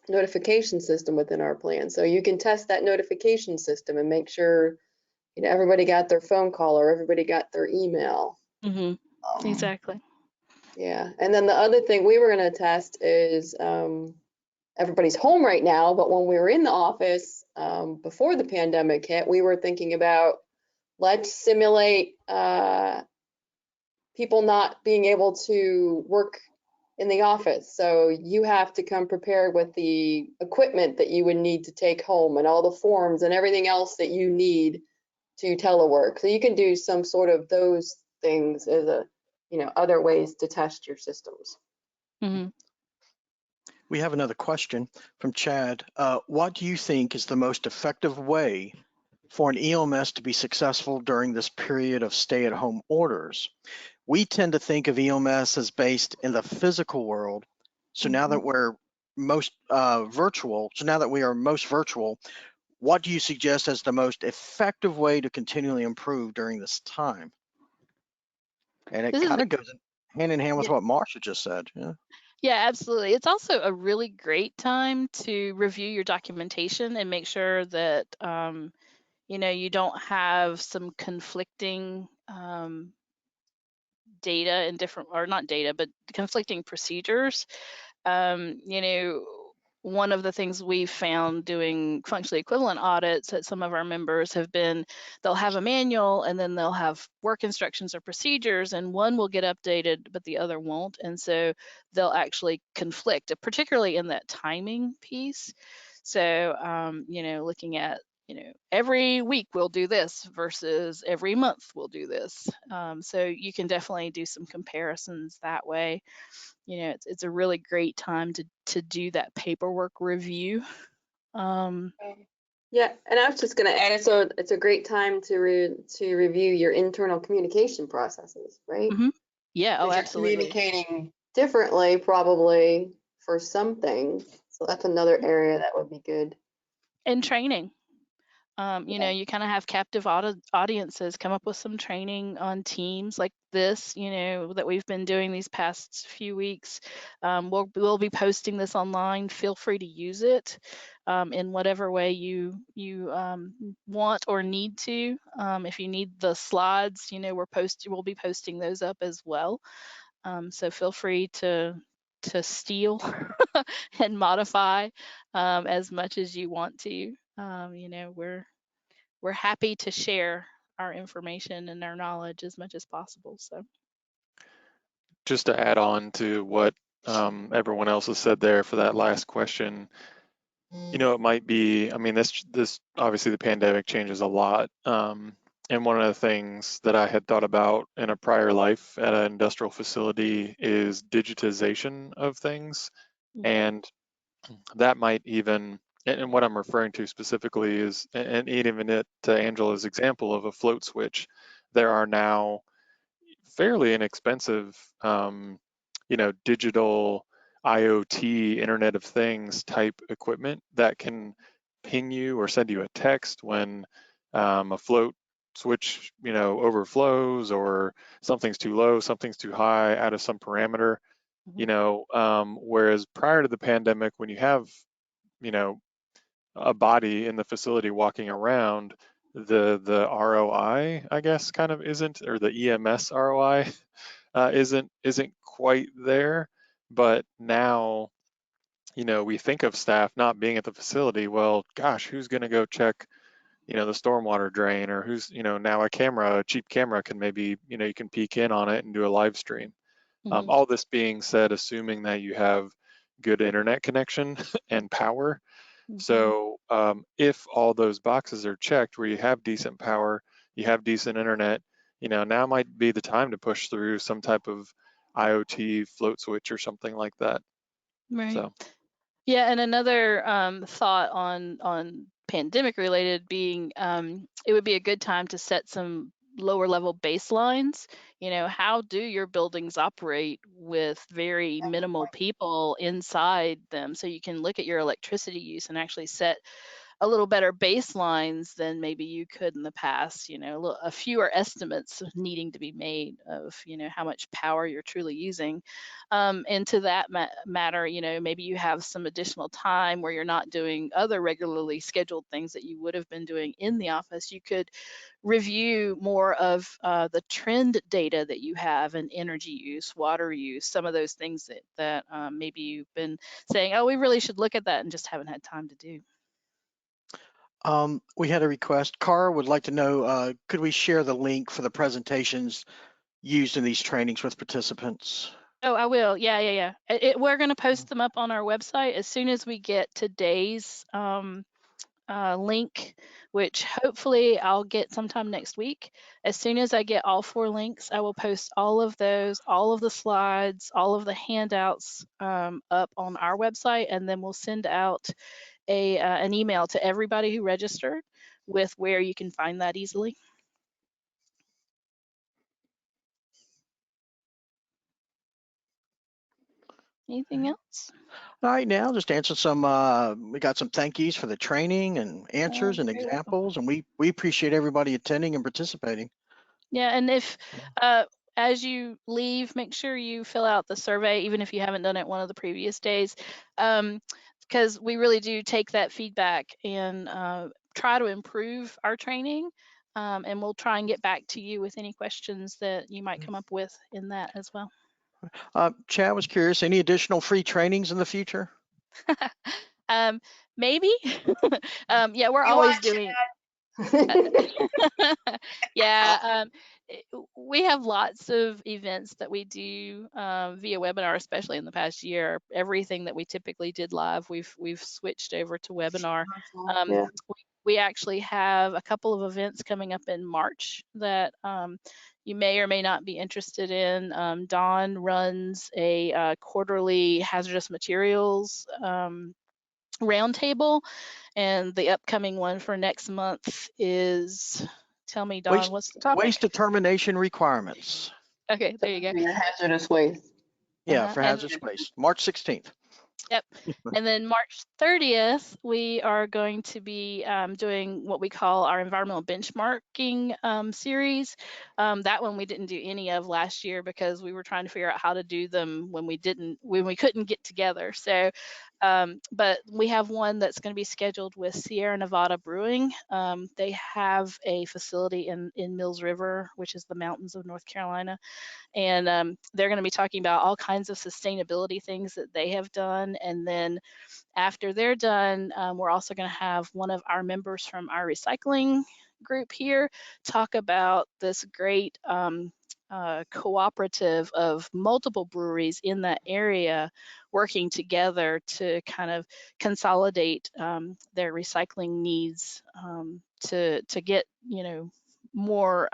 notification system within our plan. So you can test that notification system and make sure, everybody got their phone call or everybody got their email. Exactly. Yeah. And then the other thing we were going to test is everybody's home right now, but when we were in the office before the pandemic hit, we were thinking about let's simulate people not being able to work in the office. So you have to come prepared with the equipment that you would need to take home and all the forms and everything else that you need to telework. So you can do some sort of those things as a, other ways to test your systems. Mm-hmm. We have another question from Chad. What do you think is the most effective way for an EMS to be successful during this period of stay-at-home orders? We tend to think of EMS as based in the physical world. So now that we're most virtual, what do you suggest as the most effective way to continually improve during this time? And it kind of goes hand in hand with what Marsha just said. Yeah. Yeah, absolutely. It's also a really great time to review your documentation and make sure that you don't have some conflicting data and different, or not data, but conflicting procedures. One of the things we've found doing functionally equivalent audits that some of our members have been, they'll have a manual and then they'll have work instructions or procedures, and one will get updated, but the other won't. And so they'll actually conflict, particularly in that timing piece. So, looking at, every week we'll do this versus every month we'll do this. So you can definitely do some comparisons that way. It's a really great time to do that paperwork review. Yeah, and I was just going to add, so it's a great time to review your internal communication processes, right? Mm-hmm. Yeah, oh, Because absolutely. you're communicating differently probably for some things. So that's another area that would be good. And training. You kind of have captive audiences. Come up with some training on teams like this, that we've been doing these past few weeks. We'll be posting this online. Feel free to use it in whatever way you want or need to. If you need the slides, we'll be posting those up as well. So feel free to steal and modify as much as you want to. We're happy to share our information and our knowledge as much as possible. So, just to add on to what everyone else has said there for that last question, it might be, I mean, this obviously the pandemic changes a lot. And one of the things that I had thought about in a prior life at an industrial facility is digitization of things. And that might even, and what I'm referring to specifically is, and even to Angela's example of a float switch, there are now fairly inexpensive, digital IoT Internet of Things type equipment that can ping you or send you a text when a float switch, overflows, or something's too low, something's too high, out of some parameter. Whereas prior to the pandemic, when you have, a body in the facility walking around, the ROI, I guess, kind of isn't, or the EMS ROI isn't quite there. But now, we think of staff not being at the facility. Well, gosh, who's going to go check, the stormwater drain, or who's, now a cheap camera can maybe, you can peek in on it and do a live stream. All this being said, assuming that you have good internet connection and power. So if all those boxes are checked where you have decent power, you have decent internet, now might be the time to push through some type of IoT float switch or something like that. Right. So. Yeah, and another thought on pandemic related being, it would be a good time to set some lower level baselines. How do your buildings operate with very minimal people inside them? So you can look at your electricity use and actually set a little better baselines than maybe you could in the past, a fewer estimates needing to be made of, how much power you're truly using. And to that matter, maybe you have some additional time where you're not doing other regularly scheduled things that you would have been doing in the office. You could review more of the trend data that you have in energy use, water use, some of those things that maybe you've been saying, oh, we really should look at that, and just haven't had time to do. We had a request. Cara would like to know, could we share the link for the presentations used in these trainings with participants? Oh, I will. Yeah. We're going to post them up on our website as soon as we get today's link, which hopefully I'll get sometime next week. As soon as I get all 4 links, I will post all of those, all of the slides, all of the handouts up on our website, and then we'll send out an email to everybody who registered with where you can find that easily. Anything else? All right, now just answer some, we got some thank yous for the training and answers and Very welcome. examples, and we appreciate everybody attending and participating. Yeah, and if as you leave, make sure you fill out the survey, even if you haven't done it one of the previous days, because we really do take that feedback and try to improve our training, and we'll try and get back to you with any questions that you might come up with in that as well. Chad was curious, any additional free trainings in the future? Maybe. Yeah, we're always doing. Yeah, we have lots of events that we do via webinar, especially in the past year. Everything that we typically did live, we've switched over to webinar. Yeah. We actually have a couple of events coming up in March that you may or may not be interested in. Dawn runs a quarterly hazardous materials roundtable, and the upcoming one for next month is, tell me, Dawn, what's the topic? Waste determination requirements. Okay, there you go. Your hazardous waste. Yeah, for hazardous waste, March 16th. Yep. And then March 30th, we are going to be doing what we call our environmental benchmarking series. That one we didn't do any of last year because we were trying to figure out how to do them when we couldn't get together. So, but we have one that's going to be scheduled with Sierra Nevada Brewing. They have a facility in Mills River, which is the mountains of North Carolina. And they're going to be talking about all kinds of sustainability things that they have done. And then after they're done, we're also going to have one of our members from our recycling group here talk about this great cooperative of multiple breweries in that area working together to kind of consolidate their recycling needs to get, more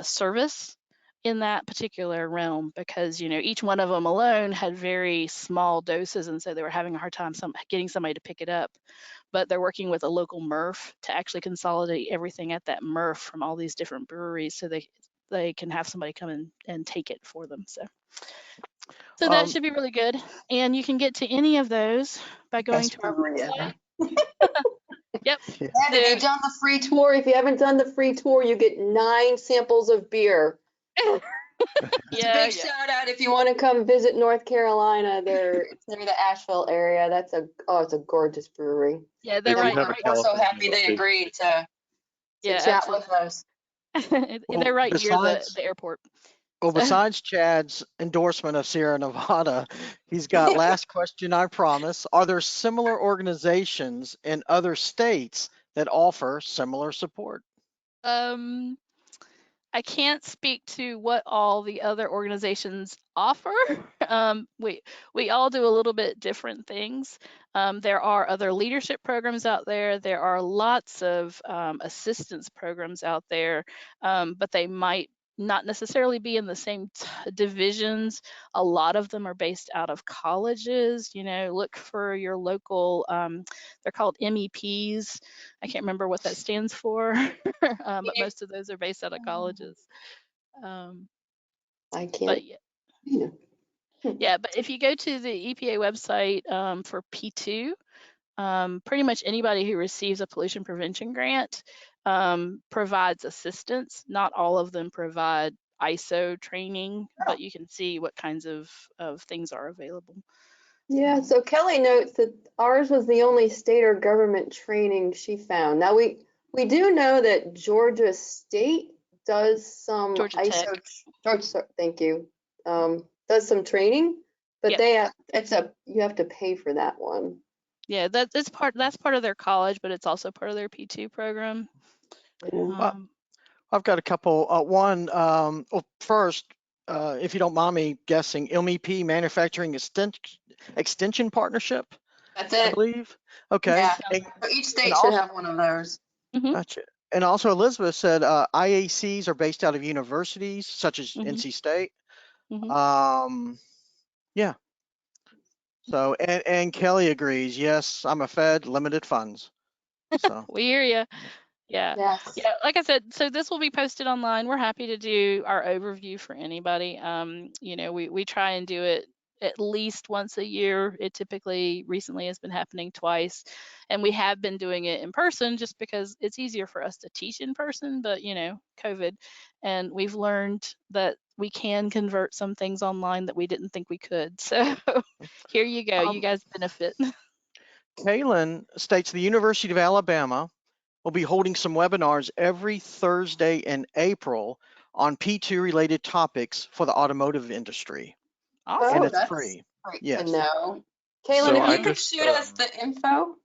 service in that particular realm, because each one of them alone had very small doses, and so they were having a hard time getting somebody to pick it up. But they're working with a local MRF to actually consolidate everything at that MRF from all these different breweries, so they can have somebody come in and take it for them. So that should be really good, and you can get to any of those by going to our website. Yep. And if you've done the free tour, if you haven't done the free tour, you get 9 samples of beer. Yeah. Big shout out if you want to come visit North Carolina. It's near the Asheville area. It's a gorgeous brewery. Yeah, they're right. We're so happy they agreed to chat with us. They're right near the airport. Well, besides Chad's endorsement of Sierra Nevada, he's got last question, I promise. Are there similar organizations in other states that offer similar support? I can't speak to what all the other organizations offer. We all do a little bit different things. There are other leadership programs out there. There are lots of assistance programs out there, but they might not necessarily be in the same divisions. A lot of them are based out of colleges. Look for your local, they're called MEPs. I can't remember what that stands for, but most of those are based out of colleges. I can't. But yeah, but if you go to the EPA website for P2, pretty much anybody who receives a pollution prevention grant provides assistance. Not all of them provide ISO training, but you can see what kinds of things are available. Yeah, so Kelly notes that ours was the only state or government training she found. Now we do know that Georgia State does some Georgia ISO, Tech. thank you, does some training, but Yep. you have to pay for that one. Yeah, that's part of their college, but it's also part of their P2 program. I've got a couple. One, well, first, if you don't mind me guessing, MEP Manufacturing Extension Partnership, That's I it. believe. Okay. Yeah. And, So each and state should also, have one of those. gotcha. And also Elizabeth said IACs are based out of universities such as NC State. Yeah. So, and Kelly agrees. Yes, I'm a Fed, limited funds. So We hear you. Yeah. Yes. Yeah, like I said, so this will be posted online. We're happy to do our overview for anybody. You know, we try and do it at least once a year. It typically recently has been happening twice, and we have been doing it in person just because it's easier for us to teach in person, but you know, COVID, and we've learned that we can convert some things online that we didn't think we could. So here you go. You guys benefit. Kaylin states the University of Alabama will be holding some webinars every Thursday in April on P2 related topics for the automotive industry. Awesome. And it's that's free. great Yes. to know. Kaylin, So if I you could just, shoot us the info.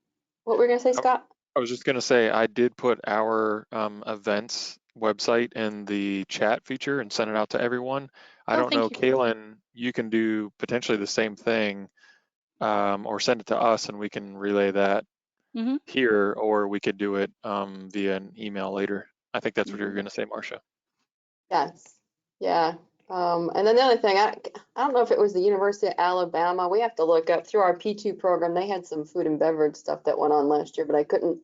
What were we gonna say, Scott? I was just going to say, I did put our events website in the chat feature and send it out to everyone. I don't know, Thank you. Kaylin, you can do potentially the same thing, or send it to us and we can relay that here, or we could do it via an email later. I think that's what you were going to say, Marcia. Yes. Yeah. And then the other thing, I don't know if it was the University of Alabama. We have to look up through our P2 program. They had some food and beverage stuff that went on last year, but I couldn't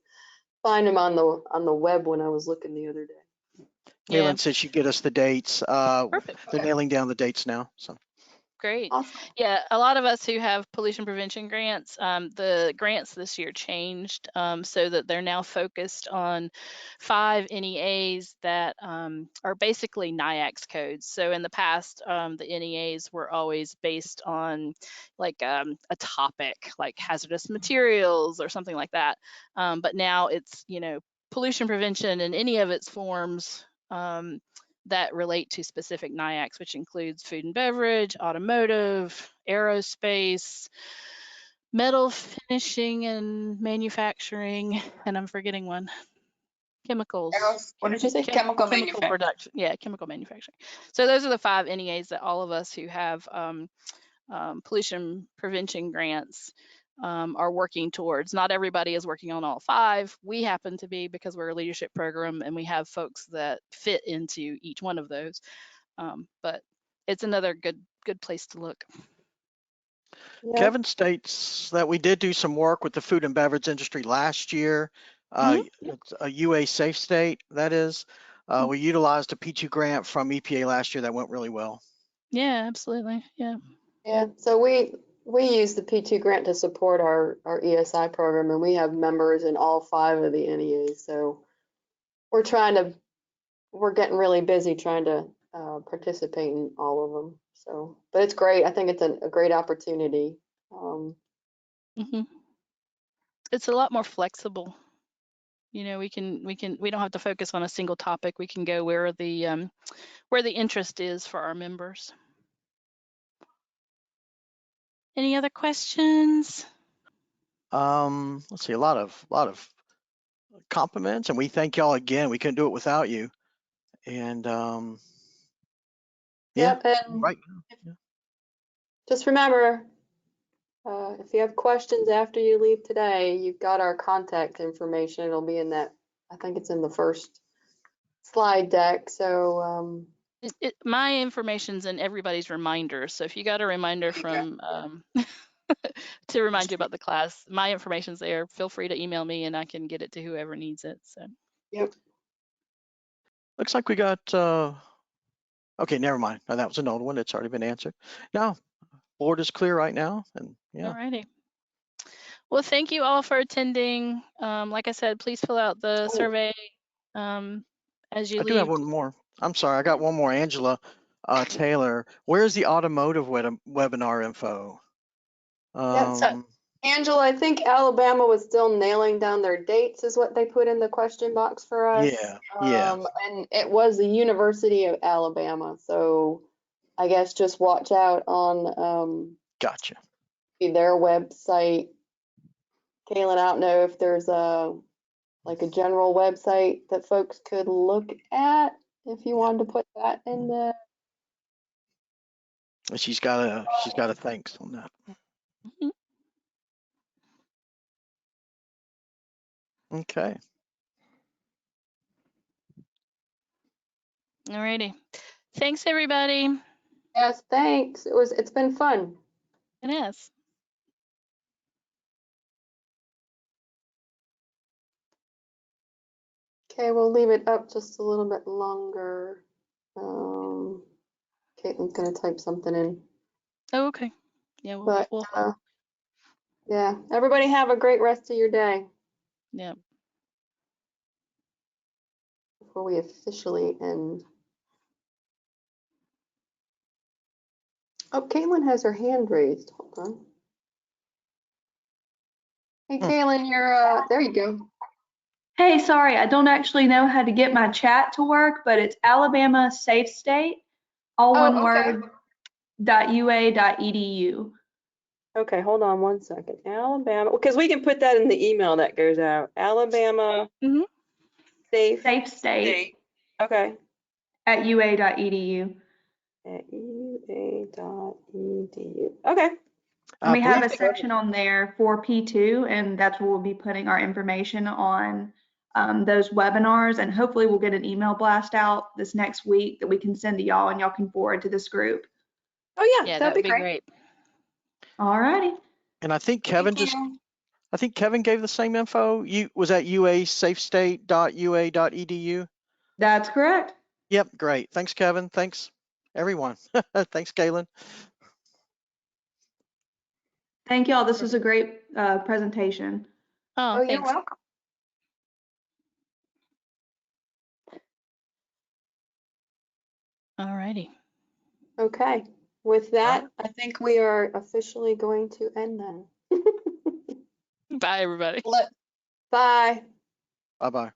find them on the web when I was looking the other day. Kaylin said she'd get us the dates. Perfect. They're nailing down the dates now. So Great. Awesome. Yeah, a lot of us who have pollution prevention grants, the grants this year changed so that they're now focused on 5 NEAs that are basically NIAX codes. So in the past, the NEAs were always based on like a topic, like hazardous materials or something like that. But now it's, you know, pollution prevention in any of its forms that relate to specific NIAX, which includes food and beverage, automotive, aerospace, metal finishing and manufacturing, and I'm forgetting one. Chemicals. What did you say? Chemical manufacturing. Production. Yeah, chemical manufacturing. So those are the 5 NEAs that all of us who have pollution prevention grants are working towards. Not everybody is working on all 5. We happen to be, because we're a leadership program and we have folks that fit into each one of those. But it's another good place to look. Yeah. Kevin states that we did do some work with the food and beverage industry last year. It's a UA Safe State, that is. We utilized a P2 grant from EPA last year that went really well. Yeah, absolutely. Yeah. Yeah. So we use the P2 grant to support our ESI program, and we have members in all 5 of the NEAs. So we're getting really busy trying to participate in all of them. So, but it's great. I think it's a great opportunity. It's a lot more flexible. You know, we don't have to focus on a single topic. We can go where the interest is for our members. Any other questions? Let's see, a lot of compliments, and we thank y'all again. We couldn't do it without you. And yeah, Yep, and right. just remember, if you have questions after you leave today, you've got our contact information. It'll be in that, I think it's in the first slide deck. So my information's in everybody's reminder. So if you got a reminder from to remind you about the class, my information's there. Feel free to email me and I can get it to whoever needs it. So yep. Looks like we got okay, never mind. No, that was an old one. It's already been answered. Now, board is clear right now, and yeah. Alrighty. Well, thank you all for attending. Like I said, please fill out the survey as you I leave. do have one more. I'm sorry, I got one more. Angela Taylor, where's the automotive webinar info? Angela, I think Alabama was still nailing down their dates is what they put in the question box for us. Yeah. And it was the University of Alabama. So I guess just watch out on Gotcha. their website. Kaylin, I don't know if there's a general website that folks could look at if you wanted to put that in the. She's got a thanks on that. Mhm. Okay. Alrighty. Thanks, everybody. Yes, thanks. It's been fun. It is. Okay, we'll leave it up just a little bit longer. Caitlin's gonna type something in. Oh, okay. Yeah, But we'll yeah, everybody have a great rest of your day yeah. before we officially end. Oh, Caitlin has her hand raised. Hold on. Hey, Caitlin, you're there you go. Hey, sorry, I don't actually know how to get my chat to work, but it's Alabama Safe State, all one word, .ua.edu. Okay, hold on one second. Alabama, because we can put that in the email that goes out. Alabama Mhm. Safe Safe State Okay. at ua.edu. At ua.edu. Okay. And we have a section on there for P2, and that's where we'll be putting our information on those webinars. And hopefully we'll get an email blast out this next week that we can send to y'all and y'all can forward to this group. Oh yeah, that would be great. All righty. And I think Kevin gave the same info. Was that uasafestate.ua.edu? That's correct. Yep, great. Thanks, Kevin. Thanks, everyone. Thanks, Kaylin. Thank y'all. This was a great presentation. Oh, you're thanks. welcome. Alrighty. Okay. With that, I think we are officially going to end then. Bye, everybody. Bye. Bye-bye.